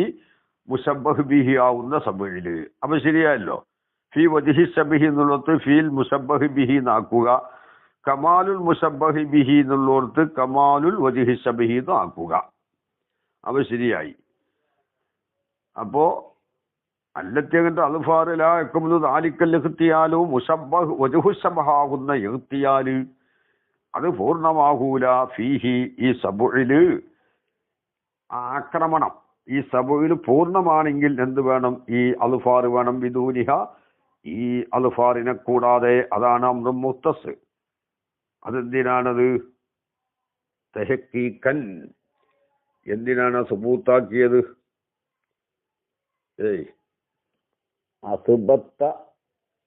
മുശബ്ബഹ് ബിഹി ആവുന്ന സബഇല്. അപ്പൊ ശരിയായല്ലോ. ഫി വജ്ഹി ശബഹി എന്നുള്ളത് ഫീൽ മുശബ്ബഹ് ബിഹി എന്നാക്കുക, കമാലുൽ മുശബ്ബഹി ബിഹി എന്നുള്ളടത്ത് കമാലുൽ വജ്ഹി ശബഹി എന്നാക്കുക. അപ്പൊ ശരിയായി. അപ്പോ അല്ലത്തേങ്ങട്ട് അൽഫാറിലാ യക്മുലു ദാലിക്കൽ ഇഖ്തിയാലു, മുശബ്ബഹ് വജ്ഹു ശബഹാകുന്ന ഇഖ്തിയാല് അത് പൂർണ്ണമാകൂല. ഫീഹി, ഈ സബഇല് ആക്രമണം, ഈ സബഇല് പൂർണ്ണമാണെങ്കിൽ എന്ത് വേണം? ഈ അൽഫാർ വേണം. ബിദൂനിഹ, ഈ അൽഫാറിനെ കൂടാതെ. അതാണ് അംറു മുഖ്തസ്. അതെന്തിനാണത്? തഹ്ഖീഖൻ, എന്തിനാണ് സുബൂത്താക്കിയത്? അസുബത്ത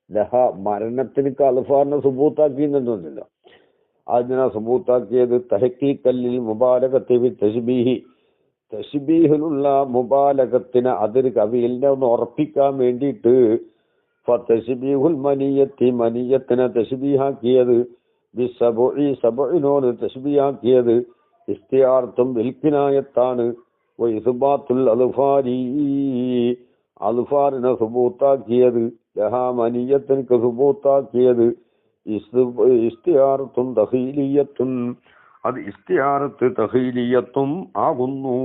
ലഹ, മരണത്തിന് അൽഫാറിനെ സുബൂത്താക്കിയെന്നൊന്നുമില്ല. അതിനാ സുബൂത്താക്കിയത് തഹ്ഖീഖല്ലിൽ മുബാലഗത്തി ബി തശ്ബീഹി, തശ്ബീഹിലുള്ള മുബാലഗത്തിന്, അതൊരു കവിയിലിനെ ഒന്ന് ഉറപ്പിക്കാൻ വേണ്ടിയിട്ട് ഫതശ്ബീഹുൽ മനീയത്തി, മനീയത്തിനെ തശ്ബീഹാക്കിയത്, ബിസബഇ, സബഇനോട് തശ്ബീഹാക്കിയത്, ഇസ്തിയാർത്തും ബിൽകിനായത്താണ്. വഇസ്ബാത്തുൽ അൽഫാരി, അൽഫാറിനെ സുബൂത്താക്കിയത് ലഹാമനിയത്തിന് സുബൂത്താക്കിയത് ഇസ്തിയാറത്തും തഹീലിയത്തും, അത് ഇസ്തിയാറത്ത് തഹീലിയത്തും ആകുന്നു.